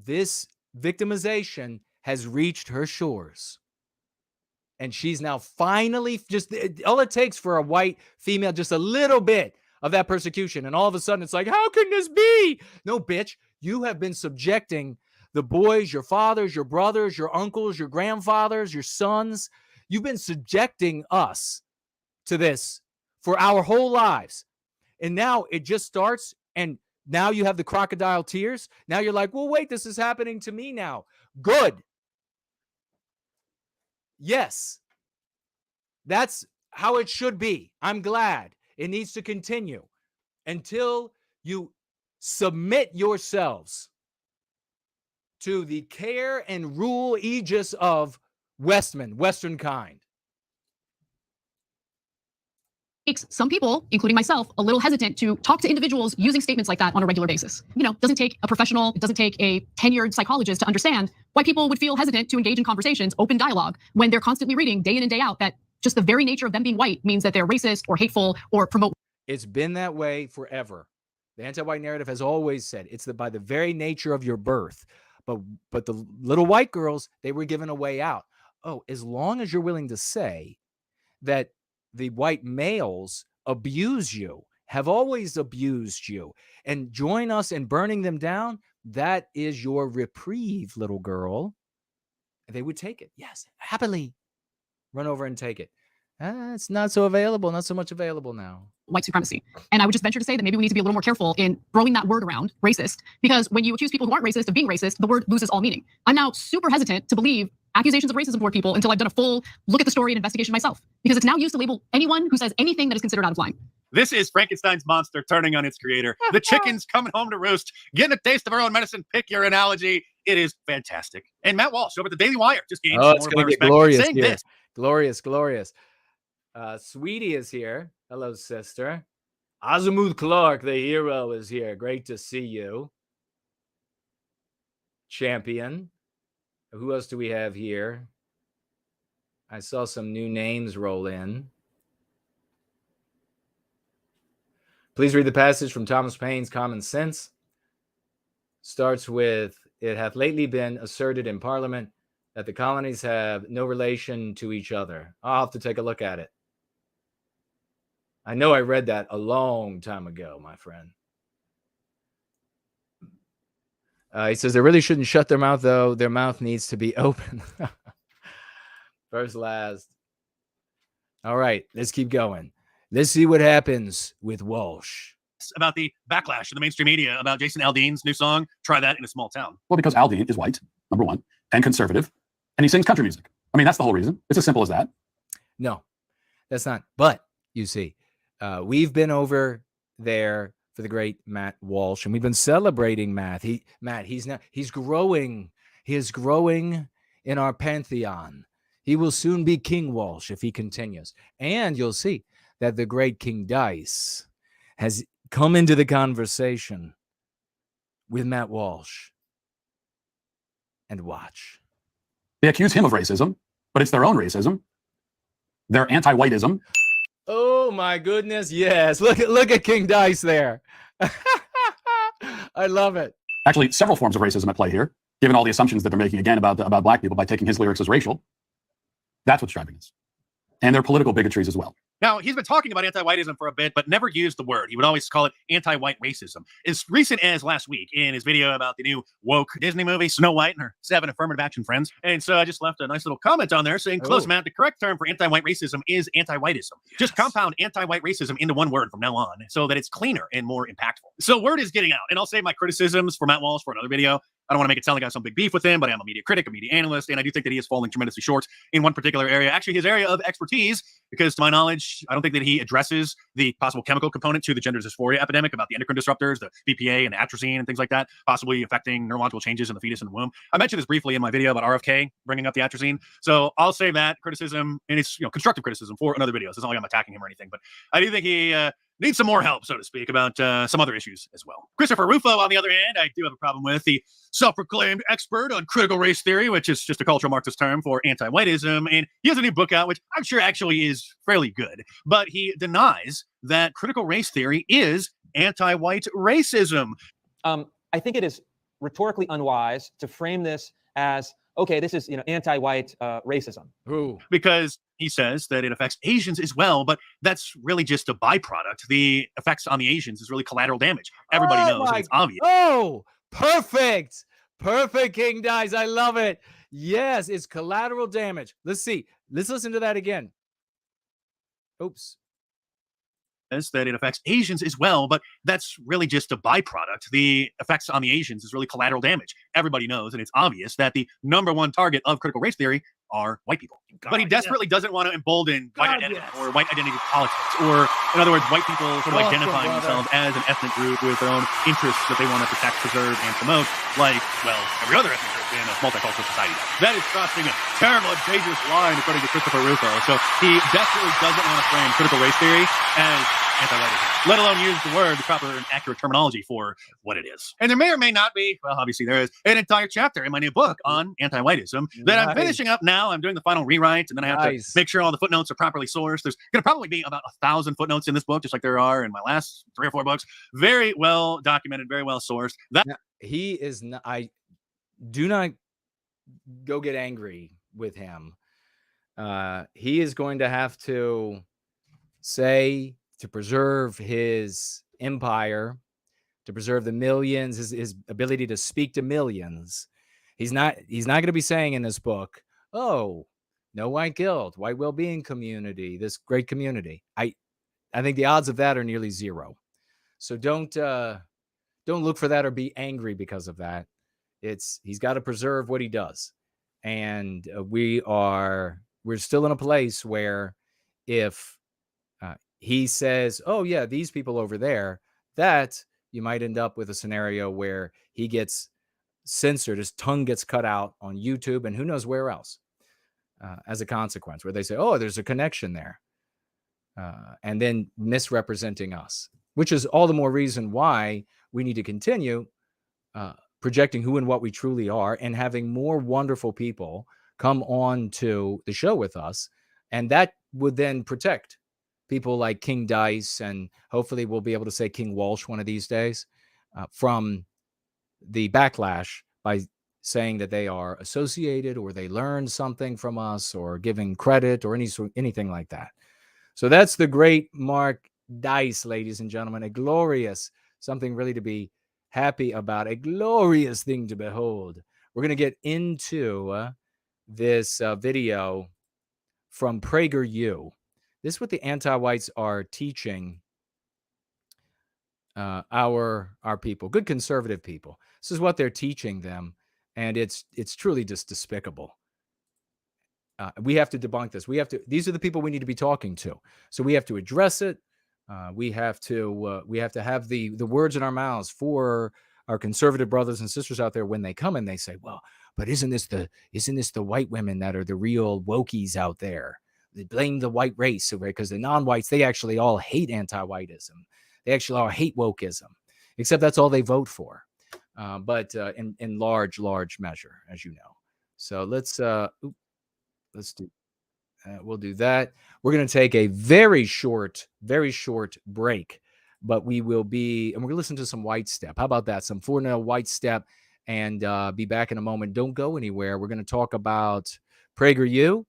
this victimization has reached her shores. And she's now finally just, all it takes for a white female, just a little bit of that persecution. And all of a sudden it's like, how can this be? No, bitch, you have been subjecting the boys, your fathers, your brothers, your uncles, your grandfathers, your sons. You've been subjecting us to this for our whole lives. And now it just starts, and now you have the crocodile tears. Now you're like, well, wait, this is happening to me now. Good. Yes. That's how it should be. I'm glad. It needs to continue until you submit yourselves to the care and rule aegis of Western kind. Makes some people, including myself, a little hesitant to talk to individuals using statements like that on a regular basis. You know, it doesn't take a professional, it doesn't take a tenured psychologist to understand why people would feel hesitant to engage in conversations, open dialogue, when they're constantly reading day in and day out that just the very nature of them being white means that they're racist or hateful or promote. It's been that way forever. The anti-white narrative has always said it's by the very nature of your birth. But the little white girls, they were given a way out. Oh, as long as you're willing to say that the white males abuse you, have always abused you, and join us in burning them down, that is your reprieve, little girl. They would take it. Yes, happily run over and take it. It's not so available, not so much available now. White supremacy. And I would just venture to say that maybe we need to be a little more careful in throwing that word around, racist, because when you accuse people who aren't racist of being racist, the word loses all meaning. I'm now super hesitant to believe accusations of racism toward people until I've done a full look at the story and investigation myself, because it's now used to label anyone who says anything that is considered out of line. This is Frankenstein's monster turning on its creator. The chicken's coming home to roost, getting a taste of our own medicine. Pick your analogy. It is fantastic. And Matt Walsh over at the Daily Wire just gained some it's more of going my to get respect. glorious Saying here. this. Glorious, glorious. Sweetie is here. Hello, sister. Azimuth Clark, the hero, is here. Great to see you. Champion. Who else do we have here? I saw some new names roll in. Please read the passage from Thomas Paine's Common Sense. Starts with, it hath lately been asserted in Parliament that the colonies have no relation to each other. I'll have to take a look at it. I know I read that a long time ago, my friend. He says they really shouldn't shut their mouth, though. Their mouth needs to be open. First, last. All right, let's keep going. Let's see what happens with Walsh. About the backlash in the mainstream media about Jason Aldean's new song, Try That in a Small Town. Well, because Aldean is white, number one, and conservative, and he sings country music. I mean, that's the whole reason. It's as simple as that. No, that's not. But you see, we've been over there for the great Matt Walsh, and we've been celebrating Matt. He's growing. He is growing in our pantheon. He will soon be King Walsh if he continues. And you'll see that the great King Dice has come into the conversation with Matt Walsh. And watch. They accuse him of racism, but it's their own racism. Their anti-whiteism. Oh my goodness, yes. Look at King Dice there. I love it. Actually, several forms of racism at play here, given all the assumptions that they're making again about black people by taking his lyrics as racial. That's what's driving us. and their political bigotries as well. Now, he's been talking about anti-whiteism for a bit, but never used the word. He would always call it anti-white racism. As recent as last week in his video about the new woke Disney movie, Snow White and her 7 affirmative action friends. And so I just left a nice little comment on there saying, close, Matt, the correct term for anti-white racism is anti-whiteism. Just compound anti-white racism into one word from now on so that it's cleaner and more impactful. So word is getting out. And I'll save my criticisms for Matt Walsh for another video. I don't want to make it sound like I have some big beef with him, but I am a media critic, a media analyst, and I do think that he is falling tremendously short in one particular area. Actually, his area of expertise, because to my knowledge, I don't think that he addresses the possible chemical component to the gender dysphoria epidemic about the endocrine disruptors, the BPA and the atrazine and things like that, possibly affecting neurological changes in the fetus in the womb. I mentioned this briefly in my video about RFK bringing up the atrazine. So I'll save that criticism, and it's constructive criticism for another video. So it's not like I'm attacking him or anything, but I do think he needs some more help, so to speak, about some other issues as well. Christopher Rufo, on the other hand, I do have a problem with, the self-proclaimed expert on critical race theory, which is just a cultural Marxist term for anti-whiteism. And he has a new book out, which I'm sure actually is fairly good. But he denies that critical race theory is anti-white racism. I think it is rhetorically unwise to frame this as, okay, this is anti-white racism. Because he says that it affects Asians as well, but that's really just a byproduct. The effects on the Asians is really collateral damage. Everybody knows, and it's obvious. Oh, perfect. Perfect, King Dice. I love it. Yes, it's collateral damage. Let's see. Let's listen to that again. Oops. That it affects Asians as well, but that's really just a byproduct. The effects on the Asians is really collateral damage. Everybody knows, and it's obvious, that the #1 target of critical race theory are white people. But he desperately doesn't want to embolden white identity or white identity politics, or in other words, white people sort of identifying themselves as an ethnic group with their own interests that they want to protect, preserve, and promote, like, well, every other ethnic group in a multicultural society does. That is crossing a terrible and dangerous line, according to Christopher Rufo. So he desperately doesn't want to frame critical race theory as anti-whiteism, let alone use the word, the proper and accurate terminology for what it is. And there may or may not be, well, obviously there is, an entire chapter in my new book on anti-whiteism that I'm finishing up now. I'm doing the final rewrite, and then I have to make sure all the footnotes are properly sourced. There's going to probably be about 1,000 footnotes in this book, just like there are in my last 3 or 4 books. Very well documented, very well sourced. He is not, I do not go get angry with him. He is going to have to say, to preserve his empire, to preserve the millions, his ability to speak to millions. He's not going to be saying in this book, oh, no white guilt, white well-being community, this great community. I think the odds of that are nearly zero. So don't look for that or be angry because of that. He's got to preserve what he does. And we're still in a place where if he says, oh yeah, these people over there, that you might end up with a scenario where he gets censored, his tongue gets cut out on YouTube and who knows where else as a consequence, where they say, oh, there's a connection there. And then misrepresenting us, which is all the more reason why we need to continue projecting who and what we truly are and having more wonderful people come on to the show with us. And that would then protect people like King Dice, and hopefully we'll be able to say King Walsh one of these days, from the backlash by saying that they are associated or they learned something from us or giving credit or anything like that. So that's the great Mark Dice, ladies and gentlemen. A glorious, something really to be happy about, a glorious thing to behold. We're going to get into this video from PragerU. This is what the anti-whites are teaching our people, good conservative people. This is what they're teaching them, and it's truly just despicable. We have to debunk this. These are the people we need to be talking to. So we have to address it. We have to have the words in our mouths for our conservative brothers and sisters out there when they come and they say, well, but isn't this the white women that are the real wokies out there? They blame the white race because the non-whites, they actually all hate anti-whiteism. They actually all hate wokeism, except that's all they vote for. But in large measure, as you know. So we'll do that. We're going to take a very short break, but we're going to listen to some White Step. How about that? Some 4-0 White Step, and be back in a moment. Don't go anywhere. We're going to talk about PragerU.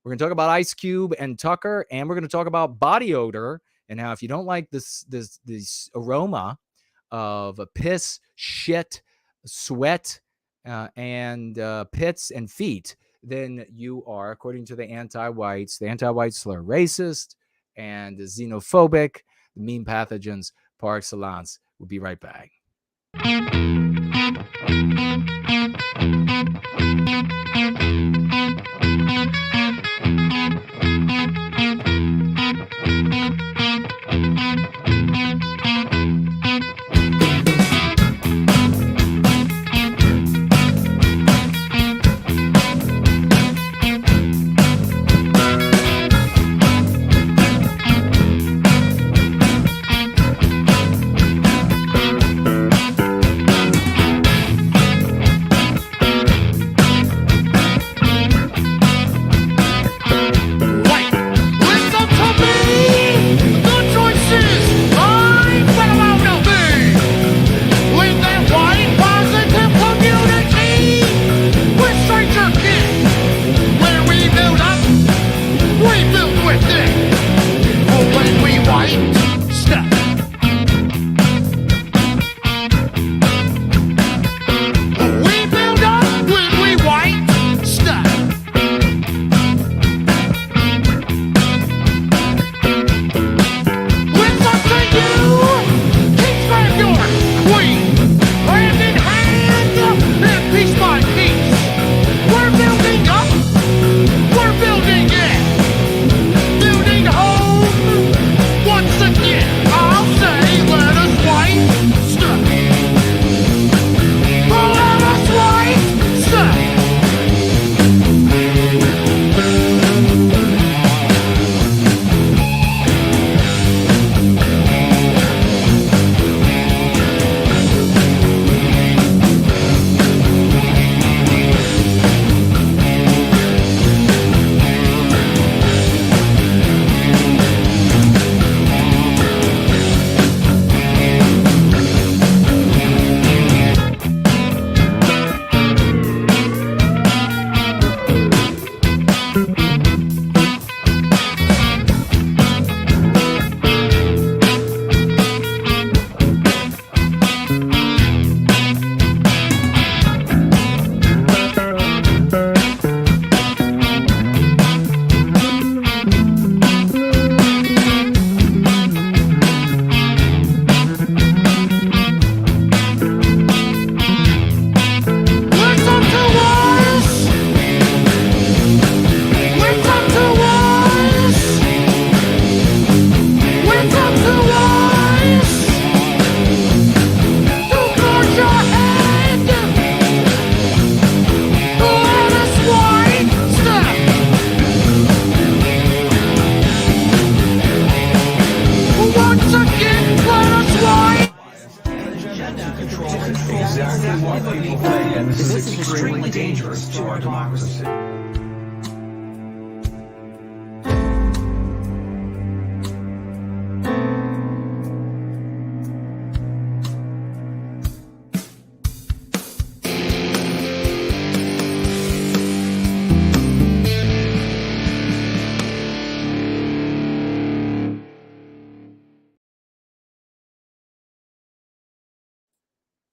We're going to talk about Ice Cube and Tucker, and we're going to talk about body odor and how if you don't like this aroma of piss, shit, sweat, and pits and feet, then you are, according to the anti-white slur, racist and xenophobic, the mean pathogens par excellence. We'll be right back.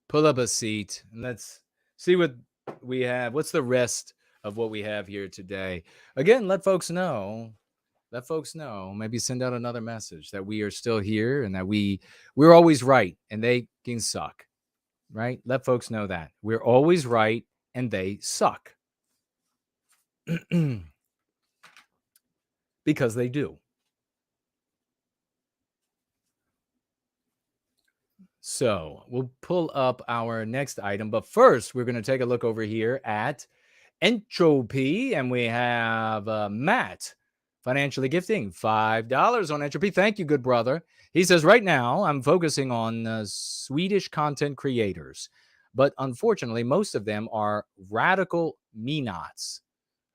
Pull up a seat and let's see what we have. What's the rest of what we have here today? Again, let folks know. Let folks know. Maybe send out another message that we are still here and that we're always right and they can suck. Right? Let folks know that we're always right and they suck. Because they do. So we'll pull up our next item, but first we're going to take a look over here at Entropy, and we have Matt financially gifting $5 on Entropy. Thank you, good brother. He says, right now I'm focusing on Swedish content creators, but unfortunately most of them are radical me-nots.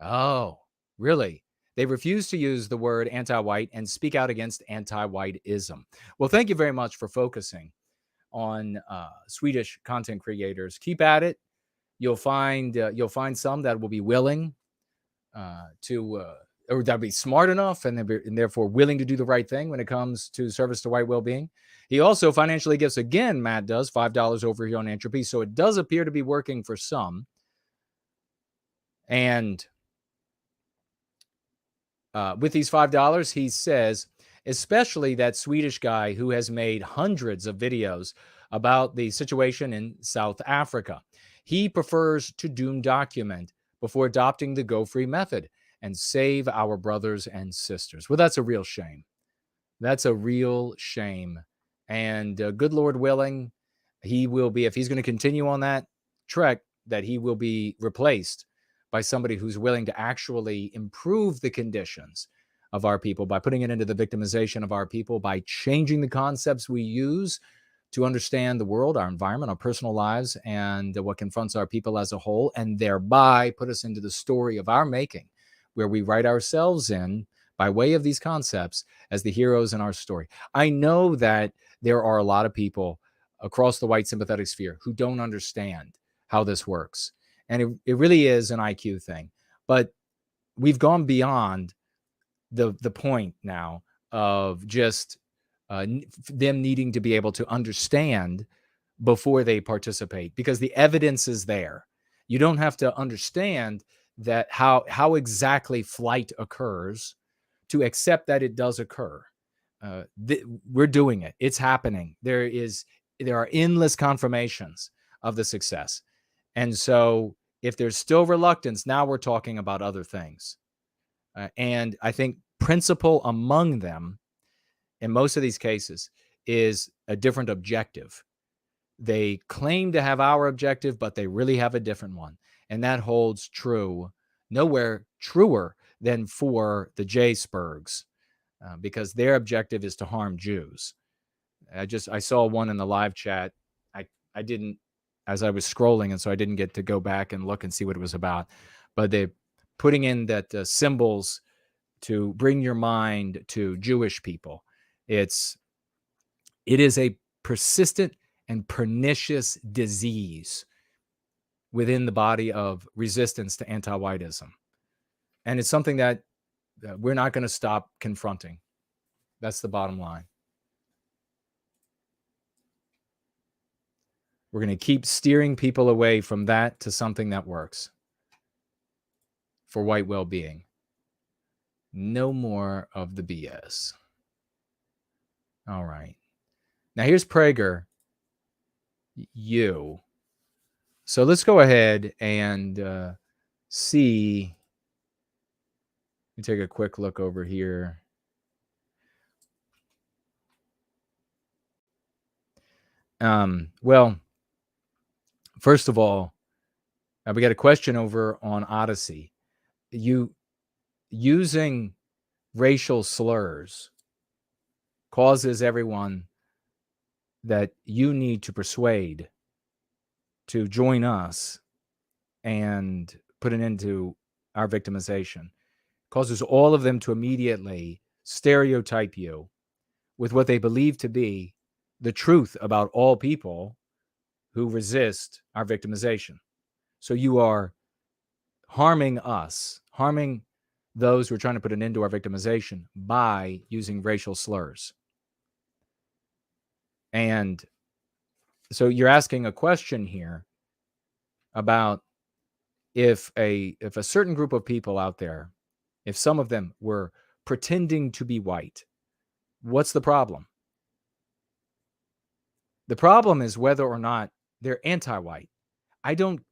Oh, really? They refuse to use the word anti-white and speak out against anti-whiteism. Well, thank you very much for focusing on Swedish content creators. Keep at it. You'll find some that will be willing to or that be smart enough and therefore willing to do the right thing when it comes to service to white well-being. He also financially gifts, again, Matt does, $5 over here on Entropy. So it does appear to be working for some. And with these $5, he says, especially that Swedish guy who has made hundreds of videos about the situation in South Africa. He prefers to doom document before adopting the Go Free method and save our brothers and sisters. Well, that's a real shame. That's a real shame. And good Lord willing, he will be, if he's going to continue on that trek, that he will be replaced by somebody who's willing to actually improve the conditions of our people by putting it into the victimization of our people, by changing the concepts we use to understand the world, our environment, our personal lives, and what confronts our people as a whole, and thereby put us into the story of our making, where we write ourselves in by way of these concepts as the heroes in our story. I know that there are a lot of people across the white sympathetic sphere who don't understand how this works. And it really is an IQ thing. But we've gone beyond the point now of just them needing to be able to understand before they participate, because the evidence is there. You don't have to understand that how exactly flight occurs to accept that it does occur. We're doing it. It's happening. There are endless confirmations of the success. And so if there's still reluctance, now we're talking about other things. And I think principle among them in most of these cases is a different objective. They claim to have our objective, but they really have a different one. And that holds true, nowhere truer than for the J-Spurgs, because their objective is to harm Jews. I saw one in the live chat. I didn't, as I was scrolling, and so I didn't get to go back and look and see what it was about. But they're putting in that symbols to bring your mind to Jewish people. It is a persistent and pernicious disease within the body of resistance to anti-whiteism. And it's something that we're not going to stop confronting. That's the bottom line. We're going to keep steering people away from that to something that works for white well-being. No more of the BS. All right. Now here's PragerU. So let's go ahead and see. Let me take a quick look over here. Well, first of all, we got a question over on Odyssey. You using racial slurs causes everyone that you need to persuade to join us and put an end to our victimization. Causes all of them to immediately stereotype you with what they believe to be the truth about all people who resist our victimization. So you are harming us, harming those who are trying to put an end to our victimization by using racial slurs. And so you're asking a question here about if a certain group of people out there, if some of them were pretending to be white, what's the problem? The problem is whether or not they're anti-white. I don't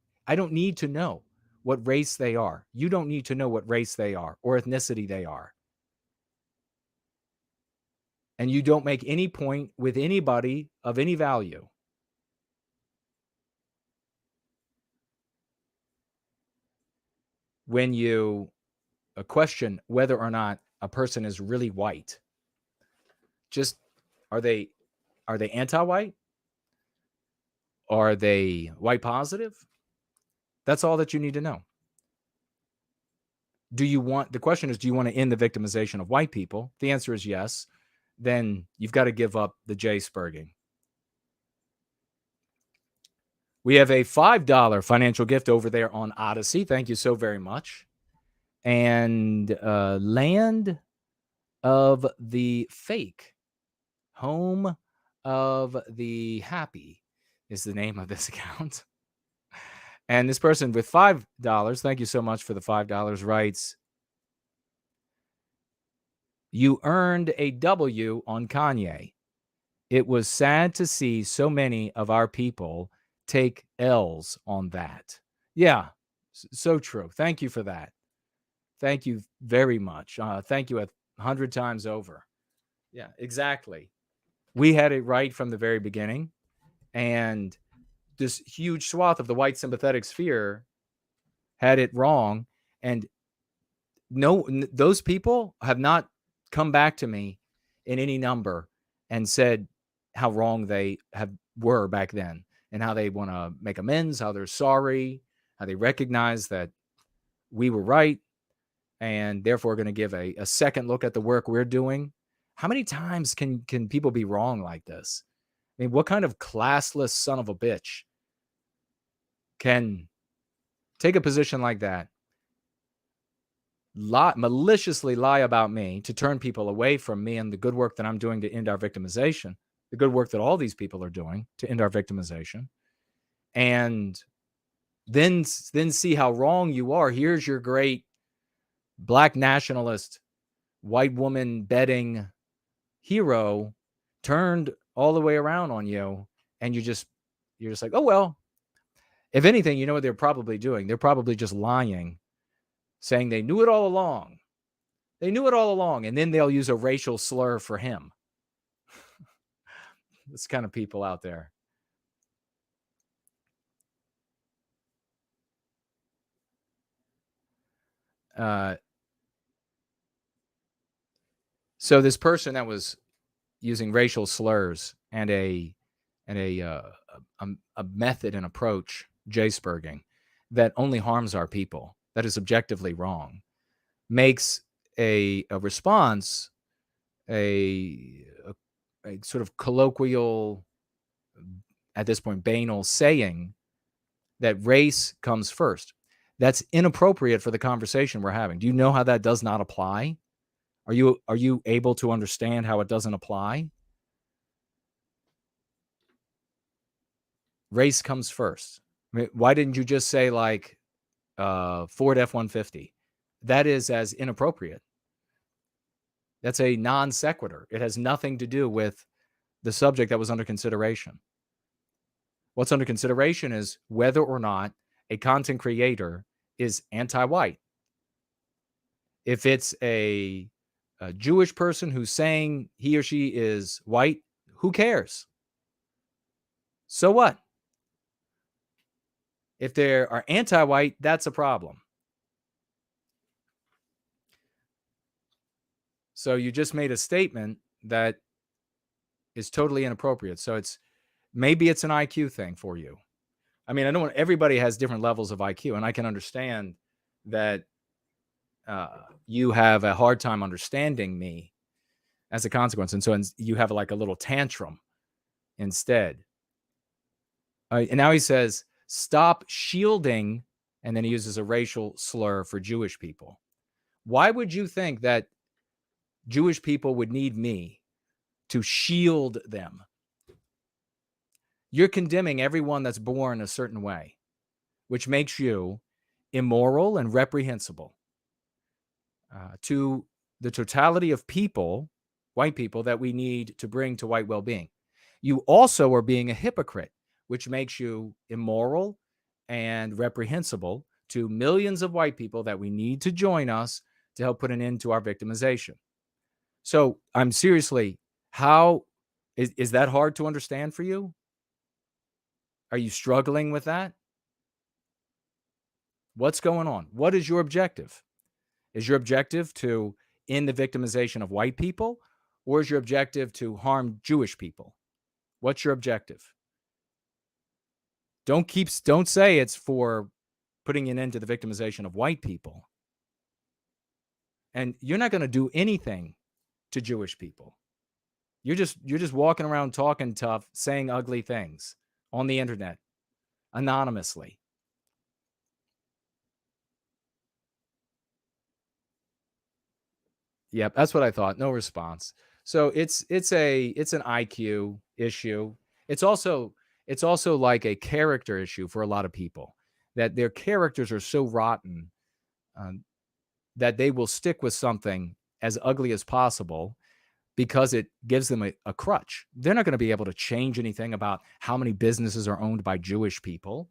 need to know what race they are. You don't need to know what race they are or ethnicity they are. And you don't make any point with anybody of any value. When you question whether or not a person is really white. Just, are they anti-white? Are they white positive? That's all that you need to know. The question is, do you want to end the victimization of white people? The answer is yes. Then you've got to give up the J-Spurging. We have a $5 financial gift over there on Odyssey. Thank you so very much. And Land of the Fake, Home of the Happy is the name of this account. And this person with $5, thank you so much for the $5, writes, you earned a W on Kanye. It was sad to see so many of our people take L's on that. Yeah, so true. Thank you for that. Thank you very much. Thank you 100 times over. Yeah, exactly. We had it right from the very beginning. And this huge swath of the white sympathetic sphere had it wrong. And those people have not come back to me in any number and said how wrong they were back then and how they want to make amends, how they're sorry, how they recognize that we were right and therefore going to give a second look at the work we're doing. How many times can people be wrong like this? I mean, what kind of classless son of a bitch can take a position like that, maliciously lie about me to turn people away from me and the good work that I'm doing to end our victimization, the good work that all these people are doing to end our victimization, and then see how wrong you are? Here's your great black nationalist, white woman betting hero turned all the way around on you, and you're just like, oh well. If anything, you know what they're probably doing? They're probably just lying, saying they knew it all along. They knew it all along, and then they'll use a racial slur for him. This kind of people out there. So this person that was using racial slurs and a method and approach, J-spurging, that only harms our people, that is objectively wrong, makes a response, a sort of colloquial, at this point, banal saying that race comes first. That's inappropriate for the conversation we're having. Do you know how that does not apply? Are you able to understand how it doesn't apply? Race comes first. I mean, why didn't you just say like Ford F-150? That is as inappropriate. That's a non sequitur. It has nothing to do with the subject that was under consideration. What's under consideration is whether or not a content creator is anti-white. If it's a Jewish person who's saying he or she is white, who cares? So what? If they are anti-white, that's a problem. So you just made a statement that is totally inappropriate. So maybe it's an IQ thing for you. I mean, I know everybody has different levels of IQ, and I can understand that you have a hard time understanding me as a consequence. And so you have like a little tantrum instead. And now he says, stop shielding, and then he uses a racial slur for Jewish people. Why would you think that Jewish people would need me to shield them? You're condemning everyone that's born a certain way, which makes you immoral and reprehensible to the totality of people, white people, that we need to bring to white well-being. You also are being a hypocrite, which makes you immoral and reprehensible to millions of white people that we need to join us to help put an end to our victimization. So I'm seriously, how is that hard to understand for you? Are you struggling with that? What's going on? What is your objective? Is your objective to end the victimization of white people, or is your objective to harm Jewish people? What's your objective? Don't say it's for putting an end to the victimization of white people. And you're not going to do anything to Jewish people. You're just walking around talking tough, saying ugly things on the internet anonymously. Yep, that's what I thought. No response. So it's an IQ issue. It's also like a character issue for a lot of people, that their characters are so rotten that they will stick with something as ugly as possible because it gives them a crutch. They're not going to be able to change anything about how many businesses are owned by Jewish people.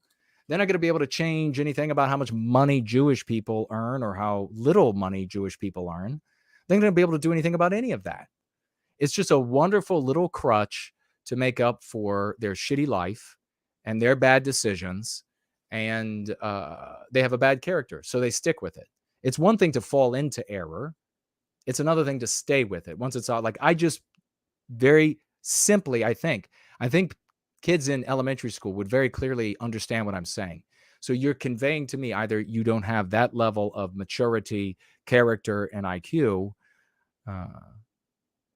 They're not going to be able to change anything about how much money Jewish people earn or how little money Jewish people earn. They're not going to be able to do anything about any of that. It's just a wonderful little crutch to make up for their shitty life and their bad decisions. And they have a bad character, so they stick with it. It's one thing to fall into error. It's another thing to stay with it. Once it's out, like I just very simply, I think kids in elementary school would very clearly understand what I'm saying. So you're conveying to me either you don't have that level of maturity, character, and IQ,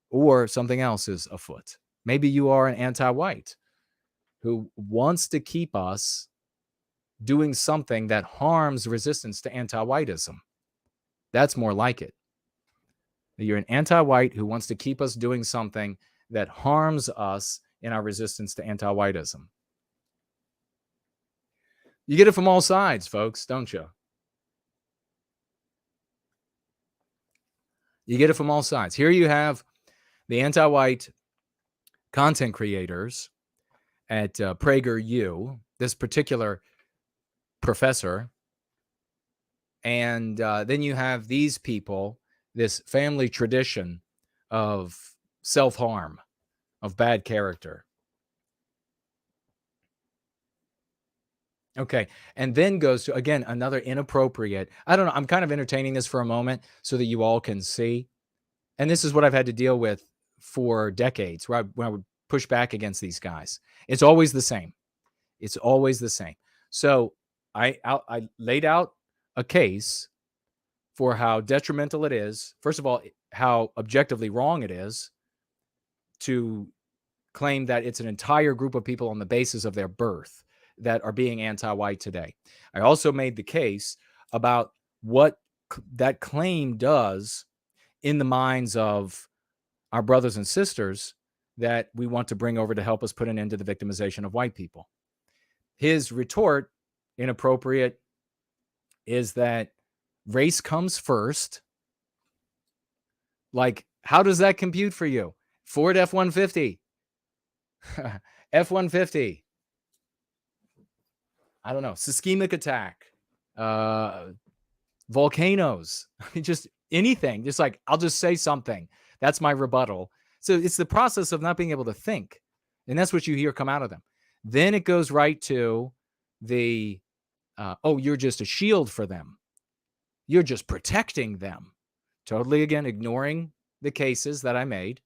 or something else is afoot. Maybe you are an anti-white who wants to keep us doing something that harms resistance to anti-whiteism. That's more like it. You're an anti-white who wants to keep us doing something that harms us in our resistance to anti-whiteism. You get it from all sides, folks, don't you? You get it from all sides. Here you have the anti-white content creators at PragerU, this particular professor. And then you have these people, this family tradition of self-harm, of bad character. Okay, and then goes to, again, another inappropriate. I don't know, I'm kind of entertaining this for a moment so that you all can see. And this is what I've had to deal with for decades, when I would push back against these guys. It's always the same. It's always the same. So I laid out a case for how detrimental it is. First of all, how objectively wrong it is to claim that it's an entire group of people on the basis of their birth that are being anti-white today. I also made the case about what that claim does in the minds of our brothers and sisters that we want to bring over to help us put an end to the victimization of white people. His retort, inappropriate, is that race comes first. Like, how does that compute for you? Ford F-150. F-150. I don't know. Ischemic attack. Volcanoes. Just anything. Just like, I'll just say something. That's my rebuttal. So it's the process of not being able to think. And that's what you hear come out of them. Then it goes right to the, oh, you're just a shield for them. You're just protecting them. Totally, again, ignoring the cases that I made.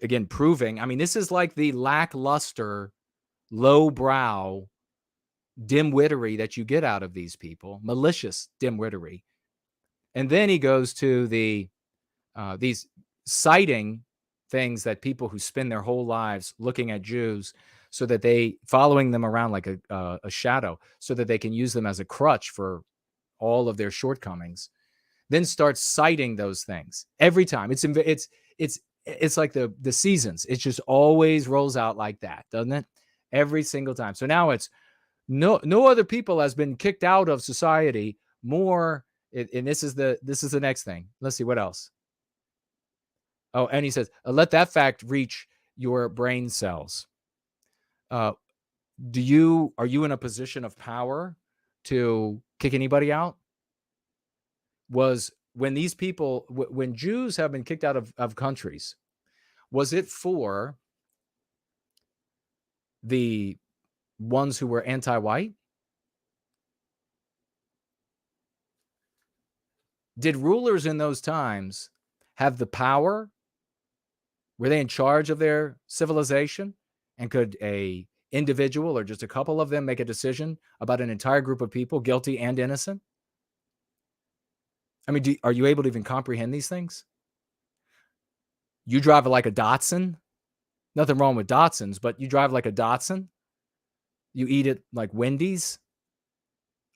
Again, proving, I mean, this is like the lackluster, lowbrow dimwittery that you get out of these people, malicious dimwittery. And then he goes to the these citing things that people who spend their whole lives looking at Jews so that they following them around like a shadow so that they can use them as a crutch for all of their shortcomings, then start citing those things every time. It's like the seasons. It just always rolls out like that, doesn't it? Every single time. So now it's no other people has been kicked out of society more. And this is the next thing. Let's see what else. Oh, and he says, let that fact reach your brain cells. Are you in a position of power to kick anybody out? Was when these people, when Jews have been kicked out of countries, was it for the ones who were anti-white? Did rulers in those times have the power? Were they in charge of their civilization? And could a individual or just a couple of them make a decision about an entire group of people, guilty and innocent? I mean, are you able to even comprehend these things? You drive like a Datsun. Nothing wrong with Datsuns, but you drive like a Datsun. You eat it like Wendy's.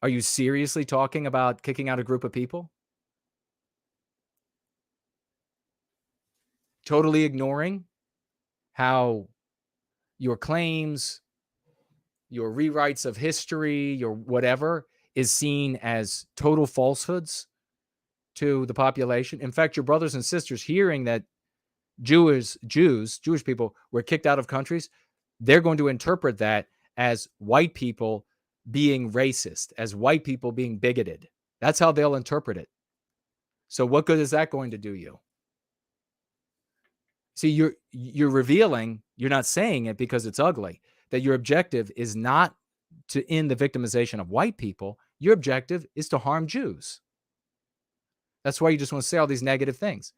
Are you seriously talking about kicking out a group of people? totally ignoring how your claims, your rewrites of history, your whatever is seen as total falsehoods to the population. In fact, your brothers and sisters hearing that Jewish people were kicked out of countries, they're going to interpret that as white people being racist, as white people being bigoted. That's how they'll interpret it. So what good is that going to do you? See, you're revealing, you're not saying it because it's ugly, that your objective is not to end the victimization of white people. Your objective is to harm Jews. That's why you just want to say all these negative things.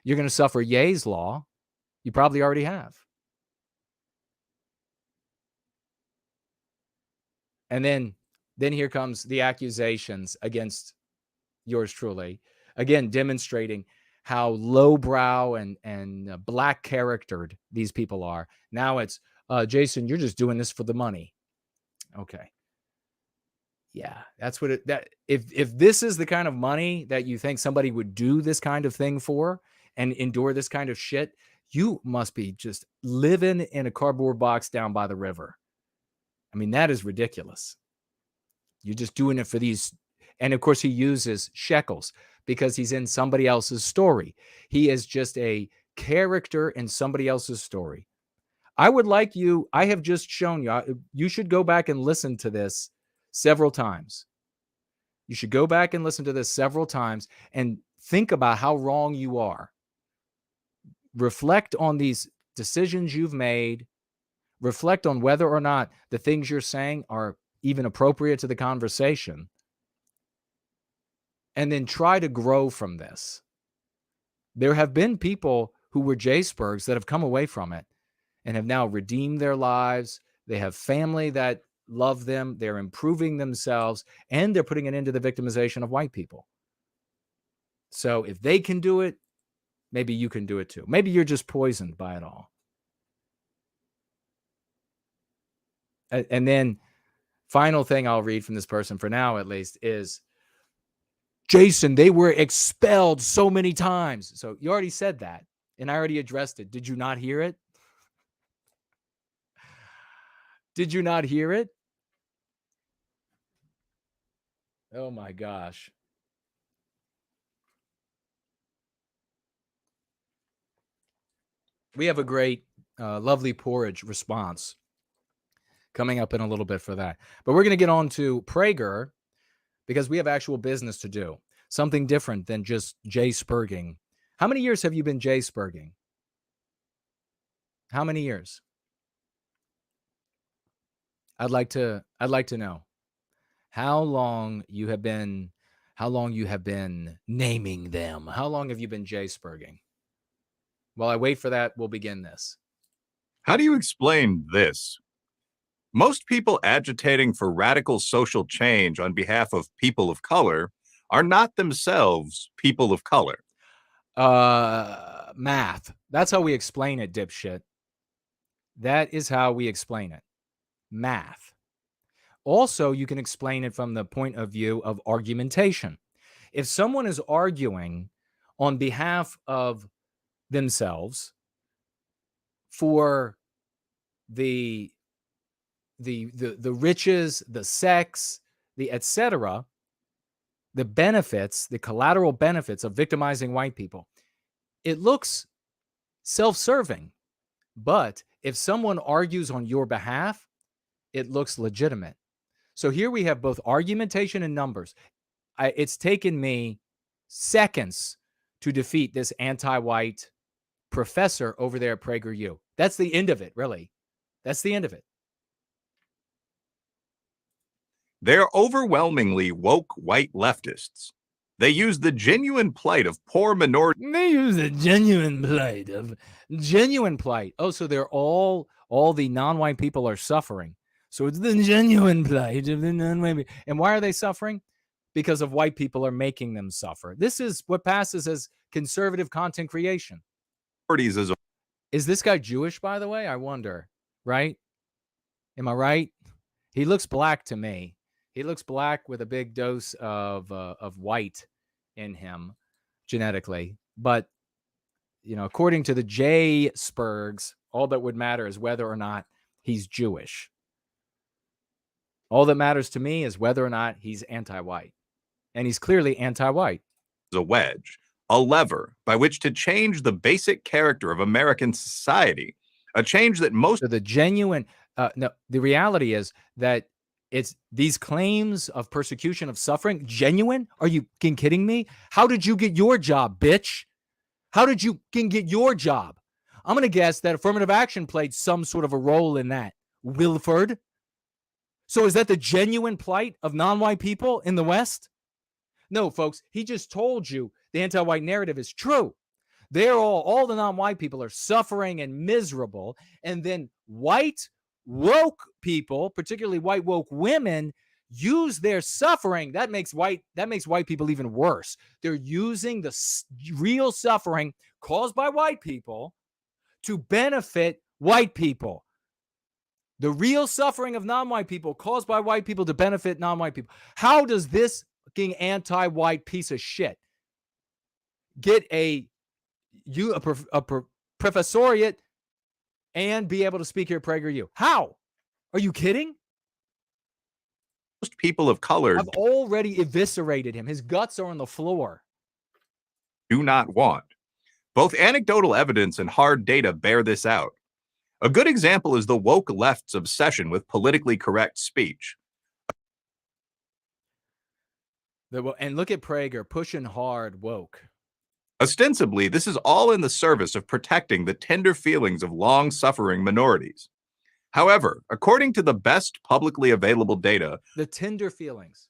You're going to suffer Ye's law. You probably already have. And then here comes the accusations against yours truly, again demonstrating how lowbrow and black charactered these people are. Now it's Jason, you're just doing this for the money. Okay. Yeah, that's what if this is the kind of money that you think somebody would do this kind of thing for and endure this kind of shit, you must be just living in a cardboard box down by the river. I mean, that is ridiculous. You're just doing it for these. And of course, he uses shekels because he's in somebody else's story. He is just a character in somebody else's story. I would like you, I have just shown you, you should go back and listen to this several times. You should go back and listen to this several times and think about how wrong you are. Reflect on these decisions you've made. Reflect on whether or not the things you're saying are even appropriate to the conversation. And then try to grow from this. There have been people who were J-Spurgs that have come away from it and have now redeemed their lives. They have family that love them. They're improving themselves, and they're putting an end to the victimization of white people. So if they can do it, maybe you can do it too. Maybe you're just poisoned by it all. And then final thing I'll read from this person for now, at least, is Jason, they were expelled so many times. So you already said that, and I already addressed it. Did you not hear it? Did you not hear it? Oh my gosh. We have a great, lovely porridge response coming up in a little bit for that. But we're going to get on to Prager because we have actual business to do. Something different than just J-Spurging. How many years have you been J-Spurging? How many years? I'd like to know how long you have been naming them. How long have you been J-Spurging? While I wait for that, we'll begin this. How do you explain this? Most people agitating for radical social change on behalf of people of color are not themselves people of color. Math. That's how we explain it, dipshit. That is how we explain it. Math. Also, you can explain it from the point of view of argumentation. If someone is arguing on behalf of themselves for the riches, the sex, the etc., the benefits, the collateral benefits of victimizing white people, it looks self-serving. But if someone argues on your behalf, it looks legitimate. So here we have both argumentation and numbers. It's taken me seconds to defeat this anti-white professor over there at PragerU. That's the end of it, really. That's the end of it. They're overwhelmingly woke white leftists. They use the genuine plight of poor minority. They use the genuine plight. Oh, so they're all the non-white people are suffering. So it's the genuine plight of the non-white people. And why are they suffering? Because of white people are making them suffer. This is what passes as conservative content creation. Is this guy Jewish, by the way? I wonder, right? Am I right? He looks black to me. He looks black with a big dose of white in him genetically. But according to the J. Spurgs, all that would matter is whether or not he's Jewish. All that matters to me is whether or not he's anti-white. And he's clearly anti-white. A wedge, a lever by which to change the basic character of American society, a change that most of the genuine, no, the reality is that it's these claims of persecution, of suffering, genuine? Are you kidding me? How did you get your job, bitch? How did you get your job? I'm going to guess that affirmative action played some sort of a role in that. Wilford? So is that the genuine plight of non-white people in the West? No, folks, he just told you the anti-white narrative is true. They're all the non-white people are suffering and miserable. And then white woke people, particularly white woke women, use their suffering. That makes white people even worse. They're using the real suffering caused by white people to benefit white people. The real suffering of non-white people caused by white people to benefit non-white people. How does this fucking anti-white piece of shit get a professoriate and be able to speak here at PragerU? How? Are you kidding? Most people of color I've already eviscerated him. His guts are on the floor. Do not want. Both anecdotal evidence and hard data bear this out. A good example is the woke left's obsession with politically correct speech. And look at Prager pushing hard woke. Ostensibly, this is all in the service of protecting the tender feelings of long-suffering minorities. However, according to the best publicly available data, the tender feelings.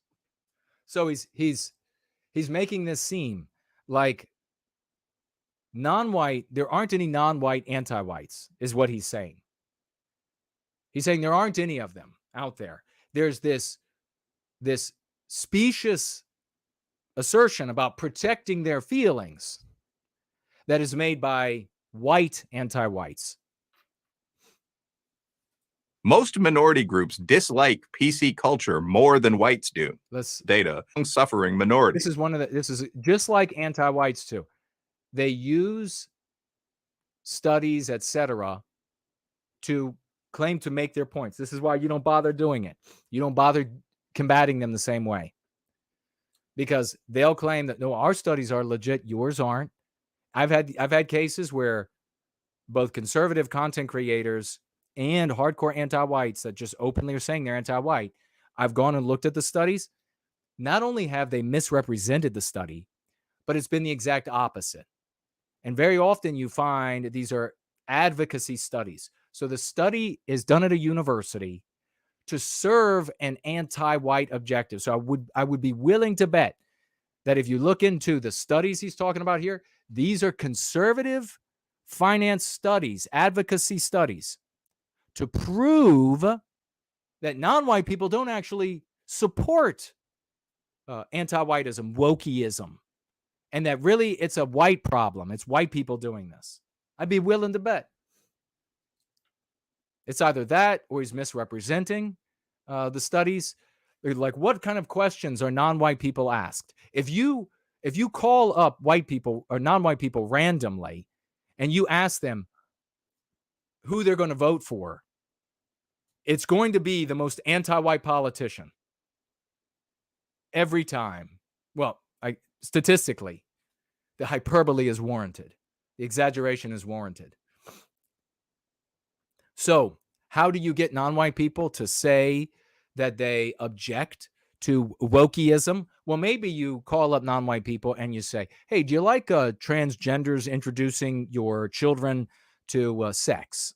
So he's making this seem like non-white, there aren't any non-white anti-whites, is what he's saying. He's saying there aren't any of them out there. There's this specious assertion about protecting their feelings that is made by white anti-whites. Most minority groups dislike PC culture more than whites do. Data, suffering minorities. This is just like anti-whites too. They use studies, etc., to claim to make their points. This is why you don't bother doing it. You don't bother combating them the same way. Because they'll claim that, no, our studies are legit, yours aren't. I've had cases where both conservative content creators and hardcore anti-whites that just openly are saying they're anti-white, I've gone and looked at the studies. Not only have they misrepresented the study, but it's been the exact opposite. And very often you find these are advocacy studies. So the study is done at a university to serve an anti-white objective. So I would be willing to bet that if you look into the studies he's talking about here, these are conservative finance studies, advocacy studies, to prove that non-white people don't actually support anti-whiteism, wokeism, and that really it's a white problem. It's white people doing this. I'd be willing to bet. It's either that or he's misrepresenting the studies. Like, what kind of questions are non-white people asked? If you call up white people or non-white people randomly and you ask them who they're going to vote for, it's going to be the most anti-white politician every time. Well, statistically, the hyperbole is warranted. The exaggeration is warranted. So how do you get non-white people to say that they object to wokeism? Well, maybe you call up non-white people and you say, hey, do you like transgenders introducing your children to sex?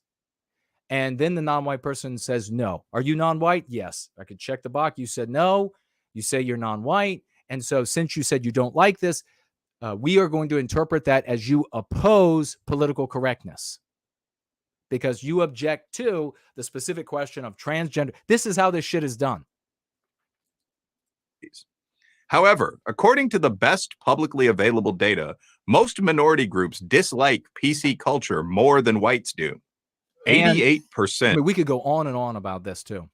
And then the non-white person says, no. Are you non-white? Yes. I could check the box. You said no. You say you're non-white. And so since you said you don't like this, we are going to interpret that as you oppose political correctness because you object to the specific question of transgender. This is how this shit is done. However, according to the best publicly available data, most minority groups dislike PC culture more than whites do. 88%. I mean, we could go on and on about this too.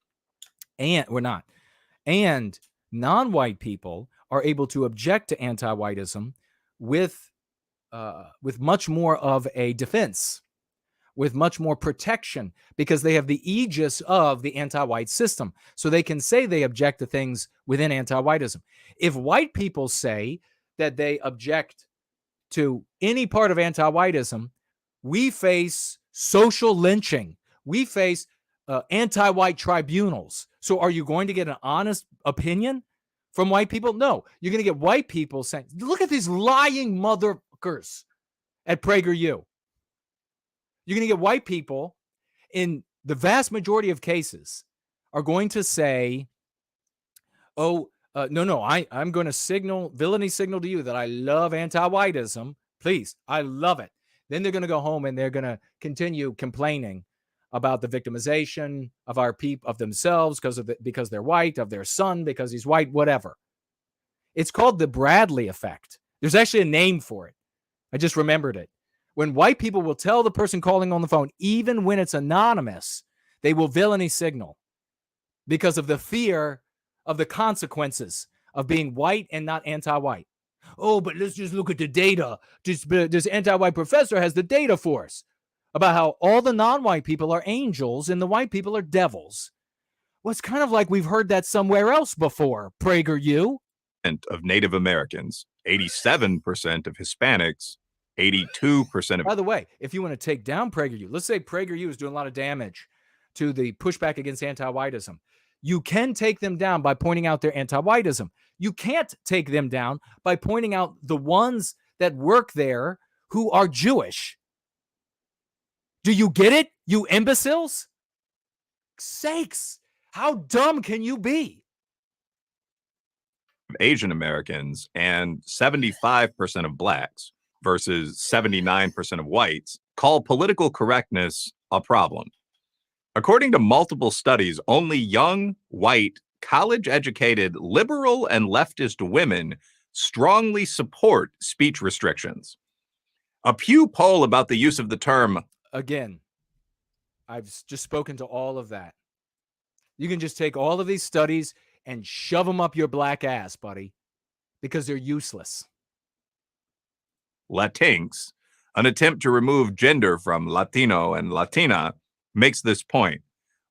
And we're not. And non-white people are able to object to anti-whiteism with much more of a defense, with much more protection, because they have the aegis of the anti-white system. So they can say they object to things within anti-whiteism. If white people say that they object to any part of anti-whiteism, we face social lynching. We face anti-white tribunals. So are you going to get an honest opinion from white people? No. You're going to get white people saying, look at these lying motherfuckers at PragerU. You're going to get white people, in the vast majority of cases, are going to say, oh, no, I'm going to villainy signal to you that I love anti-whiteism. Please, I love it. Then they're going to go home and they're going to continue complaining about the victimization of our people, of themselves, because they're white, of their son because he's white, whatever. It's called the Bradley effect. There's actually a name for it. I just remembered it. When white people will tell the person calling on the phone, even when it's anonymous, they will villainy signal because of the fear of the consequences of being white and not anti-white. Oh, but let's just look at the data. This anti-white professor has the data for us about how all the non-white people are angels and the white people are devils. Well, it's kind of like we've heard that somewhere else before, PragerU. Of Native Americans, 87% of Hispanics, 82% of... By the way, if you want to take down PragerU, let's say PragerU is doing a lot of damage to the pushback against anti-whiteism. You can take them down by pointing out their anti-whiteism. You can't take them down by pointing out the ones that work there who are Jewish. Do you get it, you imbeciles? Sakes, how dumb can you be? Asian Americans and 75% of blacks versus 79% of whites call political correctness a problem. According to multiple studies, only young, white, college-educated, liberal, and leftist women strongly support speech restrictions. A Pew poll about the use of the term... Again, I've just spoken to all of that. You can just take all of these studies and shove them up your black ass, buddy, because they're useless. Latinx, an attempt to remove gender from Latino and Latina, makes this point.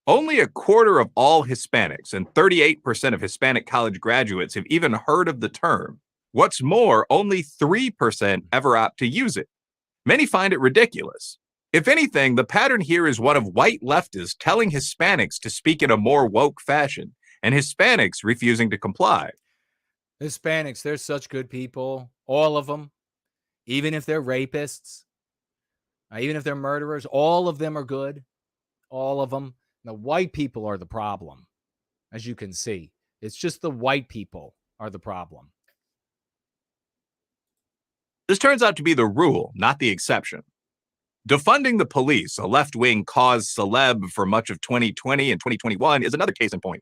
Only a quarter of all Hispanics and 38% of Hispanic college graduates have even heard of the term. What's more, only 3% ever opt to use it. Many find it ridiculous. If anything, the pattern here is one of white leftists telling Hispanics to speak in a more woke fashion, and Hispanics refusing to comply. Hispanics, they're such good people, all of them, even if they're rapists, even if they're murderers, all of them are good, all of them. The white people are the problem, as you can see. It's just the white people are the problem. This turns out to be the rule, not the exception. Defunding the police, a left-wing cause celeb for much of 2020 and 2021, is another case in point.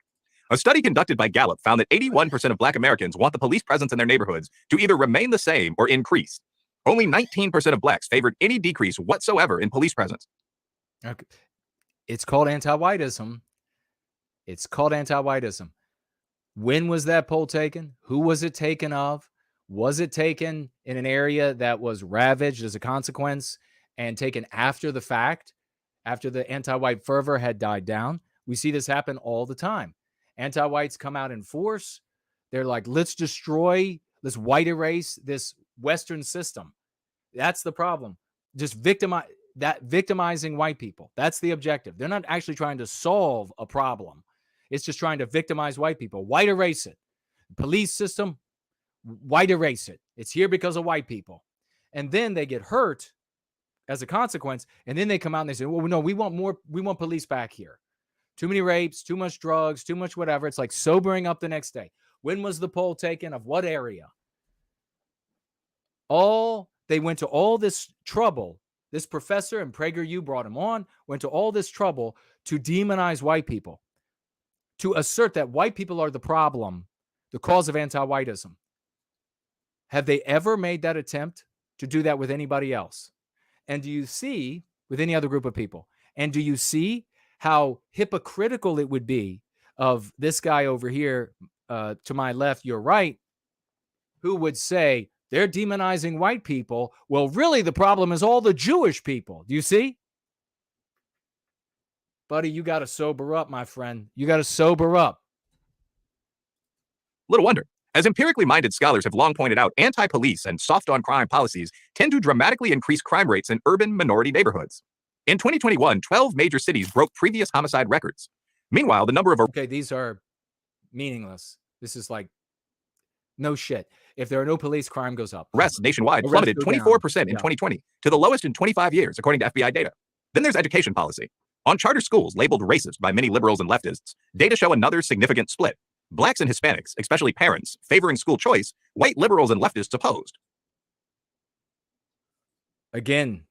A study conducted by Gallup found that 81% of Black Americans want the police presence in their neighborhoods to either remain the same or increase. Only 19% of Blacks favored any decrease whatsoever in police presence. Okay. It's called anti-whiteism. It's called anti-whiteism. When was that poll taken? Who was it taken of? Was it taken in an area that was ravaged as a consequence and taken after the fact, after the anti-white fervor had died down? We see this happen all the time. Anti-whites come out in force. They're like, let's destroy, let's white erase this Western system. That's the problem. Just victimizing white people. That's the objective. They're not actually trying to solve a problem. It's just trying to victimize white people. White erase it. Police system, white erase it. It's here because of white people. And then they get hurt as a consequence. And then they come out and they say, well, no, we want police back here. Too many rapes, too much drugs, too much whatever. It's like sobering up the next day. When was the poll taken? Of what area? They went to all this trouble. This professor and PragerU brought him on, went to all this trouble to demonize white people, to assert that white people are the problem, the cause of anti-whiteism. Have they ever made that attempt to do that with anybody else? And do you see, with any other group of people, and do you see how hypocritical it would be of this guy over here to my left, your right, who would say, They're demonizing white people. Well, really, the problem is all the Jewish people. Do you see? Buddy, you got to sober up, my friend. You got to sober up. Little wonder. As empirically minded scholars have long pointed out, anti-police and soft-on-crime policies tend to dramatically increase crime rates in urban minority neighborhoods. In 2021, 12 major cities broke previous homicide records. Meanwhile, the number of... Okay, these are meaningless. This is like, no shit. If there are no police, crime goes up. Arrests nationwide plummeted 24% in 2020 to the lowest in 25 years, according to FBI data. Then there's education policy. On charter schools labeled racist by many liberals and leftists, data show another significant split. Blacks and Hispanics, especially parents, favoring school choice, white liberals and leftists opposed. Again,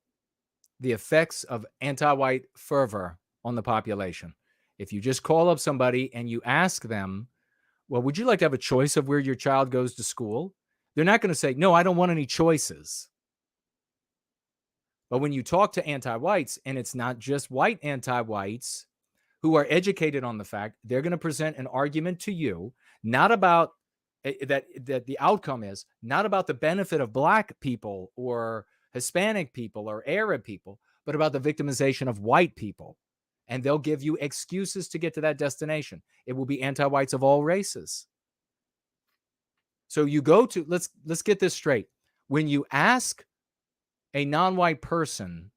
the effects of anti-white fervor on the population. If you just call up somebody and you ask them, well, would you like to have a choice of where your child goes to school? They're not going to say, no, I don't want any choices. But when you talk to anti-whites, and it's not just white anti-whites who are educated on the fact, they're going to present an argument to you, not about that the outcome is not about the benefit of black people or Hispanic people or Arab people, but about the victimization of white people. And they'll give you excuses to get to that destination. It will be anti-whites of all races. So you go to, let's get this straight. When you ask a non-white person,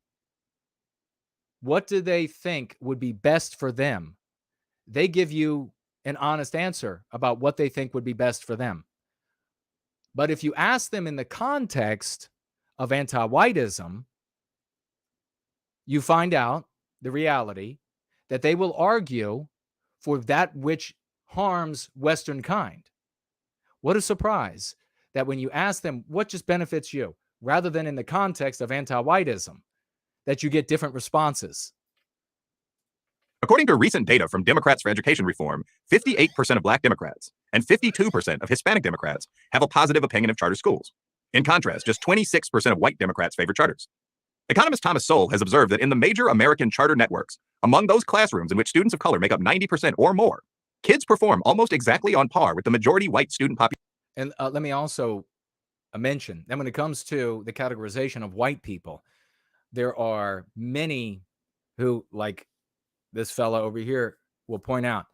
what do they think would be best for them? They give you an honest answer about what they think would be best for them. But if you ask them in the context of anti-whiteism, you find out the reality that they will argue for that which harms Western kind. What a surprise that when you ask them what just benefits you, rather than in the context of anti-whiteism, that you get different responses. According to recent data from Democrats for Education Reform, 58% of black Democrats and 52% of Hispanic Democrats have a positive opinion of charter schools. In contrast, just 26% of white Democrats favor charters. Economist Thomas Sowell has observed that in the major American charter networks, among those classrooms in which students of color make up 90% or more, kids perform almost exactly on par with the majority white student population. And let me also mention that when it comes to the categorization of white people, there are many who, like this fella over here will point out,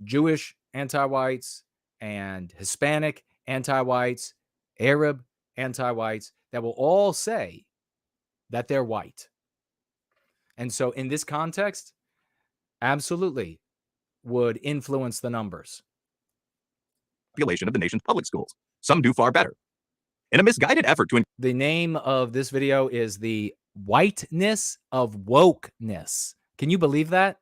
Jewish anti-whites and Hispanic anti-whites, Arab anti-whites, that will all say that they're white. And so in this context, absolutely would influence the numbers. Population of the nation's public schools. Some do far better. In a misguided effort to... The name of this video is The Whiteness of Wokeness. Can you believe that?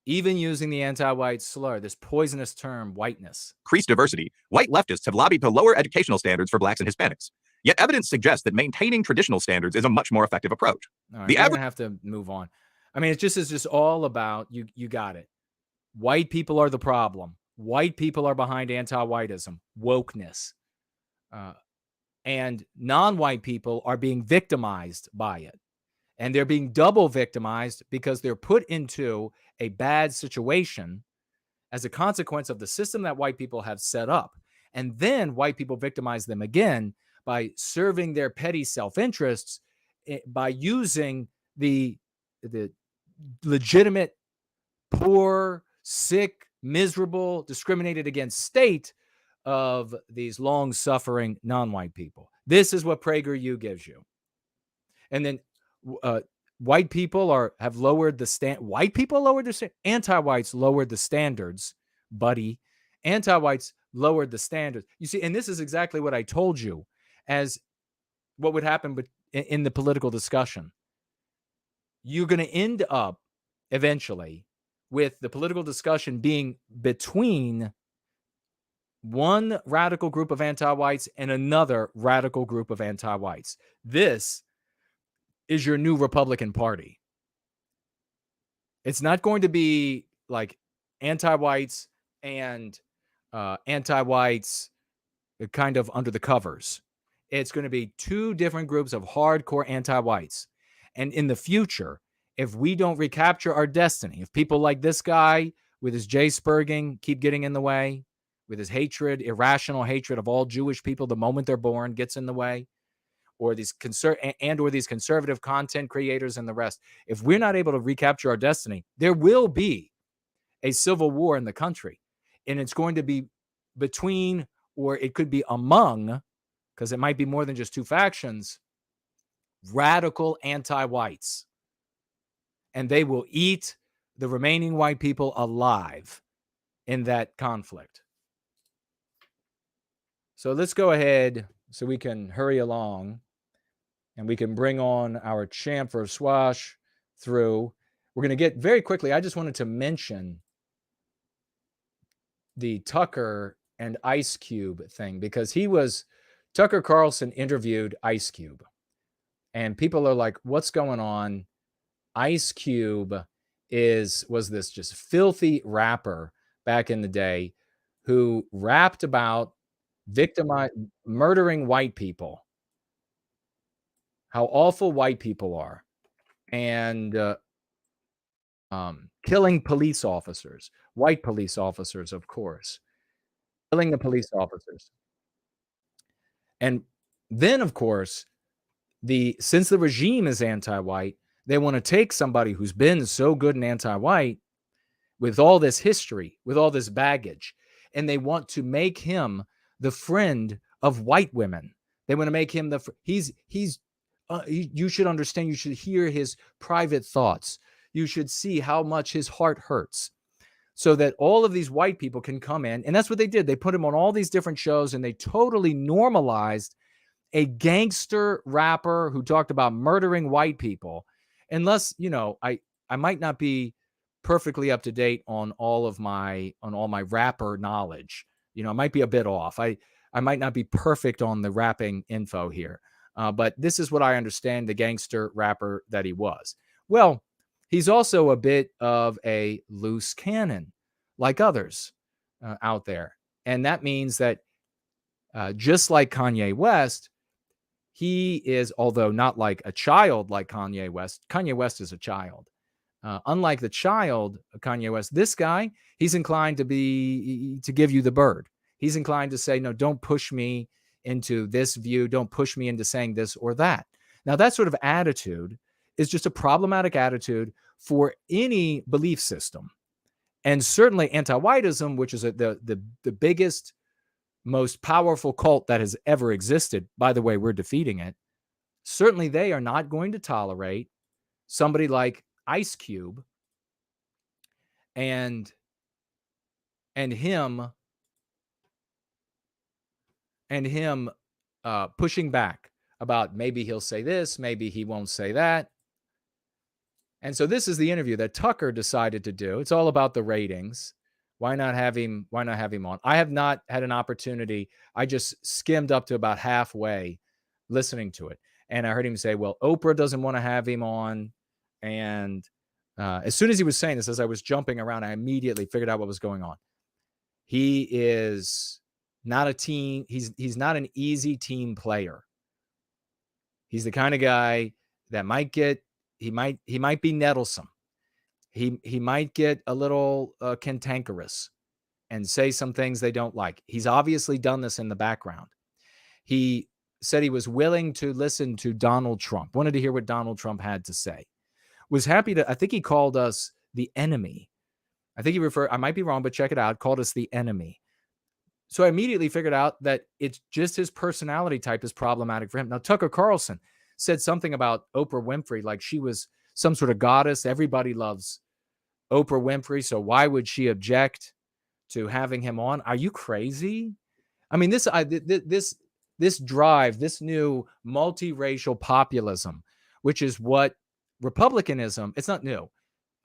Even using the anti-white slur, this poisonous term, whiteness. Increased diversity, white leftists have lobbied to lower educational standards for blacks and Hispanics. Yet evidence suggests that maintaining traditional standards is a much more effective approach. All right, we're going to have to move on. I mean, it's just all about, you got it. White people are the problem. White people are behind anti-whiteism, wokeness. And non-white people are being victimized by it. And they're being double victimized because they're put into a bad situation as a consequence of the system that white people have set up. And then white people victimize them again by serving their petty self-interests, by using the legitimate, poor, sick, miserable, discriminated against state of these long-suffering non-white people. This is what PragerU gives you. And then white people have lowered the white people lowered the anti-whites lowered the standards, buddy. Anti-whites lowered the standards. You see, and this is exactly what I told you as what would happen in the political discussion. You're going to end up eventually with the political discussion being between one radical group of anti-whites and another radical group of anti-whites. This is your new Republican Party. It's not going to be like anti-whites and anti-whites kind of under the covers. It's going to be two different groups of hardcore anti-whites. And in the future, if we don't recapture our destiny, if people like this guy with his J-spurging keep getting in the way, with his hatred, irrational hatred of all Jewish people the moment they're born gets in the way, or these conservative content creators and the rest. If we're not able to recapture our destiny, there will be a civil war in the country, and it's going to be between, or it could be among, because it might be more than just two factions, radical anti-whites, and they will eat the remaining white people alive in that conflict. So let's go ahead so we can hurry along and we can bring on our champ for Swash through. We're going to get very quickly. I just wanted to mention the Tucker and Ice Cube thing, because Tucker Carlson interviewed Ice Cube, and people are like, what's going on? Ice Cube was this just filthy rapper back in the day who rapped about murdering white people, how awful white people are, and killing police officers, white police officers, of course, killing the police officers. And then, of course, since the regime is anti-white, they want to take somebody who's been so good and anti-white with all this history, with all this baggage, and they want to make him the friend of white women. They want to make him you should understand, you should hear his private thoughts. You should see how much his heart hurts, so that all of these white people can come in. And that's what they did. They put him on all these different shows, and they totally normalized a gangster rapper who talked about murdering white people. Unless, I might not be perfectly up to date on all my rapper knowledge. I might be a bit off. I might not be perfect on the rapping info here. But this is what I understand the gangster rapper that he was. Well, he's also a bit of a loose cannon, like others out there. And that means that just like Kanye West, he is, although not like a child like Kanye West is a child. Unlike the child of Kanye West, this guy, he's inclined to give you the bird. He's inclined to say, no, don't push me into this view. Don't push me into saying this or that. Now, that sort of attitude is just a problematic attitude for any belief system. And certainly anti-whiteism, which is the biggest, most powerful cult that has ever existed. By the way, we're defeating it. Certainly they are not going to tolerate somebody like Ice Cube and him pushing back about maybe he'll say this, maybe he won't say that. And so this is the interview that Tucker decided to do. It's all about the ratings. Why not have him on? I have not had an opportunity. I just skimmed up to about halfway listening to it. And I heard him say, well, Oprah doesn't want to have him on. And as soon as he was saying this, as I was jumping around, I immediately figured out what was going on. He is not a team. He's not an easy team player. He's the kind of guy that he might be nettlesome. He might get a little cantankerous and say some things they don't like. He's obviously done this in the background. He said he was willing to listen to Donald Trump, wanted to hear what Donald Trump had to say, was happy to, I think he called us the enemy. I think I might be wrong, but check it out, called us the enemy. So I immediately figured out that it's just his personality type is problematic for him. Now, Tucker Carlson said something about Oprah Winfrey, like she was some sort of goddess. Everybody loves Oprah Winfrey, so why would she object to having him on? Are you crazy? I mean, this drive, this new multiracial populism, which is what Republicanism, it's not new,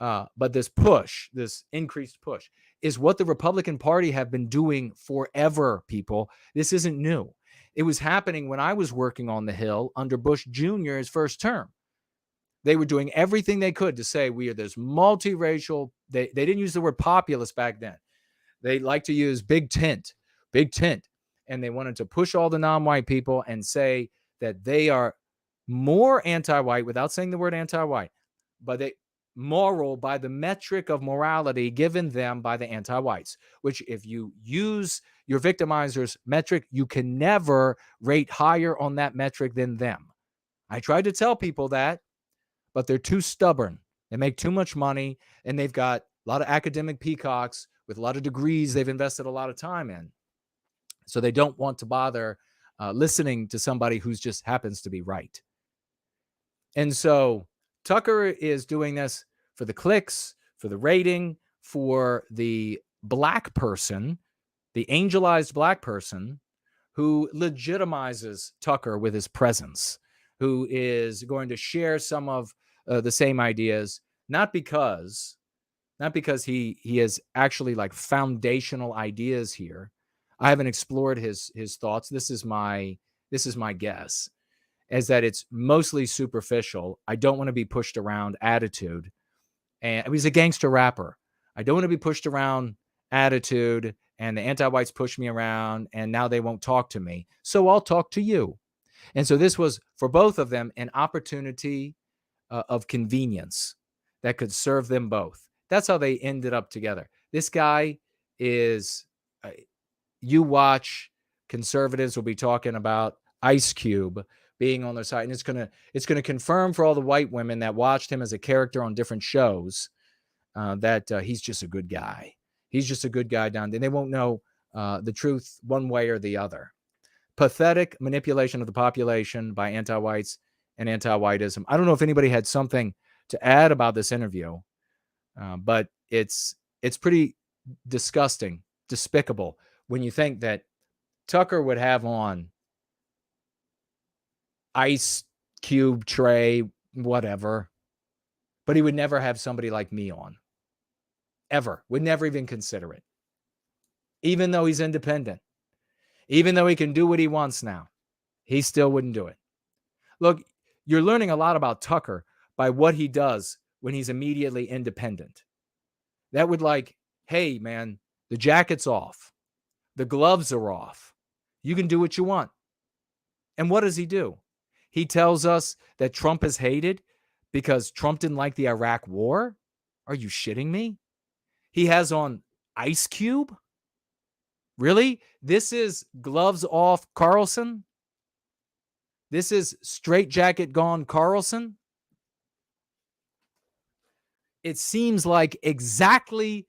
but this increased push, is what the Republican Party have been doing forever, people. This isn't new. It was happening when I was working on the Hill under Bush Jr.'s first term. They were doing everything they could to say we are this multiracial. They didn't use the word populist back then. They like to use big tent. And they wanted to push all the non-white people and say that they are more anti-white without saying the word anti-white. But moral by the metric of morality given them by the anti-whites, which if you use your victimizer's metric, you can never rate higher on that metric than them. I tried to tell people that, but they're too stubborn. They make too much money, and they've got a lot of academic peacocks with a lot of degrees they've invested a lot of time in. So they don't want to bother listening to somebody who just happens to be right. And so Tucker is doing this for the clicks, for the rating, for the black person, the angelized black person who legitimizes Tucker with his presence, who is going to share some of the same ideas, not because he has actually like foundational ideas here. I haven't explored his thoughts. This is my guess, is that it's mostly superficial. I don't want to be pushed around attitude. And he's a gangster rapper. I don't want to be pushed around attitude, and the anti-whites push me around, and now they won't talk to me. So I'll talk to you. And so this was, for both of them, an opportunity of convenience that could serve them both. That's how they ended up together. This guy is, you watch, conservatives will be talking about Ice Cube being on their side, and it's gonna confirm for all the white women that watched him as a character on different shows that he's just a good guy. He's just a good guy down there. They won't know the truth one way or the other. Pathetic manipulation of the population by anti-whites and anti-whiteism. I don't know if anybody had something to add about this interview, but it's pretty disgusting, despicable when you think that Tucker would have on Ice Cube, Trey, whatever, but he would never have somebody like me on. Ever. Would never even consider it. Even though he's independent. Even though he can do what he wants now. He still wouldn't do it. Look, you're learning a lot about Tucker by what he does when he's immediately independent. That would like, hey, man, the jacket's off. The gloves are off. You can do what you want. And what does he do? He tells us that Trump is hated because Trump didn't like the Iraq war? Are you shitting me? He has on Ice Cube? Really? This is gloves off Carlson? This is straight jacket gone Carlson? It seems like exactly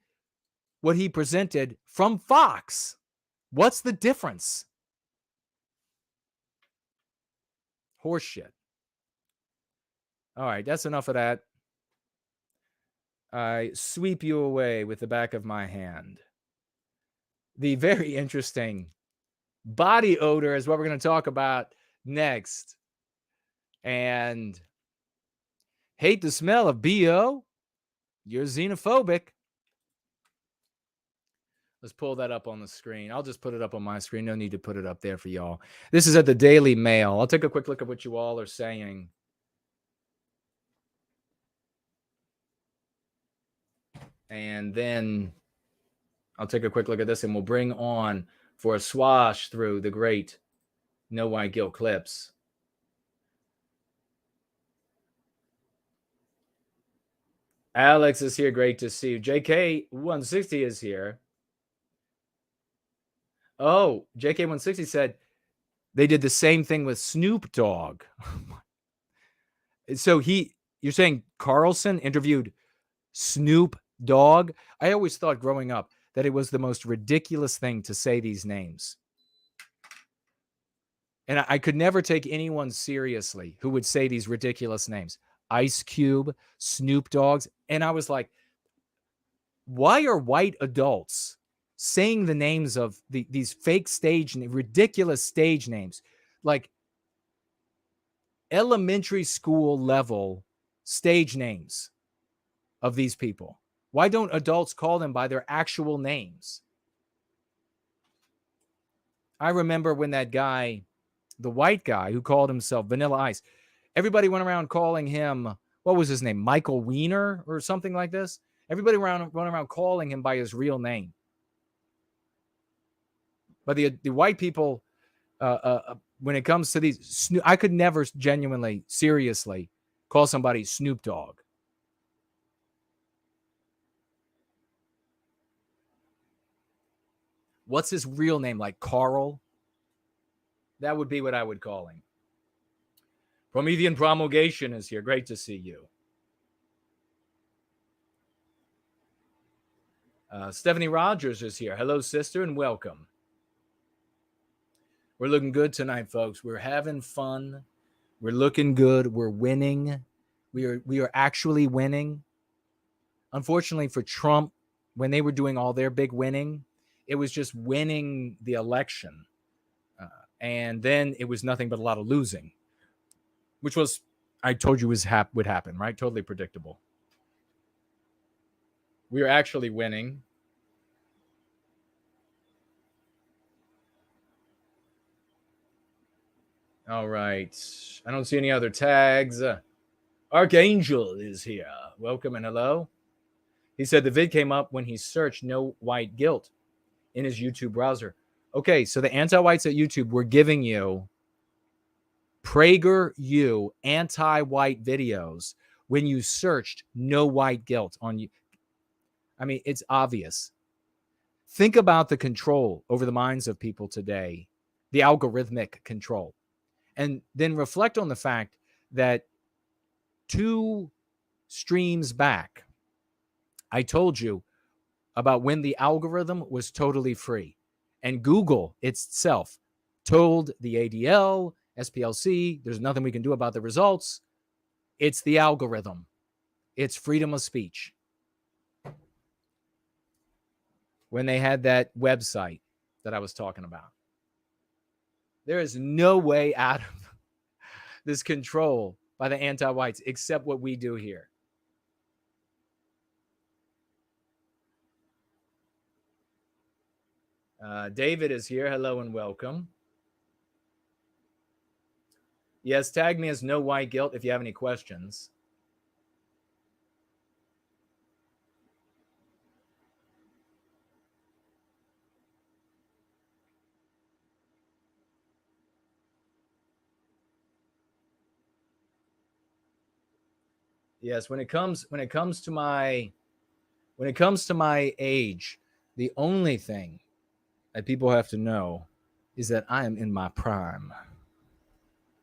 what he presented from Fox. What's the difference? Horseshit. All right, that's enough of that. I sweep you away with the back of my hand. The very interesting body odor is what we're going to talk about next. And hate the smell of BO? You're xenophobic. Let's pull that up on the screen. I'll just put it up on my screen. No need to put it up there for y'all. This is at the Daily Mail. I'll take a quick look at what you all are saying. And then I'll take a quick look at this, and we'll bring on, for a swash through the great No White Guilt clips, Alex is here. Great to see you. JK160 is here. Oh, JK160 said they did the same thing with Snoop Dogg. So you're saying Carlson interviewed Snoop Dogg? I always thought growing up that it was the most ridiculous thing to say these names. And I could never take anyone seriously who would say these ridiculous names. Ice Cube, Snoop Dogg's. And I was like, why are white adults saying the names of these fake ridiculous stage names, like elementary school level stage names of these people? Why don't adults call them by their actual names? I remember when that guy, the white guy who called himself Vanilla Ice, everybody went around calling him, what was his name? Michael Wiener or something like this. Everybody went around calling him by his real name. But the white people, when it comes to these, I could never genuinely, seriously call somebody Snoop Dogg. What's his real name? Like Carl? That would be what I would call him. Promethean Promulgation is here. Great to see you. Stephanie Rogers is here. Hello, sister, and welcome. We're looking good tonight, folks. We're having fun. We're looking good. We're winning. We are actually winning. Unfortunately for Trump, when they were doing all their big winning, it was just winning the election. And then it was nothing but a lot of losing, which was, I told you, would happen, right? Totally predictable. We are actually winning. All right. I don't see any other tags. Archangel is here. Welcome and hello. He said the vid came up when he searched no white guilt in his YouTube browser. Okay, so the anti-whites at YouTube were giving you PragerU anti-white videos when you searched no white guilt on you. I mean, it's obvious. Think about the control over the minds of people today, the algorithmic control. And then reflect on the fact that 2 streams back, I told you about when the algorithm was totally free. And Google itself told the ADL, SPLC, there's nothing we can do about the results. It's the algorithm. It's freedom of speech. When they had that website that I was talking about. There is no way out of this control by the anti-whites except what we do here. David is here. Hello and welcome. Yes, tag me as no white guilt if you have any questions. Yes, when it comes to my age, the only thing that people have to know is that I am in my prime.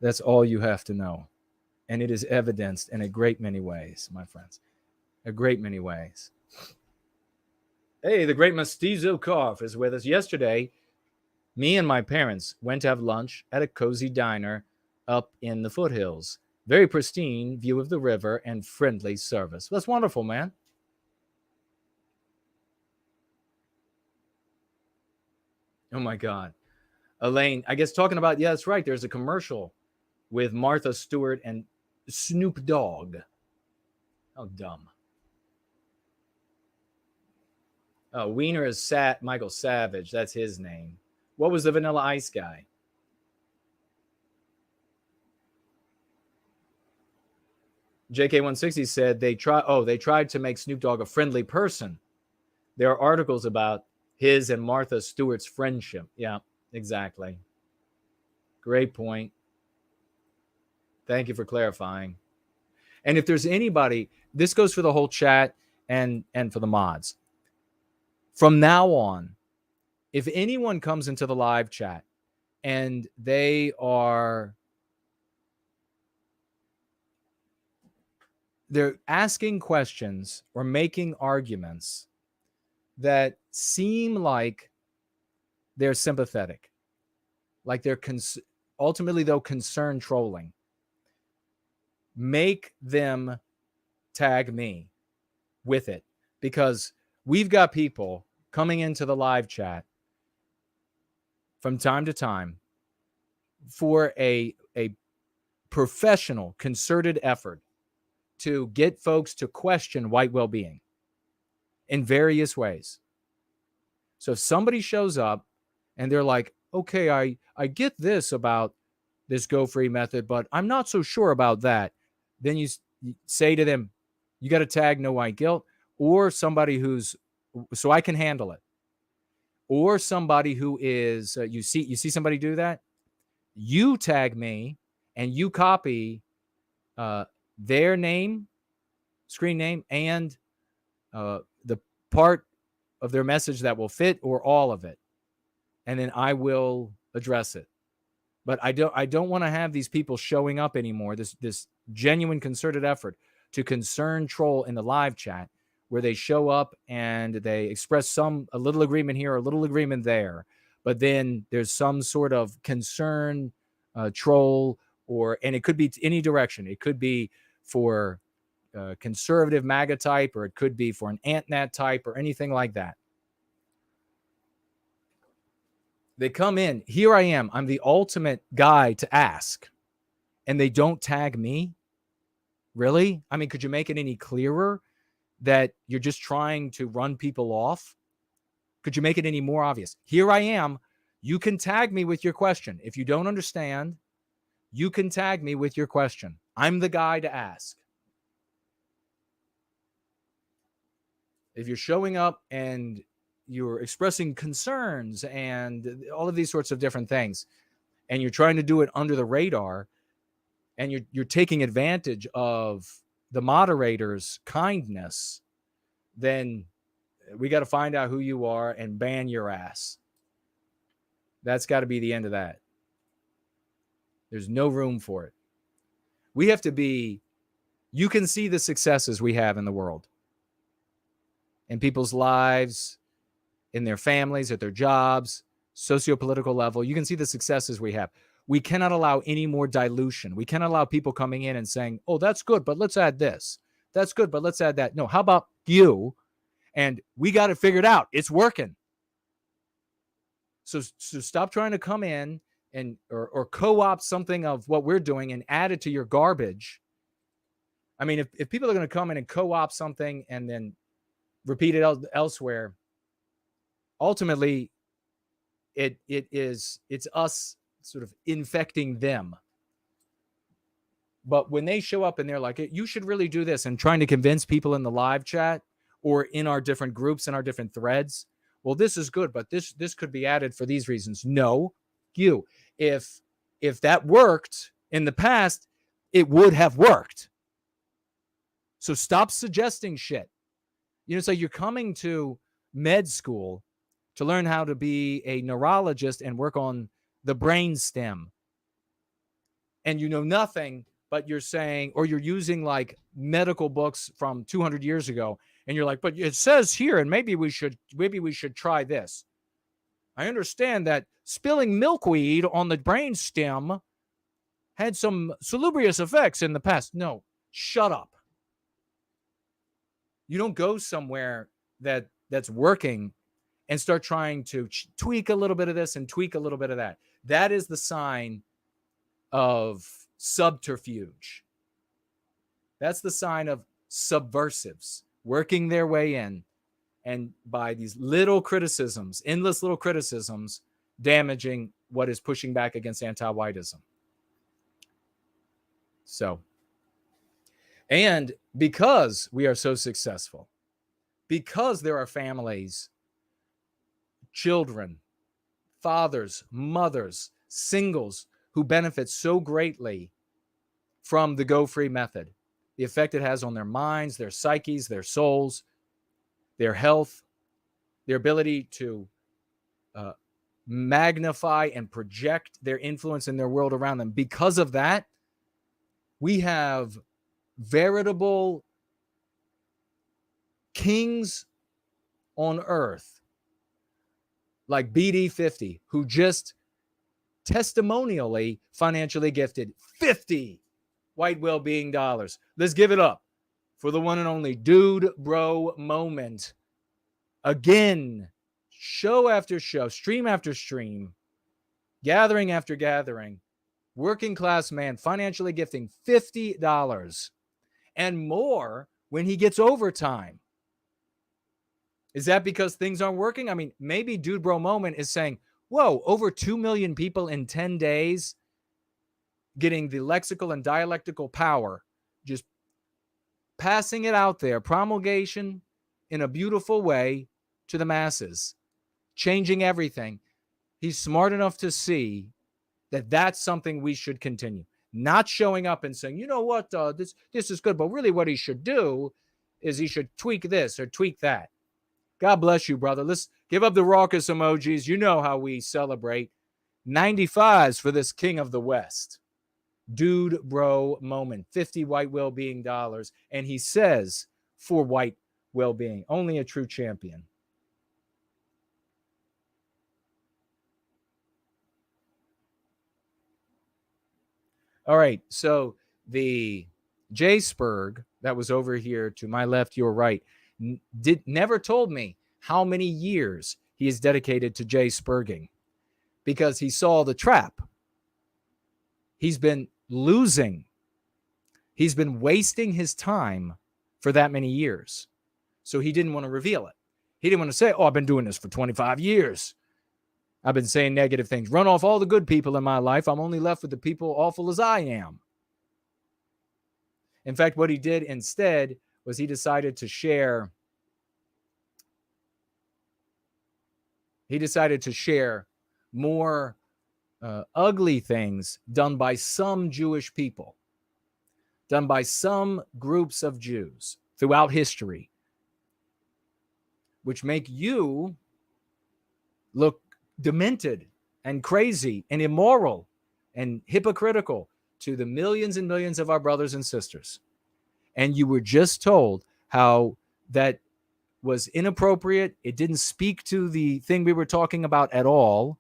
That's all you have to know. And it is evidenced in a great many ways, my friends. A great many ways. Hey, the great Mestizo Koff is with us. Yesterday, me and my parents went to have lunch at a cozy diner up in the foothills. Very pristine view of the river and friendly service. That's wonderful, man. Oh, my God. Elaine, I guess talking about, yeah, that's right. There's a commercial with Martha Stewart and Snoop Dogg. How dumb. Oh, Wiener is Michael Savage. That's his name. What was the Vanilla Ice guy? JK160 said they tried to make Snoop Dogg a friendly person. There are articles about his and Martha Stewart's friendship. Yeah, exactly. Great point. Thank you for clarifying. And if there's anybody, this goes for the whole chat and for the mods. From now on, if anyone comes into the live chat and they're asking questions or making arguments that seem like they're sympathetic, like they're ultimately, though, concerned trolling, make them tag me with it, because we've got people coming into the live chat from time to time for a professional, concerted effort to get folks to question white well-being in various ways. So if somebody shows up and they're like, okay, I get this about this Go Free method, but I'm not so sure about that, then you say to them, you got to tag no white guilt, or somebody who's, so I can handle it, or somebody who is, you see somebody do that, you tag me and you copy their name, screen name, and the part of their message that will fit, or all of it. and then I will address it. But I don't want to have these people showing up anymore. This genuine concerted effort to concern troll in the live chat, where they show up and they express a little agreement here, a little agreement there, but then there's some sort of concern troll, and it could be any direction. It could be for conservative MAGA type, or it could be for an AntNat type, or anything like that. They come in, here I am, I'm the ultimate guy to ask, and they don't tag me? Really? I mean, could you make it any clearer that you're just trying to run people off? Could you make it any more obvious? Here I am. You can tag me with your question. If you don't understand, you can tag me with your question. I'm the guy to ask. If you're showing up and you're expressing concerns and all of these sorts of different things, and you're trying to do it under the radar, and you're taking advantage of the moderator's kindness, then we got to find out who you are and ban your ass. That's got to be the end of that. There's no room for it. We have to be, you can see the successes we have in the world, in people's lives, in their families, at their jobs, socio-political level. You can see the successes we have. We cannot allow any more dilution. We cannot allow people coming in and saying, oh, that's good, but let's add this. That's good, but let's add that. No, how about you? And we got it figured out. It's working. So stop trying to come in and or co-opt something of what we're doing and add it to your garbage. I mean, if people are going to come in and co-opt something and then repeat it elsewhere, ultimately it's us sort of infecting them. But when they show up and they're like, you should really do this, and trying to convince people in the live chat or in our different groups and our different threads, well, this is good, but this could be added for these reasons. No, if that worked in the past, it would have worked. So stop suggesting shit. You know, it's like you're coming to med school to learn how to be a neurologist and work on the brain stem. And you know nothing, but you're saying, or you're using like medical books from 200 years ago. And you're like, but it says here, and maybe we should try this. I understand that spilling milkweed on the brain stem had some salubrious effects in the past. No, shut up. You don't go somewhere that's working and start trying to tweak a little bit of this and tweak a little bit of that. That is the sign of subterfuge. That's the sign of subversives working their way in, and by these little criticisms, endless little criticisms, damaging what is pushing back against anti-whiteism. So, and because we are so successful, because there are families, children, fathers, mothers, singles who benefit so greatly from the Go Free method, the effect it has on their minds, their psyches, their souls, their health, their ability to magnify and project their influence in their world around them. Because of that, we have veritable kings on earth like BD50, who just testimonially financially gifted 50 white well-being dollars. Let's give it up for the one and only Dude Bro Moment. Again, show after show, stream after stream, gathering after gathering, working class man financially gifting $50 and more when he gets overtime. Is that because things aren't working? I mean, maybe Dude Bro Moment is saying, whoa, over 2 million people in 10 days getting the lexical and dialectical power, just passing it out there, promulgation in a beautiful way to the masses, changing everything. He's smart enough to see that that's something we should continue. Not showing up and saying, you know what, this is good, but really what he should do is he should tweak this or tweak that. God bless you, brother. Let's Give up the raucous emojis. You know how we celebrate. 95s for this king of the West. Dude bro moment. 50 white well-being dollars. And he says, for white well-being. Only a true champion. All right. So the J Spurg that was over here to my left, your right, never told me how many years he is dedicated to J Spurging, because he saw the trap. He's been losing. He's been wasting his time for that many years. So he didn't want to reveal it. He didn't want to say, oh, I've been doing this for 25 years. I've been saying negative things. Run off all the good people in my life. I'm only left with the people awful as I am. In fact, what he did instead was he decided to share. He decided to share more ugly things done by some Jewish people, done by some groups of Jews throughout history, which make you look demented and crazy and immoral and hypocritical to the millions and millions of our brothers and sisters. And you were just told how that was inappropriate. It didn't speak to the thing we were talking about at all,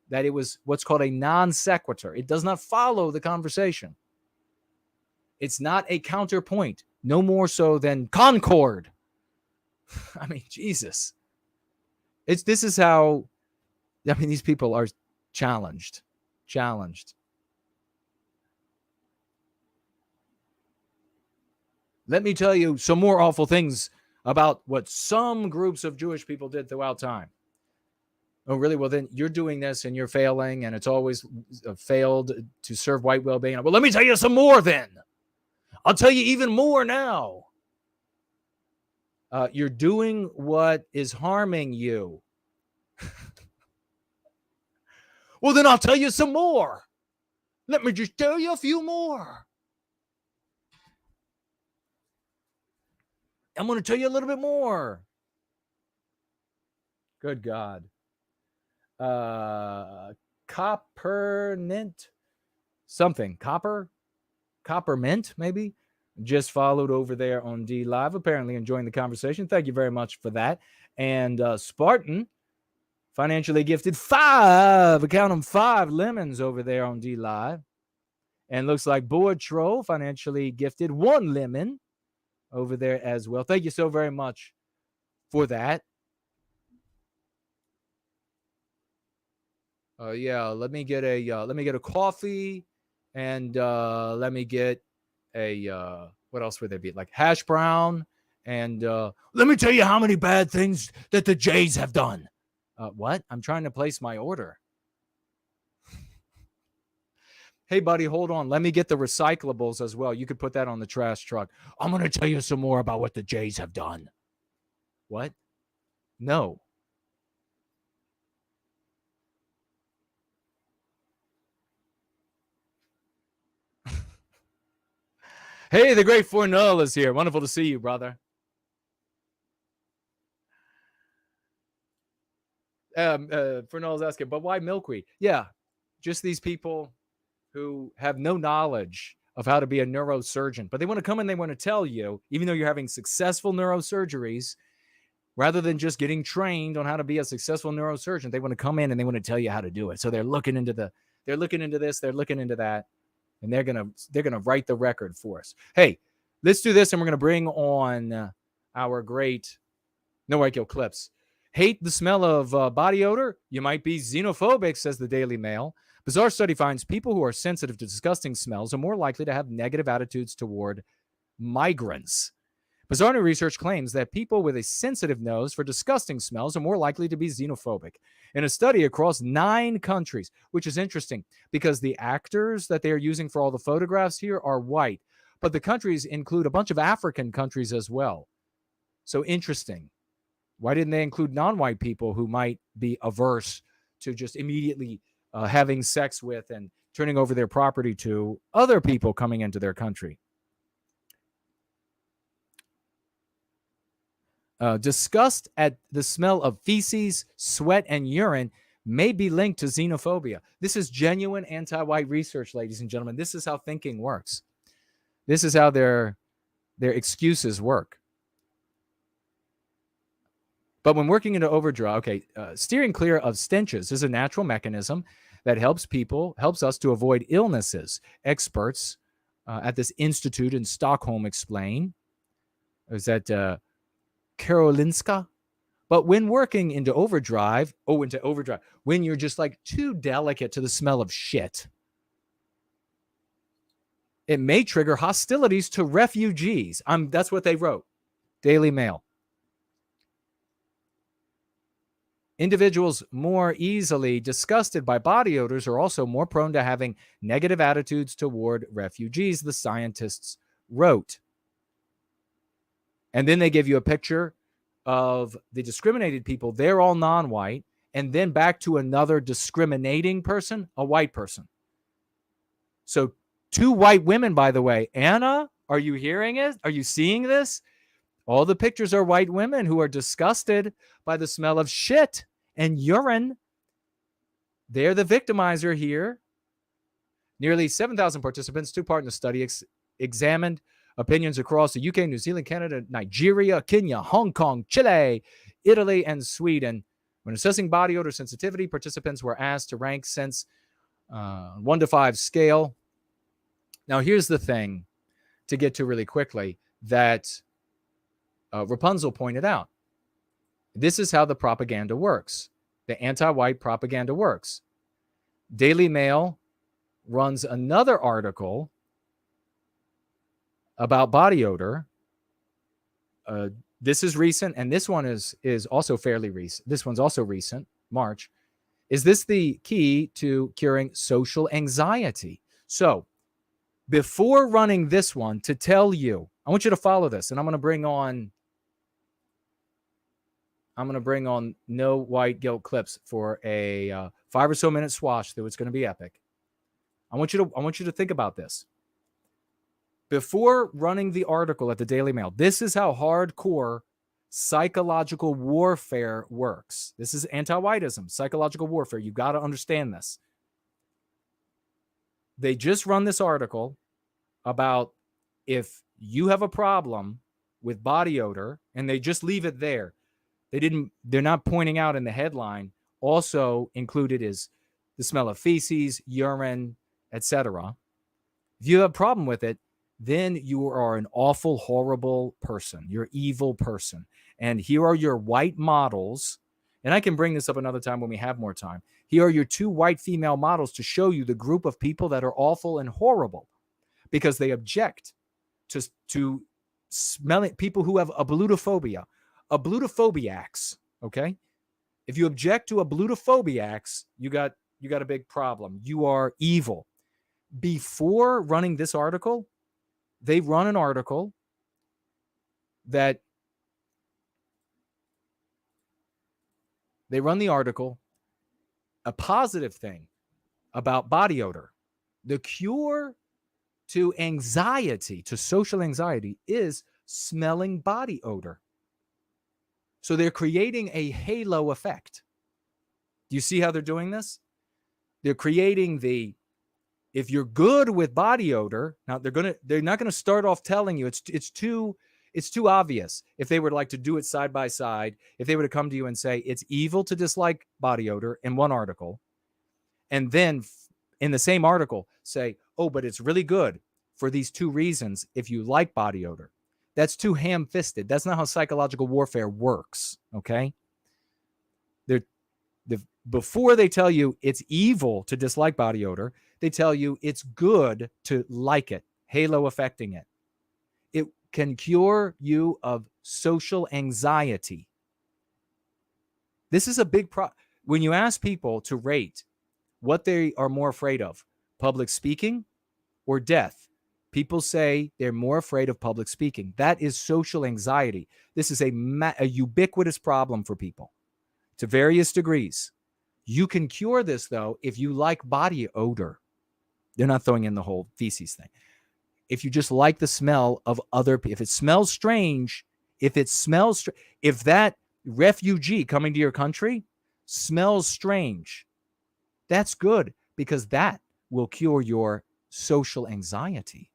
that it was what's called a non sequitur. It does not follow the conversation. It's not a counterpoint, no more so than concord. I mean, Jesus. This is how, I mean, these people are challenged. Let me tell you some more awful things about what some groups of Jewish people did throughout time. Oh, really? Well, then you're doing this and you're failing, and it's always failed to serve white well-being. Well, let me tell you some more then. I'll tell you even more now. You're doing what is harming you. Well, then I'll tell you some more. Let me just tell you a few more. I'm going to tell you a little bit more. Good God. Coppermint something. Coppermint, maybe? Just followed over there on D Live. Apparently enjoying the conversation. Thank you very much for that. And Spartan financially gifted 5 lemons over there on D Live. And looks like Board Troll financially gifted 1 lemon over there as well. Thank you so very much for that. Let me get a coffee, and let me get a what else would there be? Like hash brown, and let me tell you how many bad things that the Jays have done. What? I'm trying to place my order. Hey, buddy, hold on. Let me get the recyclables as well. You could put that on the trash truck. I'm going to tell you some more about what the Jays have done. What? No. Hey, the great Fornell is here. Wonderful to see you, brother. Fornell's asking, but why milkweed? Yeah, just these people who have no knowledge of how to be a neurosurgeon, but they want to come and they want to tell you, even though you're having successful neurosurgeries, rather than just getting trained on how to be a successful neurosurgeon, they want to come in and they want to tell you how to do it. So they're looking into this, they're looking into that, and they're gonna write the record for us. Hey, let's do this, and we're gonna bring on our great No White Guilt clips. Hate the smell of body odor? You might be xenophobic, says the Daily Mail. Bizarre study finds people who are sensitive to disgusting smells are more likely to have negative attitudes toward migrants. Bizarre new research claims that people with a sensitive nose for disgusting smells are more likely to be xenophobic. In a study across 9 countries, which is interesting because the actors that they are using for all the photographs here are white, but the countries include a bunch of African countries as well. So interesting. Why didn't they include non-white people who might be averse to just immediately having sex with and turning over their property to other people coming into their country? disgust at the smell of feces, sweat, and urine may be linked to xenophobia. This is genuine anti-white research, ladies and gentlemen. This is how thinking works. This is how their excuses work. But when working into overdrive, steering clear of stenches is a natural mechanism that helps us to avoid illnesses. Experts at this institute in Stockholm explain. Is that Karolinska? But when working into overdrive, when you're just like too delicate to the smell of shit, it may trigger hostilities to refugees. That's what they wrote. Daily Mail. Individuals more easily disgusted by body odors are also more prone to having negative attitudes toward refugees, the scientists wrote. And then they give you a picture of the discriminated people. They're all non-white. And then back to another discriminating person, a white person. So 2 white women, by the way. Anna, are you hearing it? Are you seeing this? All the pictures are white women who are disgusted by the smell of shit and urine. They're the victimizer here. Nearly 7,000 participants took part in the study, examined opinions across the UK, New Zealand, Canada, Nigeria, Kenya, Hong Kong, Chile, Italy, and Sweden. When assessing body odor sensitivity, participants were asked to rank scents 1 to 5 scale. Now, here's the thing to get to really quickly that Rapunzel pointed out. This is how the propaganda works. The anti-white propaganda works. Daily Mail runs another article about body odor. This is recent, and this one is also fairly recent. This one's also recent, March. Is this the key to curing social anxiety? So, before running this one, to tell you, I want you to follow this, and I'm going to bring on no white guilt clips for a 5 or so minute swash through. It's going to be epic. I want you to think about this. Before running the article at the Daily Mail, this is how hardcore psychological warfare works. This is anti-whiteism, psychological warfare. You've got to understand this. They just run this article about if you have a problem with body odor, and they just leave it there. They're not pointing out in the headline, also included is the smell of feces, urine, etc. If you have a problem with it, then you are an awful, horrible person. You're an evil person. And here are your white models. And I can bring this up another time when we have more time. Here are your 2 white female models to show you the group of people that are awful and horrible because they object to smelling, people who have ablutophobic, okay? If you object to ablutophobics, you got a big problem. You are evil. Before running this article, they run an article that a positive thing about body odor. The cure to anxiety, to social anxiety, is smelling body odor. So they're creating a halo effect. Do you see how they're doing this? They're creating if you're good with body odor, now they're not gonna start off telling you it's too obvious. If they were like to do it side by side, if they were to come to you and say it's evil to dislike body odor in one article, and then in the same article say, oh, but it's really good for these 2 reasons if you like body odor. That's too ham-fisted. That's not how psychological warfare works, okay? Before they tell you it's evil to dislike body odor, they tell you it's good to like it, halo affecting it. It can cure you of social anxiety. This is a big problem. When you ask people to rate what they are more afraid of, public speaking or death, people say they're more afraid of public speaking. That is social anxiety. This is a ubiquitous problem for people to various degrees. You can cure this, though, if you like body odor. They're not throwing in the whole feces thing. If you just like the smell of other people, if it smells strange, If it smells, if that refugee coming to your country smells strange, that's good, because that will cure your social anxiety.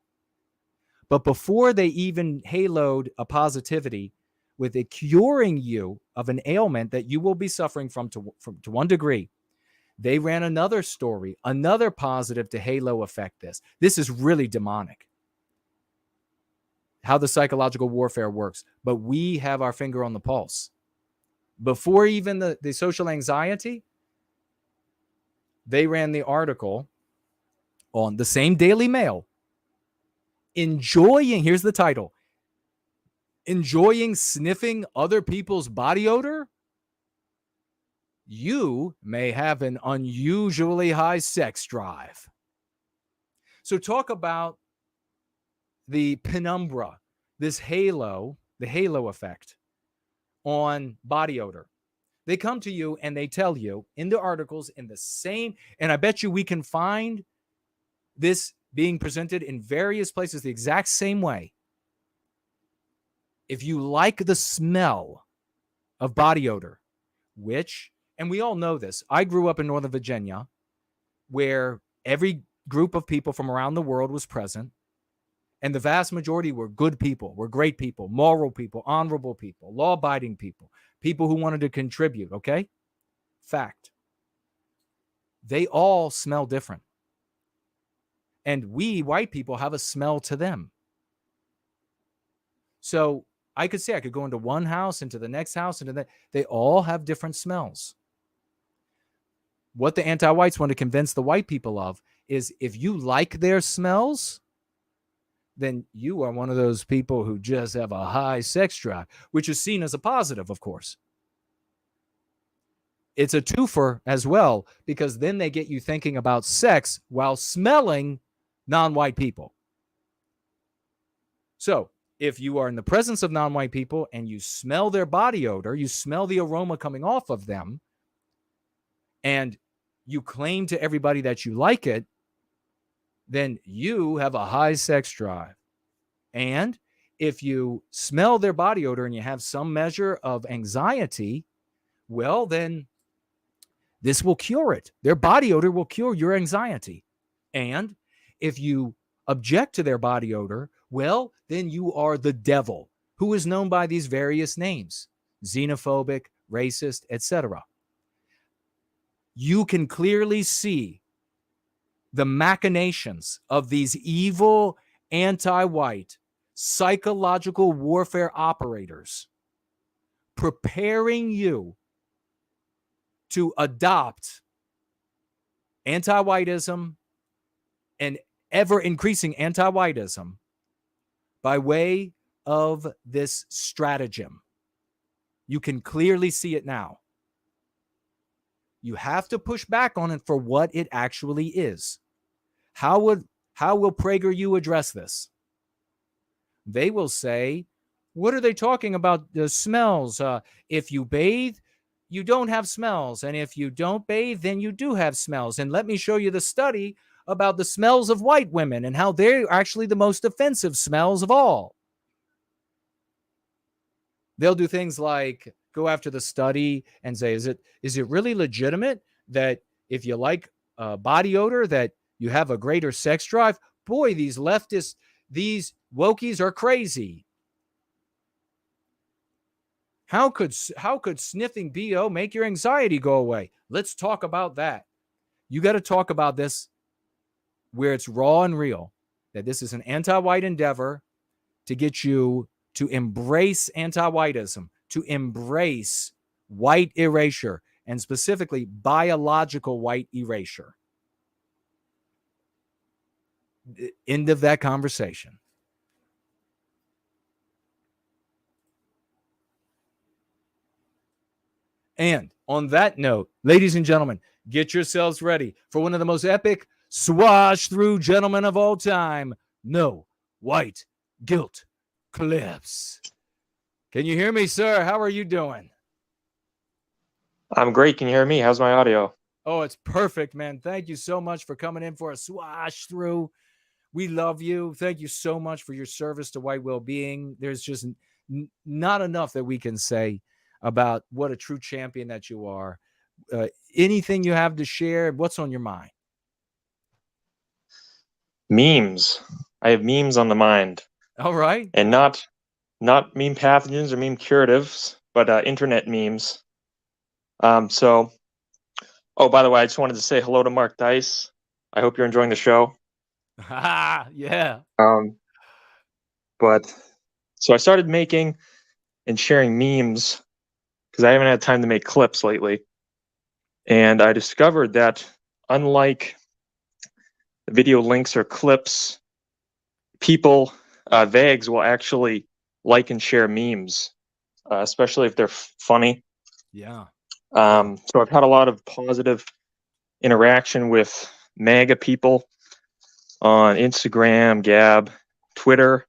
But before they even haloed a positivity with it curing you of an ailment that you will be suffering from to one degree, they ran another story, another positive to halo affect this. This is really demonic, how the psychological warfare works. But we have our finger on the pulse. Before even the social anxiety, they ran the article on the same Daily Mail, enjoying, here's the title, enjoying sniffing other people's body odor? You may have an unusually high sex drive. So talk about the penumbra, this halo, the halo effect on body odor. They come to you and they tell you in the articles in the same, and I bet you we can find this being presented in various places the exact same way. If you like the smell of body odor, which, and we all know this, I grew up in Northern Virginia, where every group of people from around the world was present, and the vast majority were good people, were great people, moral people, honorable people, law-abiding people, people who wanted to contribute, okay? Fact. They all smell different. And we, white people, have a smell to them. So I could say I could go into one house, into the next house, into that. They all have different smells. What the anti-whites want to convince the white people of is if you like their smells, then you are one of those people who just have a high sex drive, which is seen as a positive, of course. It's a twofer as well, because then they get you thinking about sex while smelling non-white people. So if you are in the presence of non-white people and you smell their body odor, you smell the aroma coming off of them, and you claim to everybody that you like it, then you have a high sex drive. And if you smell their body odor and you have some measure of anxiety, well, then this will cure it. Their body odor will cure your anxiety. And if you object to their body odor, well, then you are the devil, who is known by these various names: xenophobic, racist, etc. You can clearly see the machinations of these evil anti-white psychological warfare operators preparing you to adopt anti-whiteism and ever increasing anti-whiteism by way of this stratagem. You can clearly see it now. You have to push back on it for what it actually is. How will PragerU address this? They will say, what are they talking about? The smells. If you bathe, you don't have smells. And if you don't bathe, then you do have smells. And let me show you the study about the smells of white women and how they're actually the most offensive smells of all. They'll do things like go after the study and say, is it really legitimate that if you like body odor that you have a greater sex drive? Boy, these leftists, these wokies are crazy. How could sniffing BO make your anxiety go away? Let's talk about that. You got to talk about this where it's raw and real, that this is an anti-white endeavor to get you to embrace anti-whiteism, to embrace white erasure, and specifically biological white erasure. End of that conversation. And on that note, ladies and gentlemen, get yourselves ready for one of the most epic swash through gentlemen of all time. No white guilt clips. Can you hear me, sir? How are you doing? I'm great. Can you hear me? How's my audio? Oh, it's perfect, man. Thank you so much for coming in for a swash through. We love you. Thank you so much for your service to white well-being. There's just not enough that we can say about what a true champion that you are. Anything you have to share? What's on your mind? Memes. I have memes on the mind. All right. And not meme pathogens or meme curatives, but internet memes. So, oh, by the way, I just wanted to say hello to Mark Dice. I hope you're enjoying the show. Yeah. But so I started making and sharing memes because I haven't had time to make clips lately. And I discovered that unlike video links or clips, people, vags will actually like and share memes, especially if they're funny. Yeah. So I've had a lot of positive interaction with MAGA people on Instagram, Gab, Twitter,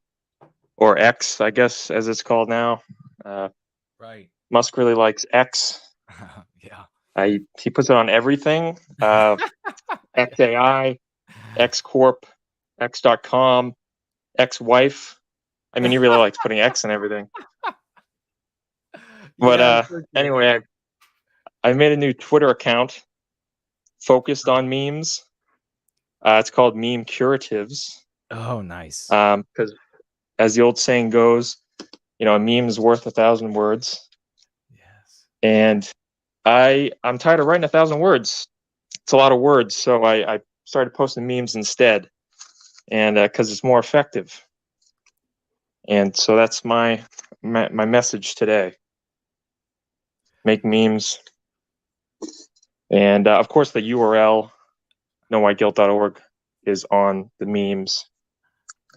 or X, I guess, as it's called now. Right. Musk really likes X. Yeah. He puts it on everything. XAI, XCorp, X.com, X-Wife. I mean, he really likes putting X in everything. But anyway, I made a new Twitter account focused on memes. It's called Meme Curatives. Oh, nice. Because as the old saying goes, a meme is worth 1,000 words. Yes. And I'm tired of writing 1,000 words. It's a lot of words, so I started posting memes instead, and because it's more effective. And so that's my message today. Make memes. And of course, the URL, nowhiteguilt.org, is on the memes.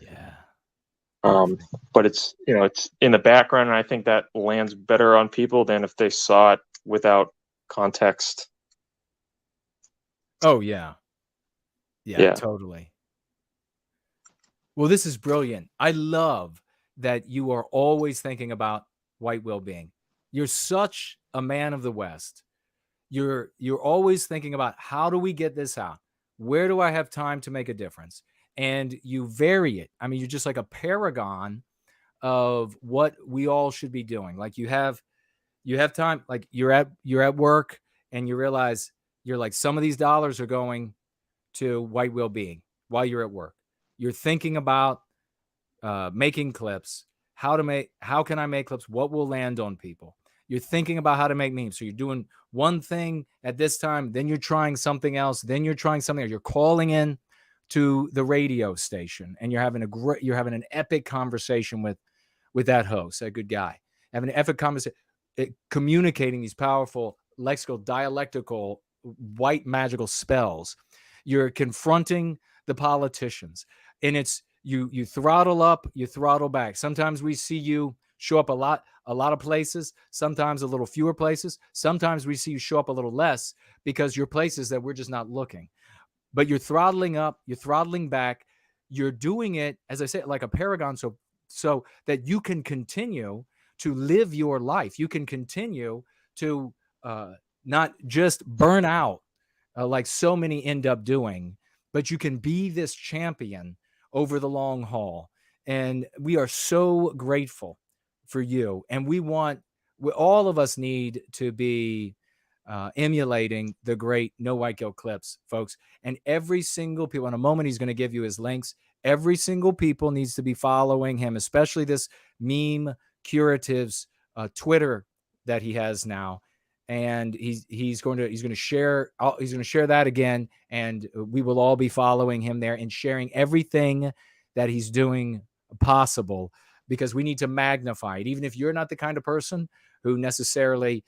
Yeah. But it's in the background, and I think that lands better on people than if they saw it without context. Oh, yeah. Yeah, totally. Well, this is brilliant. I love that you are always thinking about white well-being. You're such a man of the West. You're always thinking about, how do we get this out? Where do I have time to make a difference? And you vary it. I mean, you're just like a paragon of what we all should be doing. Like you have time, like you're at work and you realize you're like, some of these dollars are going to white well-being while you're at work. You're thinking about making clips, how can I make clips? What will land on people? You're thinking about how to make memes. So you're doing one thing at this time, then you're trying something else, then you're trying something else. You're calling in to the radio station and you're having an epic conversation with that host, that good guy. Having an epic conversation, communicating these powerful lexical, dialectical, white magical spells. You're confronting the politicians, and it's you throttle up, you throttle back. Sometimes we see you show up a lot of places, sometimes a little fewer places. Sometimes we see you show up a little less because you're places that we're just not looking. But you're throttling up, you're throttling back. You're doing it, as I said, like a paragon, so that you can continue to live your life. You can continue to not just burn out like so many end up doing, but you can be this champion over the long haul. And we are so grateful for you. And all of us need to be emulating the great No White Guilt clips, folks. And every single people, in a moment, he's going to give you his links. Every single people needs to be following him, especially this Meme Curatives Twitter that he has now. And he's going to share that again, and we will all be following him there and sharing everything that he's doing possible, because we need to magnify it. Even if you're not the kind of person who necessarily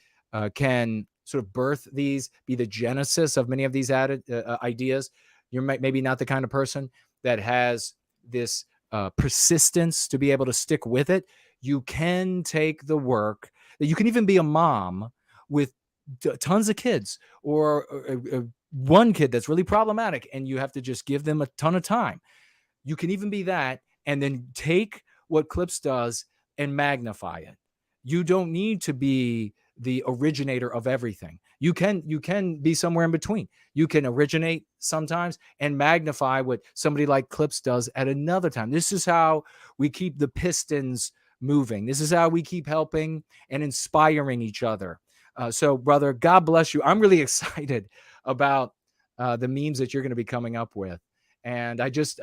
can sort of birth these, be the genesis of many of these ideas, you're maybe not the kind of person that has this persistence to be able to stick with it. You can take the work, that you can even be a mom with tons of kids, or one kid that's really problematic, and you have to just give them a ton of time. You can even be that, and then take what Clips does and magnify it. You don't need to be the originator of everything. You can be somewhere in between. You can originate sometimes and magnify what somebody like Clips does at another time. This is how we keep the pistons moving. This is how we keep helping and inspiring each other. So, brother, God bless you. I'm really excited about the memes that you're going to be coming up with. And I just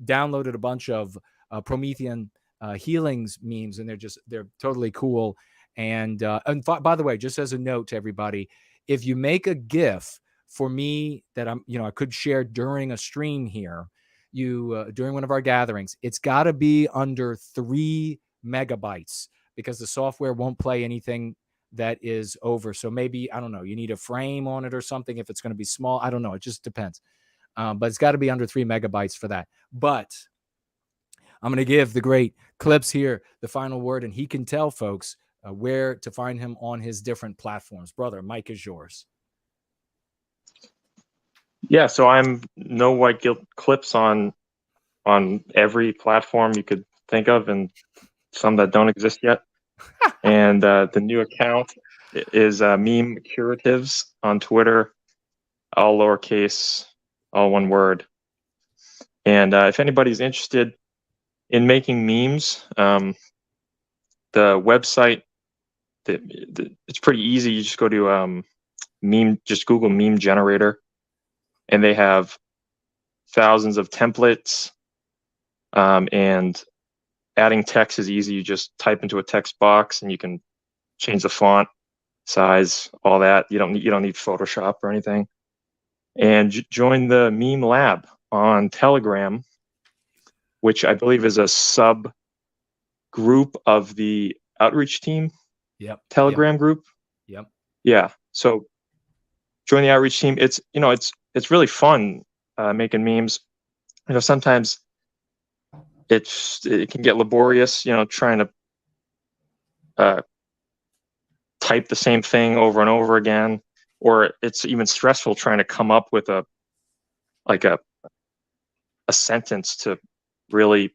downloaded a bunch of Promethean healings memes, and they're totally cool. And by the way, just as a note to everybody, if you make a GIF for me that I could share during a stream here, during one of our gatherings, it's got to be under 3 megabytes because the software won't play anything that is over. So maybe, I don't know, you need a frame on it or something if it's going to be small. I don't know. It just depends. But it's got to be under 3 megabytes for that. But I'm going to give the great Clips here the final word, and he can tell folks where to find him on his different platforms. Brother, mic is yours. Yeah, so I'm No White Guilt Clips on every platform you could think of, and some that don't exist yet. And the new account is Meme Curatives on Twitter, all lowercase, all one word. And if anybody's interested in making memes, the website, it's pretty easy. You just go to just Google meme generator, and they have thousands of templates, and adding text is easy. You just type into a text box and you can change the font size, all that. You don't need Photoshop or anything. And join the meme lab on Telegram, which I believe is a sub group of the outreach team. Yep. Telegram group. Yep. Yeah. So join the outreach team. It's really fun making memes. Sometimes it can get laborious, trying to type the same thing over and over again, or it's even stressful trying to come up with a sentence to really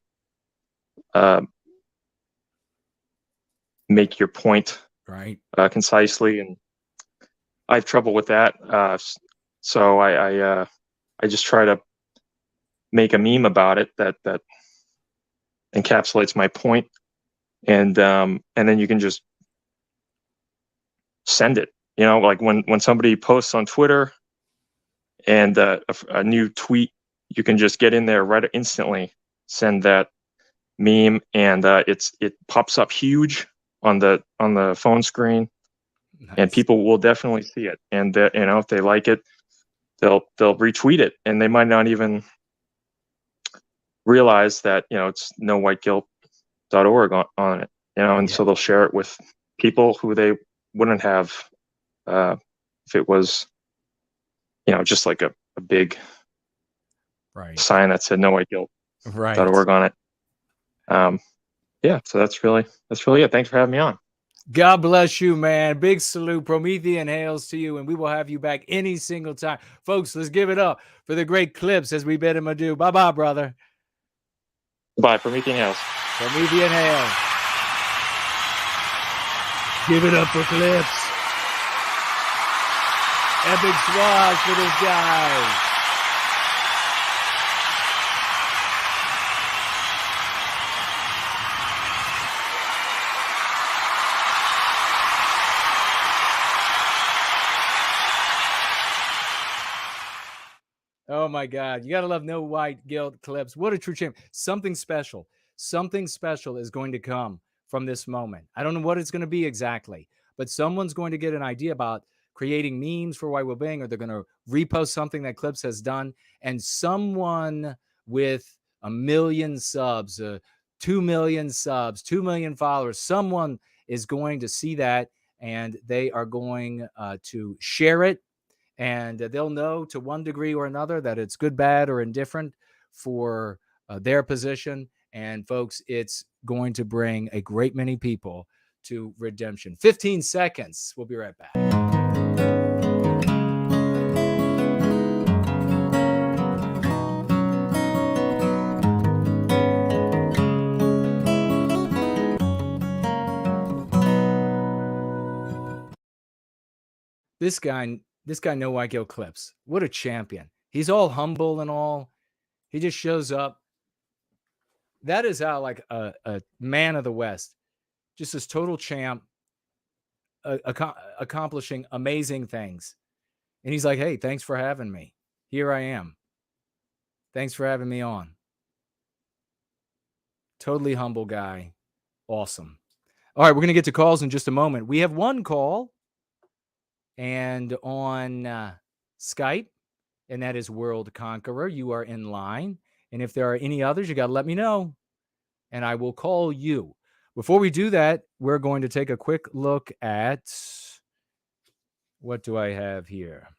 make your point right concisely, and I have trouble with that. So I just try to make a meme about it that encapsulates my point, and then you can just send it. Like when somebody posts on Twitter and a new tweet, you can just get in there right instantly, send that meme, and it pops up huge on the phone screen. Nice. And people will definitely see it, and if they like it, they'll retweet it, and they might not even realize that it's nowhiteguilt.org on it, and so they'll share it with people who they wouldn't have if it was just like a big sign that said nowhiteguilt.org on it. Yeah, so that's really it. Thanks for having me on. God bless you, man. Big salute, Promethean hails to you, and we will have you back any single time. Folks, let's give it up for the great Clips as we bid him adieu. Bye-bye, brother. Bye, Promethean hails. Promethean hails. Give it up for Clips. Epic swag for this guy. Oh my God. You got to love No White Guilt Clips. What a true champion. Something special is going to come from this moment. I don't know what it's going to be exactly, but someone's going to get an idea about creating memes for White Wellbeing, or they're going to repost something that Clips has done. And someone with 1 million subs, 2 million subs, 2 million followers, someone is going to see that, and they are going to share it. And they'll know to one degree or another that it's good, bad, or indifferent for their position. And folks, it's going to bring a great many people to redemption. 15 seconds. We'll be right back. This guy, No White Guilt Clips. What a champion. He's all humble and all. He just shows up. That is how, like, a man of the West just this total champ, accomplishing amazing things. And he's like, hey, thanks for having me. Here I am. Thanks for having me on. Totally humble guy. Awesome. All right, we're going to get to calls in just a moment. We have one call and on Skype, and that is World Conqueror. You are in line. And if there are any others, you got to let me know, and I will call you. Before we do that, we're going to take a quick look at, what do I have here?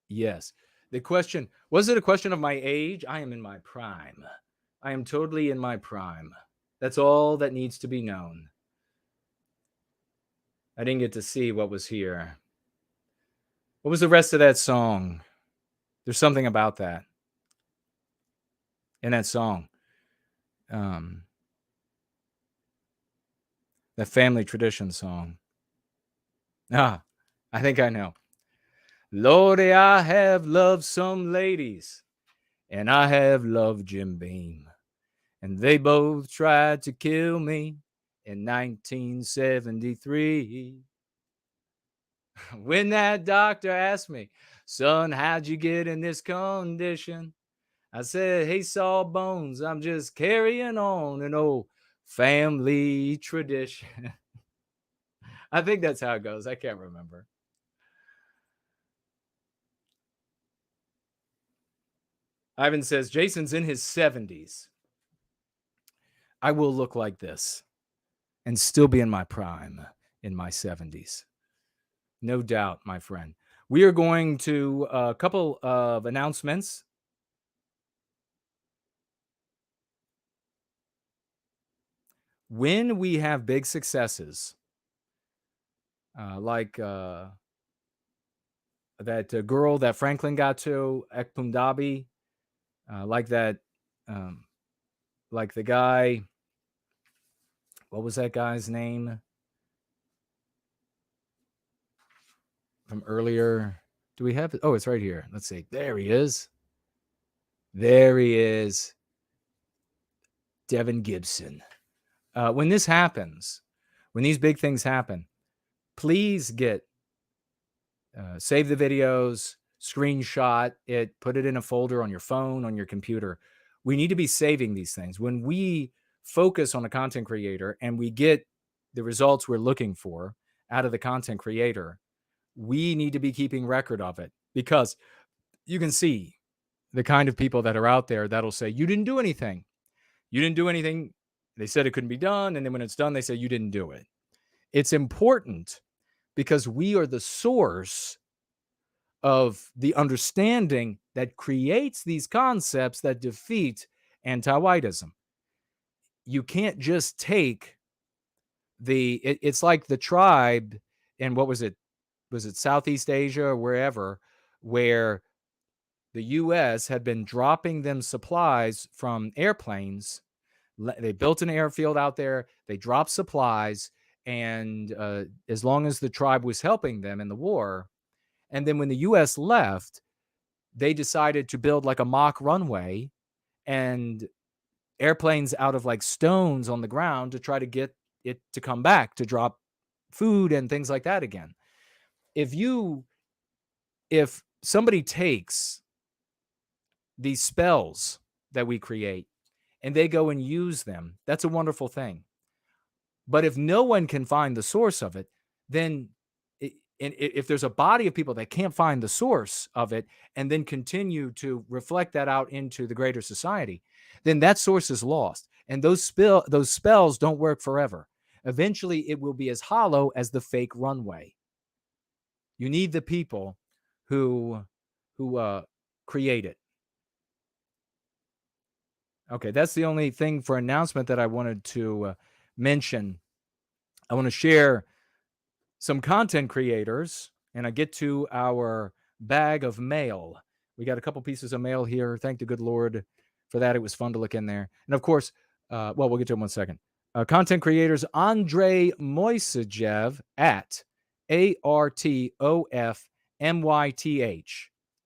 Yes. The question, was it a question of my age? I am in my prime. I am totally in my prime. That's all that needs to be known. I didn't get to see what was here. What was the rest of that song? There's something about that in that song. That family tradition song. I think I know. Lordy, I have loved some ladies, and I have loved Jim Beam, and they both tried to kill me in 1973. When that doctor asked me, son, how'd you get in this condition? I said, hey, Sawbones, I'm just carrying on an old family tradition. I think that's how it goes. I can't remember. Ivan says, Jason's in his 70s. I will look like this and still be in my prime in my 70s. No doubt, my friend. We are going to a couple of announcements. When we have big successes, like that girl that Franklin got to, Ekpundabi, like that, like the guy, what was that guy's name from earlier? Do we have it? Oh, it's right here. Let's see. There he is. There he is. Devin Gibson. When this happens, when these big things happen, please save the videos, screenshot it, put it in a folder on your phone, on your computer. We need to be saving these things. When we focus on a content creator and we get the results we're looking for out of the content creator, we need to be keeping record of it, because you can see the kind of people that are out there that'll say, you didn't do anything. You didn't do anything. They said it couldn't be done. And then when it's done, they say you didn't do it. It's important because we are the source of the understanding that creates these concepts that defeat anti-whiteism. You can't just take it's like the tribe in, what was it? Was it Southeast Asia or wherever, where the U.S. had been dropping them supplies from airplanes. They built an airfield out there. They dropped supplies. And as long as the tribe was helping them in the war, and then when the U.S. left, they decided to build like a mock runway and airplanes out of like stones on the ground to try to get it to come back to drop food and things like that again. If somebody takes these spells that we create and they go and use them, that's a wonderful thing. But if no one can find the source of it, then if there's a body of people that can't find the source of it and then continue to reflect that out into the greater society, then that source is lost. And those spells don't work forever. Eventually, it will be as hollow as the fake runway. You need the people who create it. Okay, that's the only thing for announcement that I wanted to mention. I want to share some content creators, and I get to our bag of mail. We got a couple pieces of mail here. Thank the good Lord for that. It was fun to look in there. And of course, we'll get to it in 1 second. Content creators Andrei Moisejev at ARTOFMYTH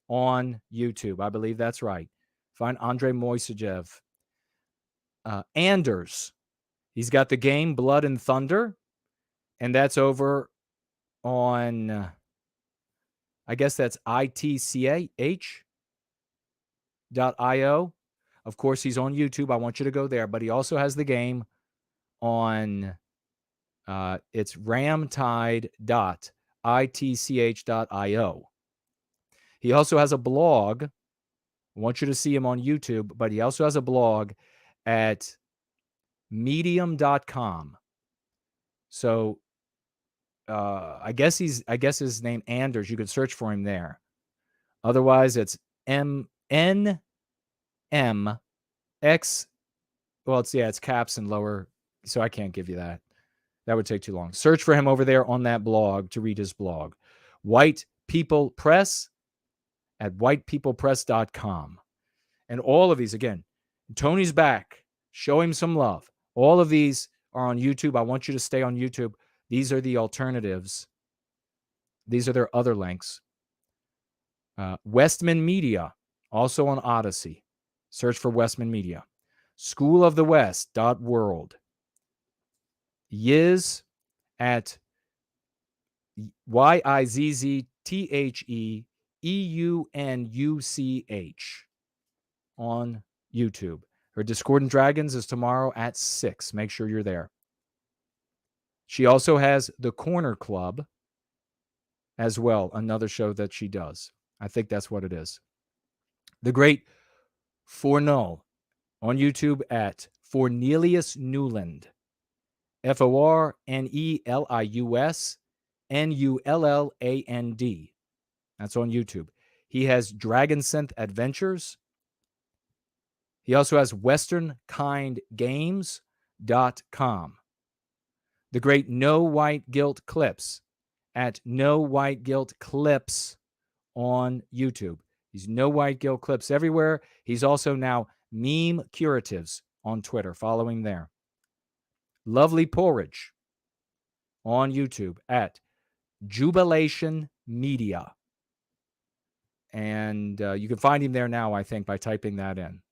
on YouTube. I believe that's right. Find Andrei Moisejev. Anders. He's got the game Blood and Thunder, and that's over on, I guess that's itch.io. Of course, he's on YouTube. I want you to go there, but he also has the game on, it's ramtide.itch.io. He also has a blog. I want you to see him on YouTube, but he also has a blog at medium.com. So I guess his name Anders. You could search for him there. Otherwise, it's NMX. Well, it's caps and lower, so I can't give you that. That would take too long. Search for him over there on that blog to read his blog. White People Press at whitepeoplepress.com. And all of these, again, Tony's back. Show him some love. All of these are on YouTube. I want you to stay on YouTube. These are the alternatives. These are their other links. Westman Media, also on Odyssey. Search for Westman Media. Schoolofthewest.world. Yiz at YIZZTHEEUNUCH on YouTube. Her Discordant Dragons is tomorrow at 6. Make sure you're there. She also has the Corner Club as well, another show that she does. I think that's what it is. The great Fornull on YouTube at Fornelius Newland. FORNELIUS NULLAND. That's on YouTube. He has Dragon Synth Adventures. He also has WesternKindGames.com. The great No White Guilt Clips at No White Guilt Clips on YouTube. He's No White Guilt Clips everywhere. He's also now Meme Curatives on Twitter. Follow him there. Lovely Porridge on YouTube at Jubilation Media. And you can find him there now, I think, by typing that in.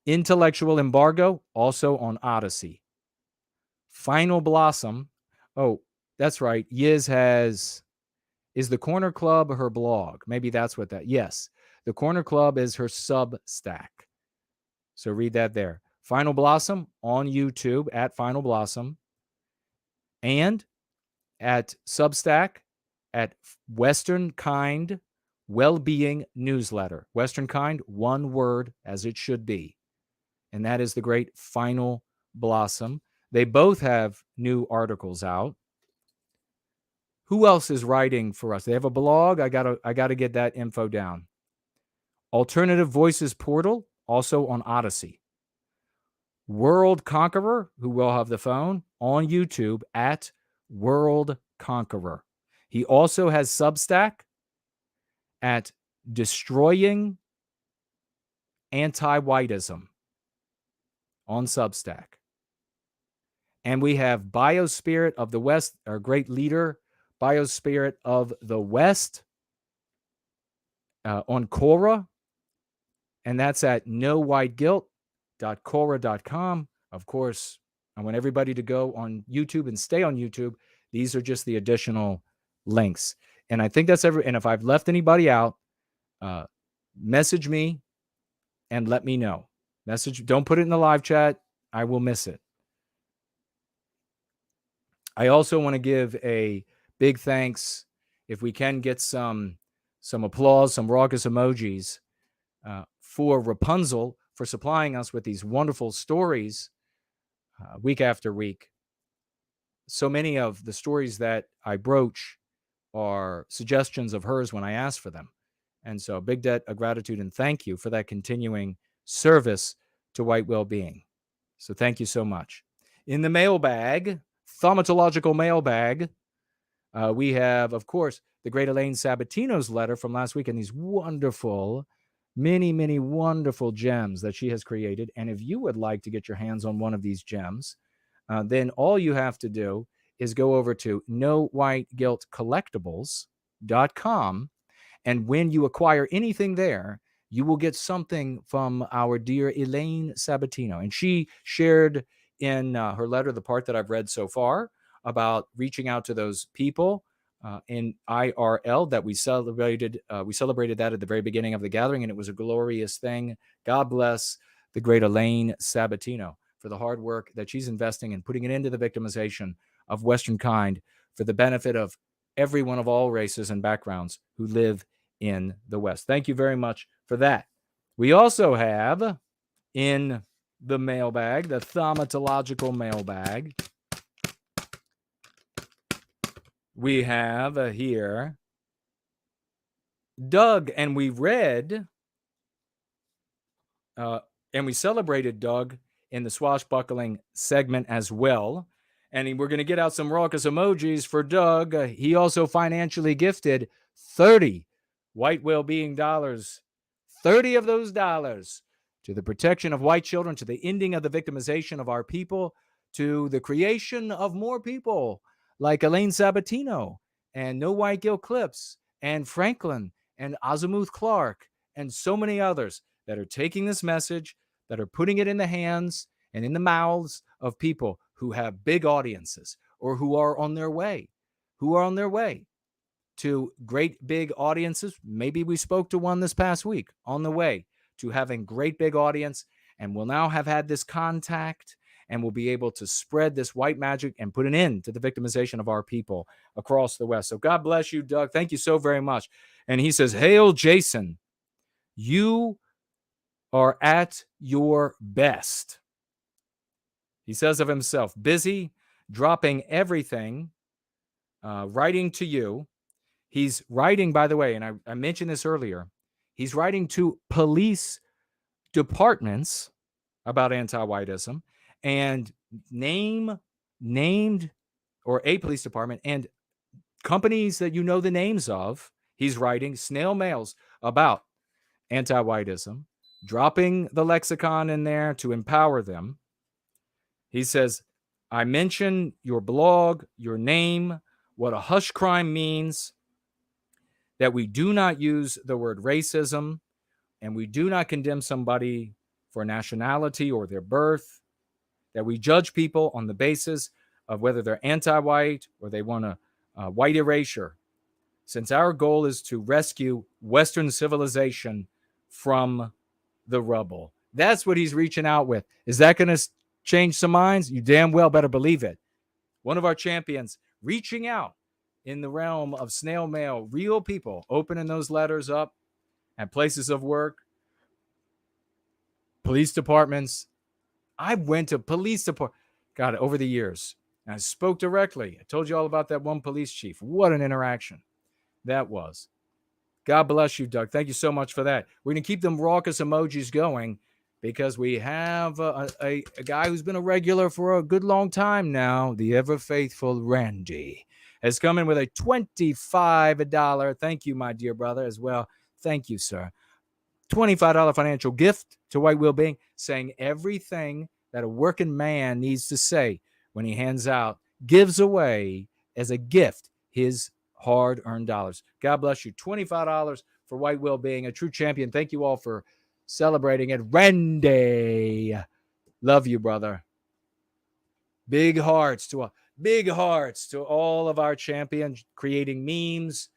Intellectual Embargo, also on Odyssey. Final Blossom. Oh, that's right. Yiz is the Corner Club her blog? Maybe that's what that, yes. The Corner Club is her Substack. So read that there. Final Blossom on YouTube at Final Blossom. And at Substack at Western Kind Wellbeing Newsletter. Western Kind, one word, as it should be. And that is the great Final Blossom. They both have new articles out. Who else is writing for us? They have a blog. I gotta get that info down. Alternative Voices Portal, also on Odyssey. World Conqueror, who will have the phone, on YouTube at World Conqueror. He also has Substack at Destroying Anti-Whiteism on Substack. And we have Biospirit of the West, our great leader, Biospirit of the West, on Quora. And that's at nowhiteguilt.quora.com. Of course, I want everybody to go on YouTube and stay on YouTube. These are just the additional links. And I think that's and if I've left anybody out, message me and let me know. Don't put it in the live chat. I will miss it. I also want to give a big thanks, if we can get some applause, some raucous emojis, for Rapunzel for supplying us with these wonderful stories week after week. So many of the stories that I broach are suggestions of hers when I ask for them. And so a big debt of gratitude and thank you for that continuing service to white well-being. So thank you so much. In the mailbag, thaumatological mailbag, we have, of course, the great Elaine Sabatino's letter from last week and these wonderful, many wonderful gems that she has created. And if you would like to get your hands on one of these gems, then all you have to do is go over to nowhiteguiltcollectibles.com. And when you acquire anything there, you will get something from our dear Elaine Sabatino. And she shared in her letter the part that I've read so far about reaching out to those people in IRL that we celebrated. We celebrated that at the very beginning of the gathering, and it was a glorious thing. God bless the great Elaine Sabatino for the hard work that she's investing in putting an end to the victimization of Western kind for the benefit of everyone of all races and backgrounds who live in the West. Thank you very much for that. We also have in the mailbag, the thaumatological mailbag, we have here Doug, and we read and we celebrated Doug in the swashbuckling segment as well. And we're going to get out some raucous emojis for Doug. He also financially gifted 30 white well-being dollars, 30 of those dollars to the protection of white children, to the ending of the victimization of our people, to the creation of more people like Elaine Sabatino and No White Guilt Clips and Franklin and Azimuth Clark and so many others that are taking this message, that are putting it in the hands and in the mouths of people who have big audiences or who are on their way to great big audiences. Maybe we spoke to one this past week, on the way to having great big audience, and will now have had this contact and will be able to spread this white magic and put an end to the victimization of our people across the West. So God bless you, Doug. Thank you so very much. And he says, "Hail, Jason. You are at your best." He says of himself, busy, dropping everything, writing to you. He's writing, by the way, and I mentioned this earlier, he's writing to police departments about anti-whiteism and named or a police department and companies that you know the names of. He's writing snail mails about anti-whiteism, dropping the lexicon in there to empower them. He says, I mention your blog, your name, what a hush crime means, that we do not use the word racism, and we do not condemn somebody for nationality or their birth, that we judge people on the basis of whether they're anti-white or they want a white erasure, since our goal is to rescue Western civilization from the rubble. That's what he's reaching out with. Is that going to change some minds? You damn well better believe it. One of our champions reaching out in the realm of snail mail, real people opening those letters up at places of work, police departments. I went to police department, got it over the years. And I spoke directly. I told you all about that one police chief. What an interaction that was. God bless you, Doug. Thank you so much for that. We're going to keep them raucous emojis going because we have a guy who's been a regular for a good long time now. The ever faithful Randy has come in with a $25. Thank you, my dear brother, as well. Thank you, sir. $25 financial gift to White Wellbeing, saying everything that a working man needs to say when he hands out, gives away as a gift his hard-earned dollars. God bless you. $25 for White Wellbeing, a true champion. Thank you all for celebrating it. Randy, love you, brother. Big hearts to all of our champions creating memes.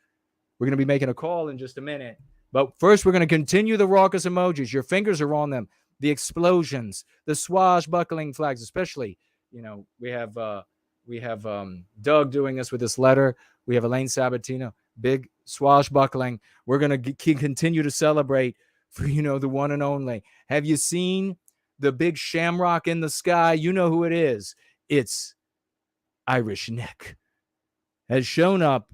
We're going to be making a call in just a minute. But first, we're going to continue the raucous emojis. Your fingers are on them. The explosions, the swashbuckling flags, especially, we have Doug doing this with this letter. We have Elaine Sabatino, big swashbuckling. We're going to continue to celebrate for, the one and only. Have you seen the big shamrock in the sky? You know who it is. It's Irish Nick. Has shown up,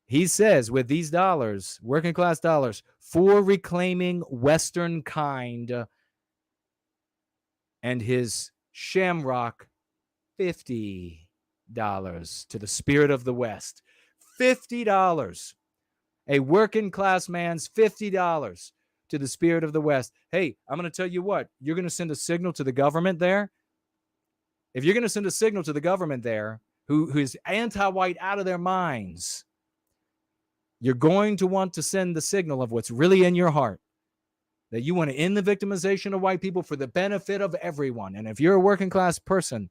he says, with these dollars, working class dollars, for reclaiming Western kind, and his shamrock, $50 to the spirit of the West. $50. A working class man's $50 to the spirit of the West. Hey, I'm going to tell you what, you're going to send a signal to the government there. If you're going to send a signal to the government there, who is anti-white out of their minds, you're going to want to send the signal of what's really in your heart. that you want to end the victimization of white people for the benefit of everyone. And if you're a working class person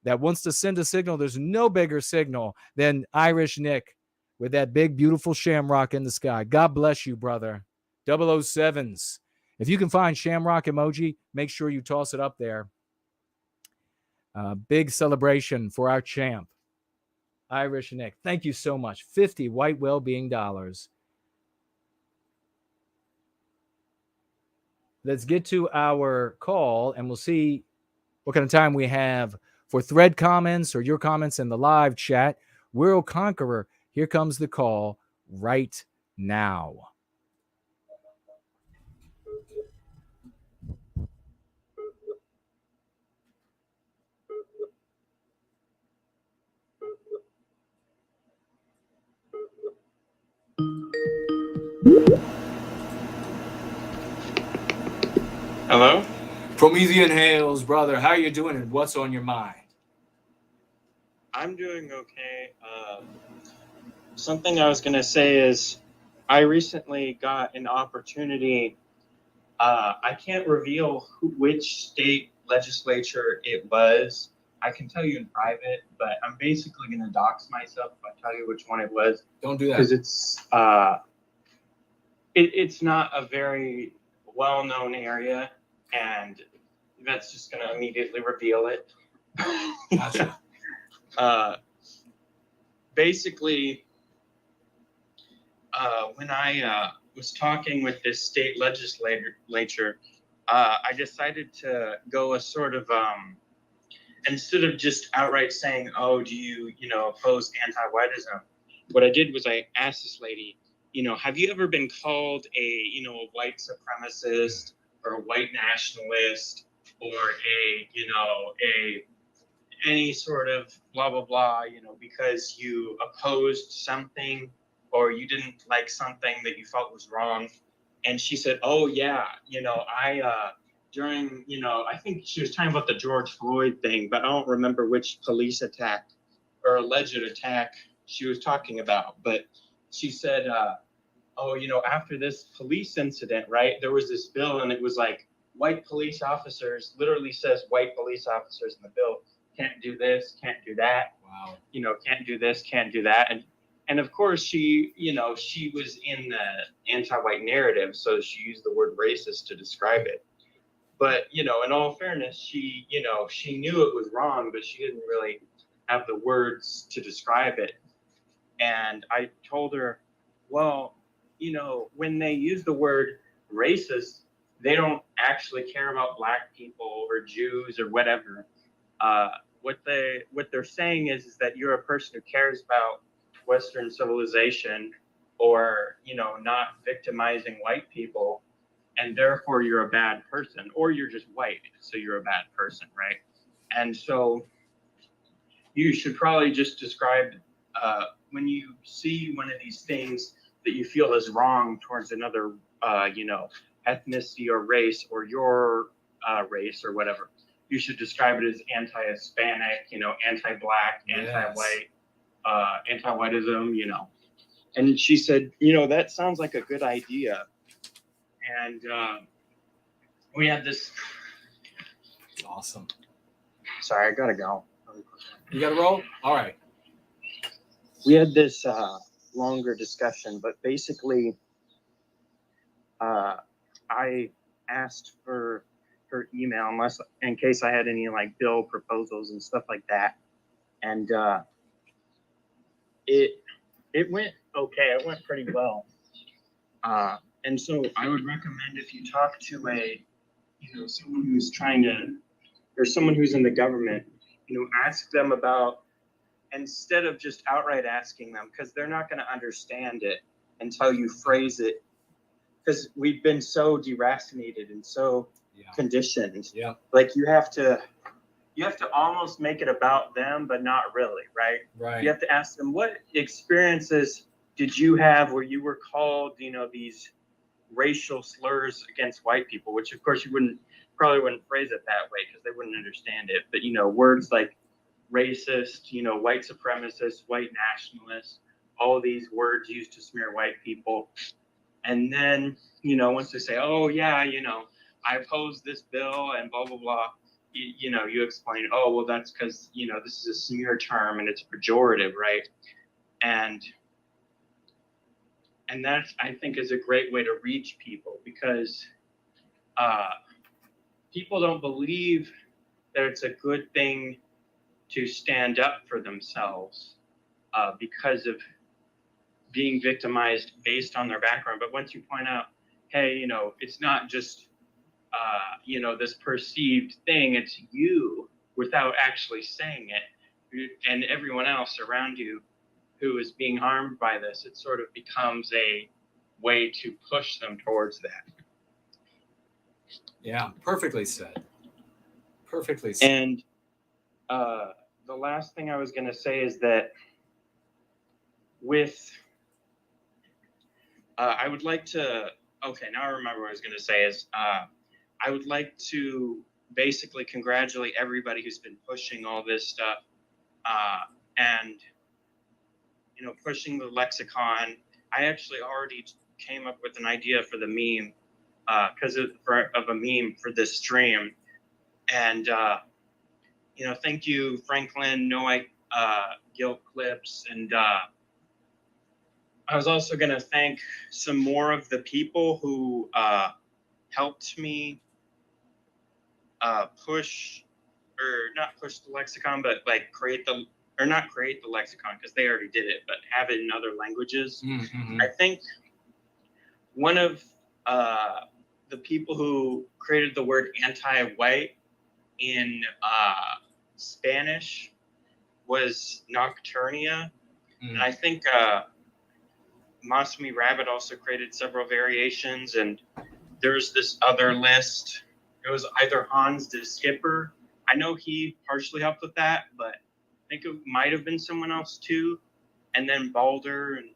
that wants to send a signal, there's no bigger signal than Irish Nick with that big, beautiful shamrock in the sky. God bless you, brother. 007s. If you can find shamrock emoji, make sure you toss it up there. Big celebration for our champ, Irish Nick. Thank you so much. 50 white well-being dollars. Let's get to our call, and we'll see what kind of time we have for thread comments or your comments in the live chat. World Conqueror, here comes the call right now. Hello? Promethean Hales, brother. How are you doing and what's on your mind? I'm doing okay. Something I was going to say is I recently got an opportunity. I can't reveal which state legislature it was. I can tell you in private, but I'm basically going to dox myself if I tell you which one it was. Don't do that. Because it's not a very well-known area, and that's just going to immediately reveal it. Gotcha. Basically, when I was talking with this state legislature, I decided to go a sort of, instead of just outright saying, oh, do you oppose anti-whiteism? What I did was I asked this lady, have you ever been called a white supremacist or a white nationalist or any sort of blah, blah, blah, because you opposed something or you didn't like something that you felt was wrong? And she said, oh yeah, during, I think she was talking about the George Floyd thing, but I don't remember which police attack or alleged attack she was talking about. But she said, after this police incident, right, there was this bill and it was like white police officers, literally says white police officers in the bill, can't do this, can't do that. Wow. Can't do this, can't do that. And of course she was in the anti-white narrative, so she used the word racist to describe it. But, in all fairness, she knew it was wrong, but she didn't really have the words to describe it. And I told her, well, when they use the word racist, they don't actually care about black people or Jews or whatever. What they're saying is that you're a person who cares about Western civilization or, not victimizing white people, and therefore you're a bad person, or you're just white, so you're a bad person, right? And so you should probably just describe when you see one of these things that you feel is wrong towards another, ethnicity or race or your race or whatever, you should describe it as anti-Hispanic, anti-black, anti-white, anti-whiteism, And she said, that sounds like a good idea. And we had this. It's awesome. Sorry, I gotta go. You gotta roll? All right. We had this longer discussion, but basically, I asked for her email in case I had any bill proposals and stuff like that, and it went okay. It went pretty well. And so I would recommend, if you talk to someone who's someone who's in the government, ask them about, instead of just outright asking them, because they're not going to understand it until you phrase it, because we've been so deracinated and so conditioned. Yeah. Like you have to almost make it about them, but not really, right? Right. You have to ask them, what experiences did you have where you were called, these racial slurs against white people, which of course you probably wouldn't phrase it that way because they wouldn't understand it. But, words like racist, white supremacist, white nationalist, all of these words used to smear white people. And then, you know, once they say, oh yeah, you know, I opposed this bill and blah, blah, blah, you know, you explain, oh, well, that's because, you know, this is a smear term and it's pejorative, right? And that, I think, is a great way to reach people, because people don't believe that it's a good thing to stand up for themselves because of being victimized based on their background. But once you point out, hey, you know, it's not just, you know, this perceived thing, it's you, without actually saying it, and everyone else around you who is being harmed by this, it sort of becomes a way to push them towards that. Yeah, perfectly said. Perfectly said. And the last thing I was going to say is that with, I would like to, okay, now I remember what I was going to say is, I would like to basically congratulate everybody who's been pushing all this stuff and, you know, pushing the lexicon. I actually already came up with an idea for the meme because of a meme for this stream. And, you know, thank you, Franklin, Guilt Clips. And I was also going to thank some more of the people who helped me push, or not push the lexicon, but like not create the lexicon, because they already did it, but have it in other languages. Mm-hmm. I think one of the people who created the word anti-white in Spanish was Nocturnia. And I think Masumi Rabbit also created several variations, and there's this other list. It was either Hans de Skipper. I know he partially helped with that, but I think it might have been someone else too. And then Balder and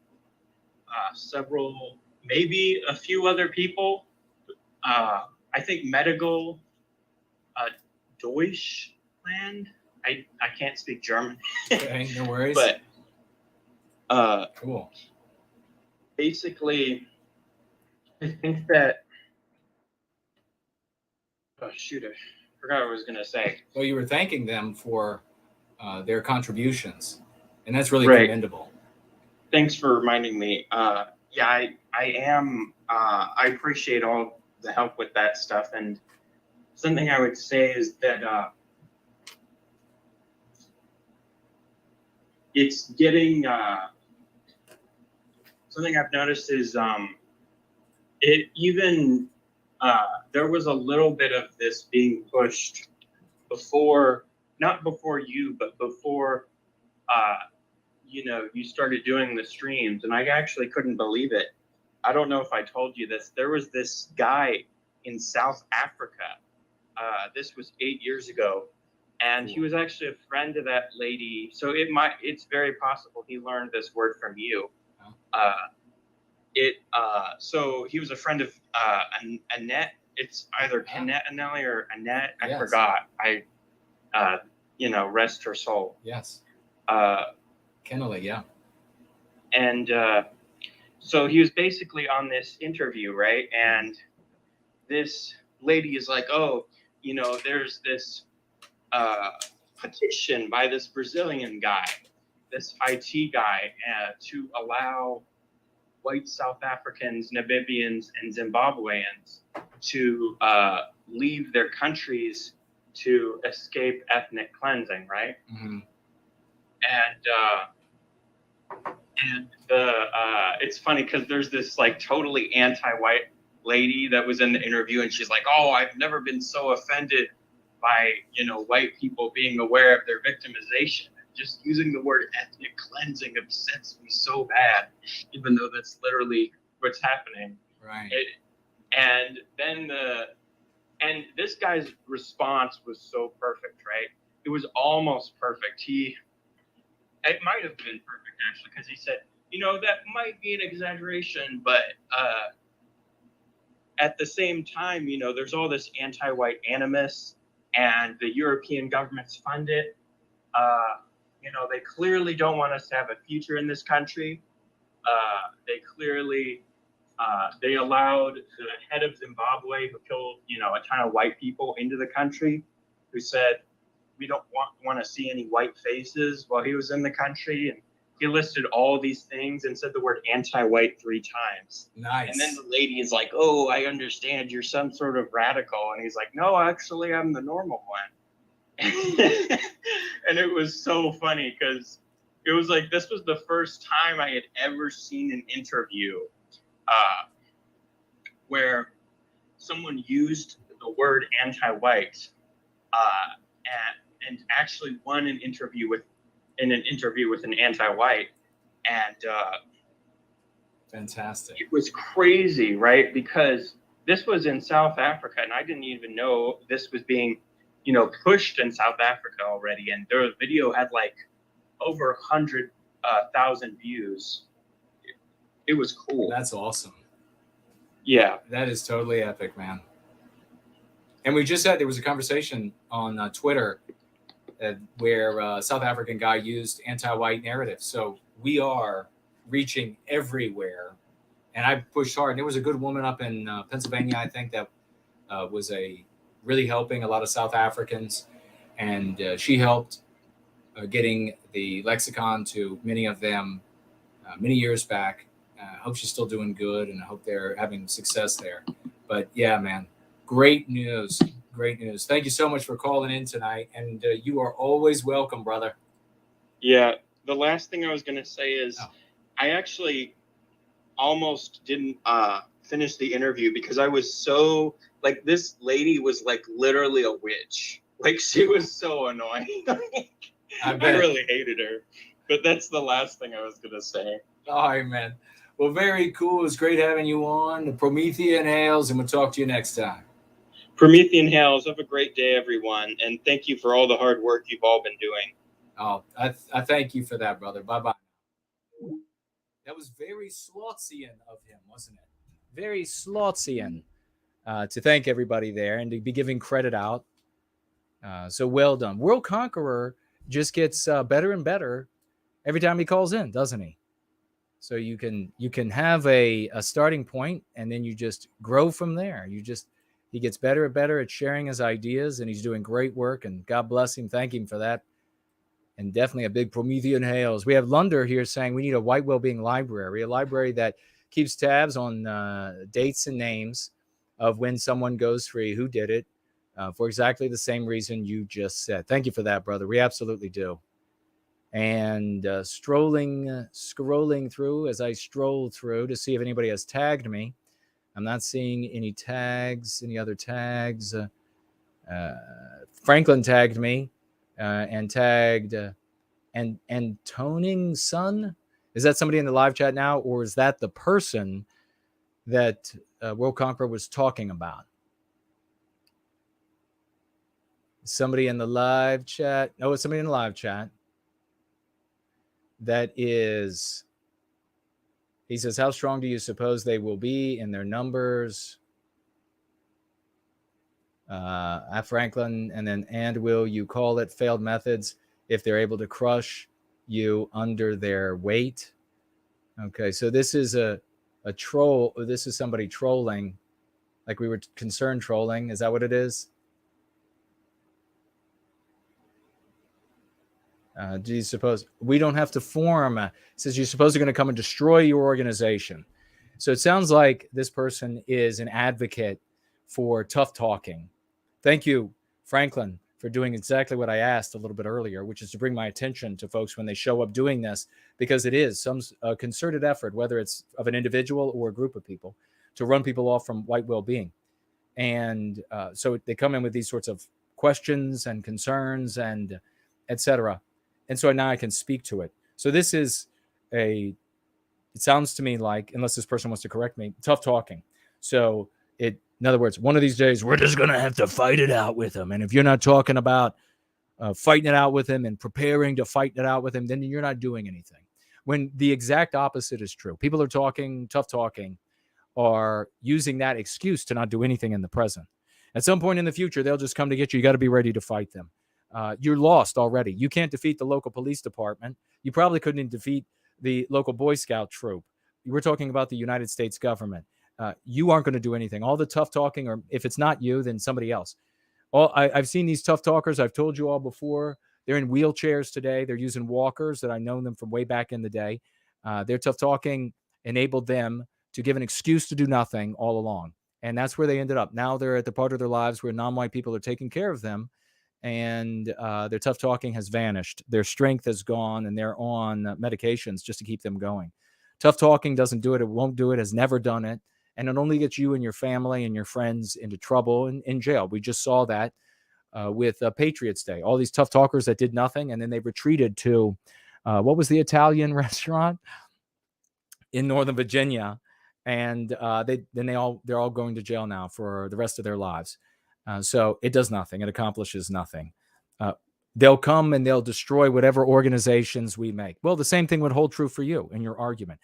several, maybe a few other people. I think Medical Deutschland. I can't speak German. Okay, no worries. But cool. Basically, I think that, oh shoot, I forgot what I was going to say. Well, you were thanking them for their contributions, and that's really Right. commendable. Thanks for reminding me. Yeah, I am. I appreciate all the help with that stuff. And something I would say is that it's getting. Something I've noticed is it even there was a little bit of this being pushed before, not before you, but before you know, you started doing the streams, and I actually couldn't believe it. I don't know if I told you this. There was this guy in South Africa. This was 8 years ago, and he was actually a friend of that lady. So it's very possible he learned this word from you. So he was a friend of Annette. It's either Annette Anneli or Annette. I forgot. You know, rest her soul. Yes. Kennelly, yeah. And so he was basically on this interview, right? And this lady is like, oh, you know, there's this petition by this Brazilian guy, this IT guy, to allow white South Africans, Namibians, and Zimbabweans to leave their countries to escape ethnic cleansing, right? Mm-hmm. And it's funny because there's this like totally anti-white lady that was in the interview, and she's like, oh, I've never been so offended by, you know, white people being aware of their victimization. Just using the word ethnic cleansing upsets me so bad, even though that's literally what's happening. Right. And then and this guy's response was so perfect, right? It was almost perfect. It might have been perfect, actually, because he said, you know, that might be an exaggeration, but at the same time, you know, there's all this anti-white animus, and the European governments fund it. You know, they clearly don't want us to have a future in this country. They clearly they allowed the head of Zimbabwe, who killed, a ton of white people, into the country, who said, we don't want to see any white faces while he was in the country. And he listed all these things and said the word anti-white 3 times. Nice. And then the lady is like, oh, I understand you're some sort of radical. And he's like, no, actually, I'm the normal one. And it was so funny because it was like, this was the first time I had ever seen an interview where someone used the word anti-white and actually won an interview with an anti-white. And fantastic. It was crazy, right? Because this was in South Africa, and I didn't even know this was being, pushed in South Africa already. And their video had like over 100,000 views. It was cool. That's awesome. Yeah. That is totally epic, man. And we just had, there was a conversation on Twitter where a South African guy used anti-white narrative. So we are reaching everywhere. And I pushed hard. And there was a good woman up in Pennsylvania, I think, that was really helping a lot of South Africans. And she helped getting the lexicon to many of them many years back. I hope she's still doing good, and I hope they're having success there. But yeah, man, great news. Great news. Thank you so much for calling in tonight. And you are always welcome, brother. Yeah. The last thing I was going to say is I actually almost didn't finish the interview because I was so, like, this lady was like literally a witch. Like, she was so annoying. I really hated her. But that's the last thing I was going to say. All right, man. Well, very cool. It was great having you on. The Promethean Hails, and we'll talk to you next time. Promethean Hails. Have a great day, everyone. And thank you for all the hard work you've all been doing. Oh, I thank you for that, brother. Bye-bye. That was very Slotzian of him, wasn't it? Very Slotzian to thank everybody there and to be giving credit out. So well done. World Conqueror just gets better and better every time he calls in, doesn't he? So you can have a starting point, and then you just grow from there. He gets better and better at sharing his ideas, and he's doing great work, and God bless him. Thank him for that. And definitely a big Promethean Hails. We have Lunder here saying we need a white wellbeing library, a library that keeps tabs on dates and names of when someone goes free, who did it, for exactly the same reason you just said. Thank you for that, brother. We absolutely do. And scrolling through as I stroll through to see if anybody has tagged me. I'm not seeing any tags, any other tags. Franklin tagged me and tagged and Toning Son. Is that somebody in the live chat now, or is that the person that World Conqueror was talking about? Somebody in the live chat. No, it's somebody in the live chat. That is, he says, how strong do you suppose they will be in their numbers? At Franklin, and will you call it failed methods if they're able to crush you under their weight? Okay, so this is a troll. This is somebody trolling, like we were concerned trolling. Is that what it is? Do you suppose we don't have to form? It says you suppose they're going to come and destroy your organization. So it sounds like this person is an advocate for tough talking. Thank you, Franklin, for doing exactly what I asked a little bit earlier, which is to bring my attention to folks when they show up doing this, because it is some concerted effort, whether it's of an individual or a group of people, to run people off from white well-being. And so they come in with these sorts of questions and concerns and et cetera. And so now I can speak to it. So this is it sounds to me like, unless this person wants to correct me, tough talking. So in other words, one of these days, we're just going to have to fight it out with them. And if you're not talking about fighting it out with him and preparing to fight it out with him, then you're not doing anything. When the exact opposite is true. People are talking, tough talking, are using that excuse to not do anything in the present. At some point in the future, they'll just come to get you. You got to be ready to fight them. You're lost already. You can't defeat the local police department. You probably couldn't defeat the local Boy Scout troop. we're talking about the United States government. You aren't going to do anything. All the tough talking, or if it's not you, then somebody else. I've seen these tough talkers. I've told you all before. They're in wheelchairs today. They're using walkers that I know them from way back in the day. Their tough talking enabled them to give an excuse to do nothing all along. And that's where they ended up. Now they're at the part of their lives where non-white people are taking care of them, and their tough talking has vanished. Their strength has gone, and they're on medications just to keep them going. Tough talking doesn't do it. It won't do it, has never done it. And it only gets you and your family and your friends into trouble and in jail. We just saw that with Patriots Day. All these tough talkers that did nothing, and then they retreated to, what was the Italian restaurant in Northern Virginia? And they're all going to jail now for the rest of their lives. So it does nothing. It accomplishes nothing. They'll come and they'll destroy whatever organizations we make. Well, the same thing would hold true for you in your argument.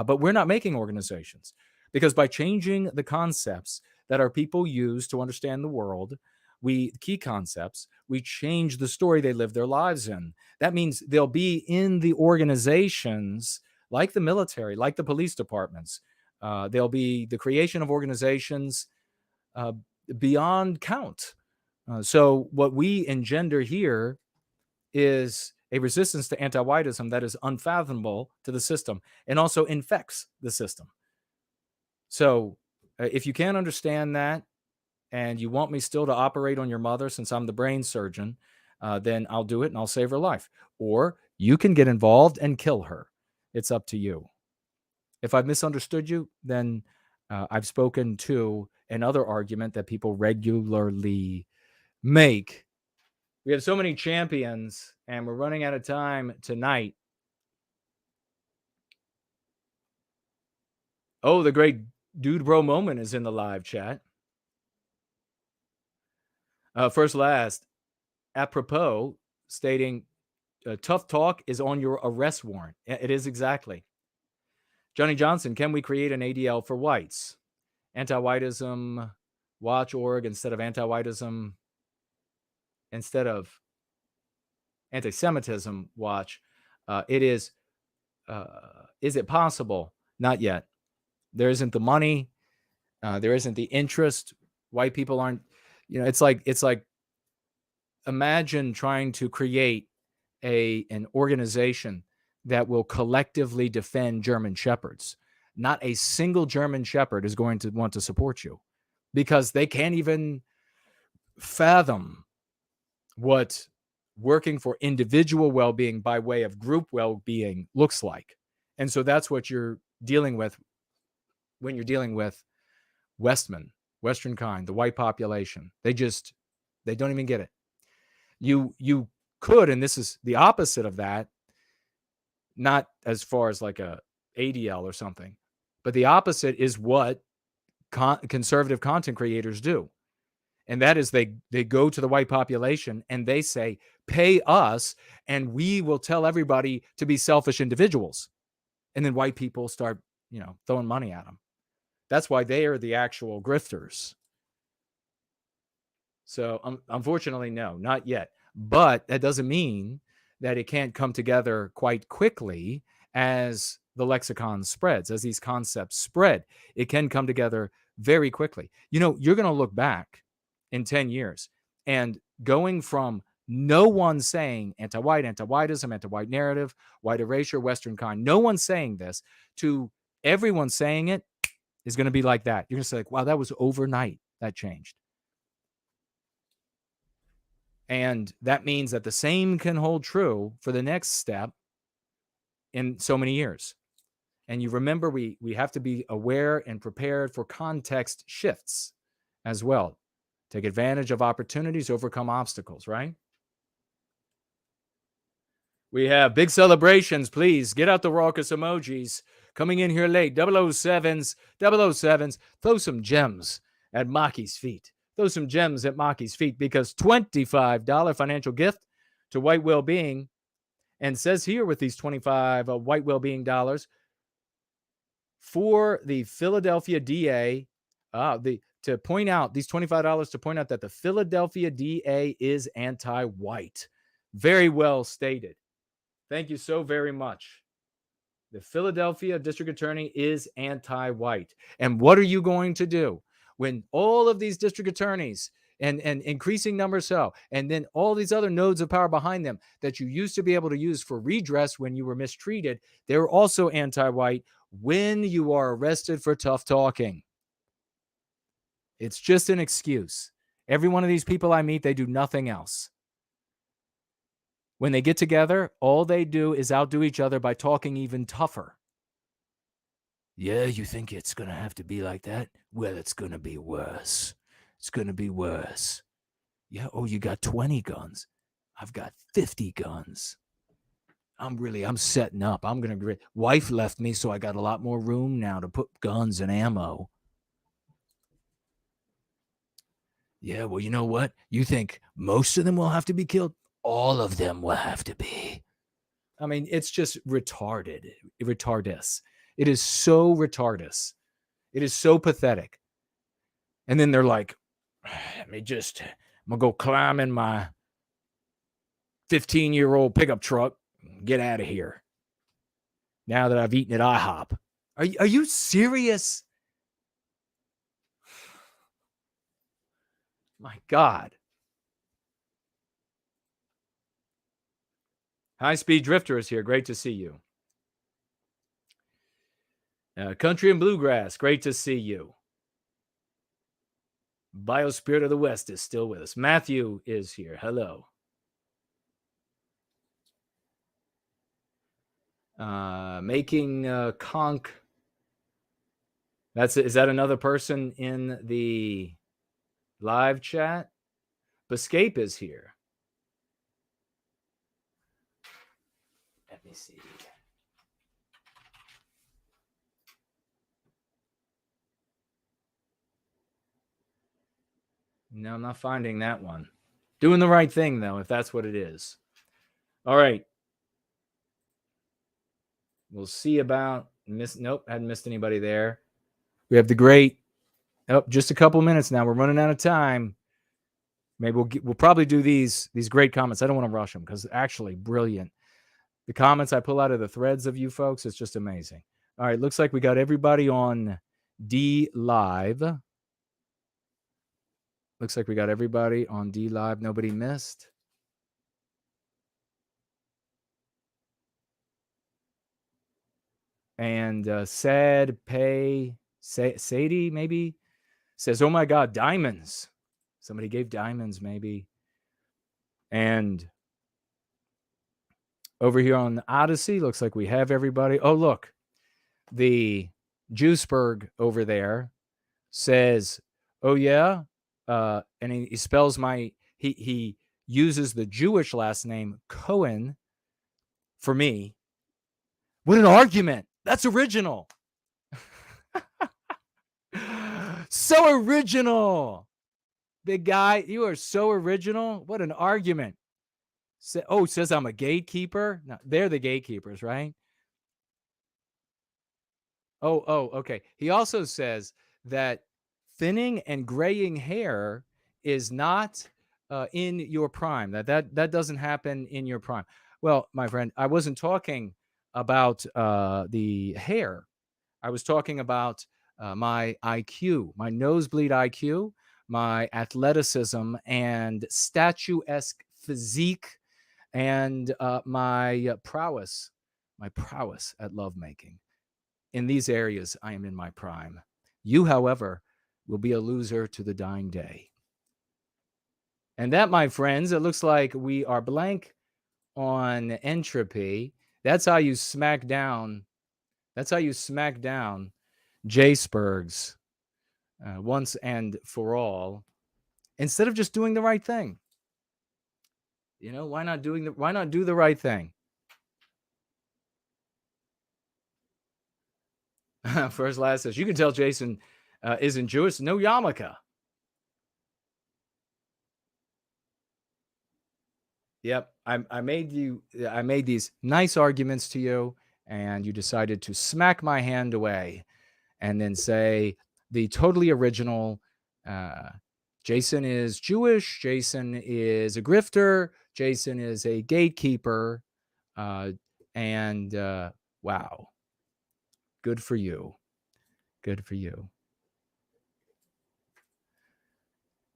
But we're not making organizations, because by changing the concepts that our people use to understand the world, key concepts, we change the story they live their lives in. That means they'll be in the organizations like the military, like the police departments. There'll be the creation of organizations beyond count. So what we engender here is a resistance to anti-whiteism that is unfathomable to the system and also infects the system. So if you can't understand that, and you want me still to operate on your mother since I'm the brain surgeon, then I'll do it and I'll save her life. Or you can get involved and kill her. It's up to you. If I've misunderstood you, then I've spoken to another argument that people regularly make. We have so many champions, and we're running out of time tonight. Oh, the great Dude Bro Moment is in the live chat. First last, apropos, stating tough talk is on your arrest warrant. It is exactly. Johnny Johnson, can we create an ADL for whites? Anti-whiteism watch org instead of anti-whiteism, instead of anti-Semitism watch. Is it possible? Not yet. There isn't the money. There isn't the interest. White people aren't, it's like imagine trying to create an organization that will collectively defend German shepherds. Not a single German shepherd is going to want to support you, because they can't even fathom what working for individual well-being by way of group well-being looks like. And so that's what you're dealing with when you're dealing with Western kind, the white population. They don't even get it. You could, and this is the opposite of that, not as far as like a ADL or something, but the opposite is what conservative content creators do. And that is they go to the white population and they say, pay us and we will tell everybody to be selfish individuals. And then white people start, throwing money at them. That's why they are the actual grifters. So unfortunately, no, not yet. But that doesn't mean that it can't come together quite quickly as the lexicon spreads, as these concepts spread. It can come together very quickly. You're going to look back in 10 years and going from no one saying anti-white, anti-whiteism, anti-white narrative, white erasure, Western kind, no one saying this, to everyone saying it is going to be like that. You're going to say, wow, that was overnight. That changed. And that means that the same can hold true for the next step in so many years. And you remember, we have to be aware and prepared for context shifts as well. Take advantage of opportunities, overcome obstacles, right? We have big celebrations. Please get out the raucous emojis. Coming in here late, 007s, throw some gems at Maki's feet. Throw some gems at Maki's feet, because $25 financial gift to White Wellbeing. And says here with these 25 White Wellbeing dollars for the Philadelphia DA, to point out, these $25 to point out that the Philadelphia DA is anti-white. Very well stated. Thank you so very much. The Philadelphia district attorney is anti-white. And what are you going to do when all of these district attorneys and increasing numbers and then all these other nodes of power behind them that you used to be able to use for redress when you were mistreated, they're also anti-white when you are arrested for tough talking. It's just an excuse. Every one of these people I meet, they do nothing else. When they get together, all they do is outdo each other by talking even tougher. Yeah, you think it's going to have to be like that? Well, it's going to be worse. It's going to be worse. Yeah, oh, you got 20 guns. I've got 50 guns. I'm setting up. I'm going to... Wife left me, so I got a lot more room now to put guns and ammo. Yeah, well, you know what? You think most of them will have to be killed? All of them will have to be. I mean, it's just retarded. Retardus. It is so retardus. It is so pathetic. And then they're like, I'm going to go climb in my 15-year-old pickup truck and get out of here. Now that I've eaten at IHOP. Are you serious? My God. High Speed Drifter is here. Great to see you. Country and Bluegrass. Great to see you. Biospirit of the West is still with us. Matthew is here. Hello. Making Conk. Is that another person in the live chat? Bescape is here. Let me see. No, I'm not finding that one. Doing the right thing, though, if that's what it is. All right. We'll see about... Nope, hadn't missed anybody there. We have the great... Oh, just a couple minutes now. We're running out of time. Maybe we'll probably do these great comments. I don't want to rush them because actually brilliant. The comments I pull out of the threads of you folks, it's just amazing. All right, looks like we got everybody on D Live. Looks like we got everybody on D Live. Nobody missed. And Sadie maybe says, oh my God, diamonds. Somebody gave diamonds maybe. And over here on the Odyssey, looks like we have everybody. Oh, look. The Juiceberg over there says, oh, yeah. And he spells he uses the Jewish last name Cohen for me. What an argument. That's original. So original. Big guy, you are so original. What an argument. Says I'm a gatekeeper. No, they're the gatekeepers, right? Oh, okay. He also says that thinning and graying hair is not in your prime. That doesn't happen in your prime. Well, my friend, I wasn't talking about the hair. I was talking about my IQ, my nosebleed IQ, my athleticism and statuesque physique, and my prowess at lovemaking. In these areas, I am in my prime. You, however, will be a loser to the dying day. And that, my friends, it looks like we are blank on entropy. That's how you smack down. That's how you smack down J-Spurgs once and for all, instead of just doing the right thing. You know, why not do the right thing? First Last says, you can tell Jason isn't Jewish. No yarmulke. Yep, I made these nice arguments to you, and you decided to smack my hand away, and then say the totally original. Jason is Jewish. Jason is a grifter. Jason is a gatekeeper. And wow. Good for you. Good for you.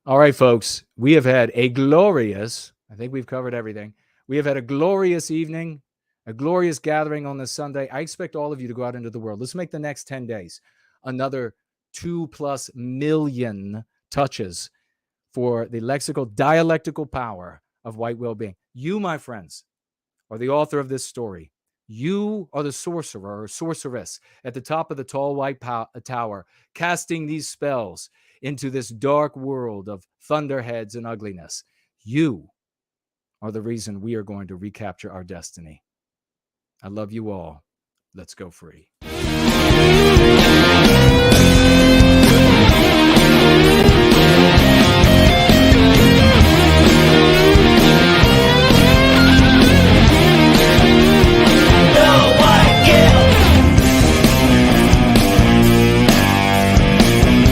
All right, folks, we have had a glorious, I think we've covered everything. We have had a glorious evening, a glorious gathering on this Sunday. I expect all of you to go out into the world. Let's make the next 10 days another 2+ million touches for the lexical dialectical power of white well-being. You, my friends, are the author of this story. You are the sorcerer or sorceress at the top of the tall white tower, casting these spells into this dark world of thunderheads and ugliness. You are the reason we are going to recapture our destiny. I love you all. Let's go free.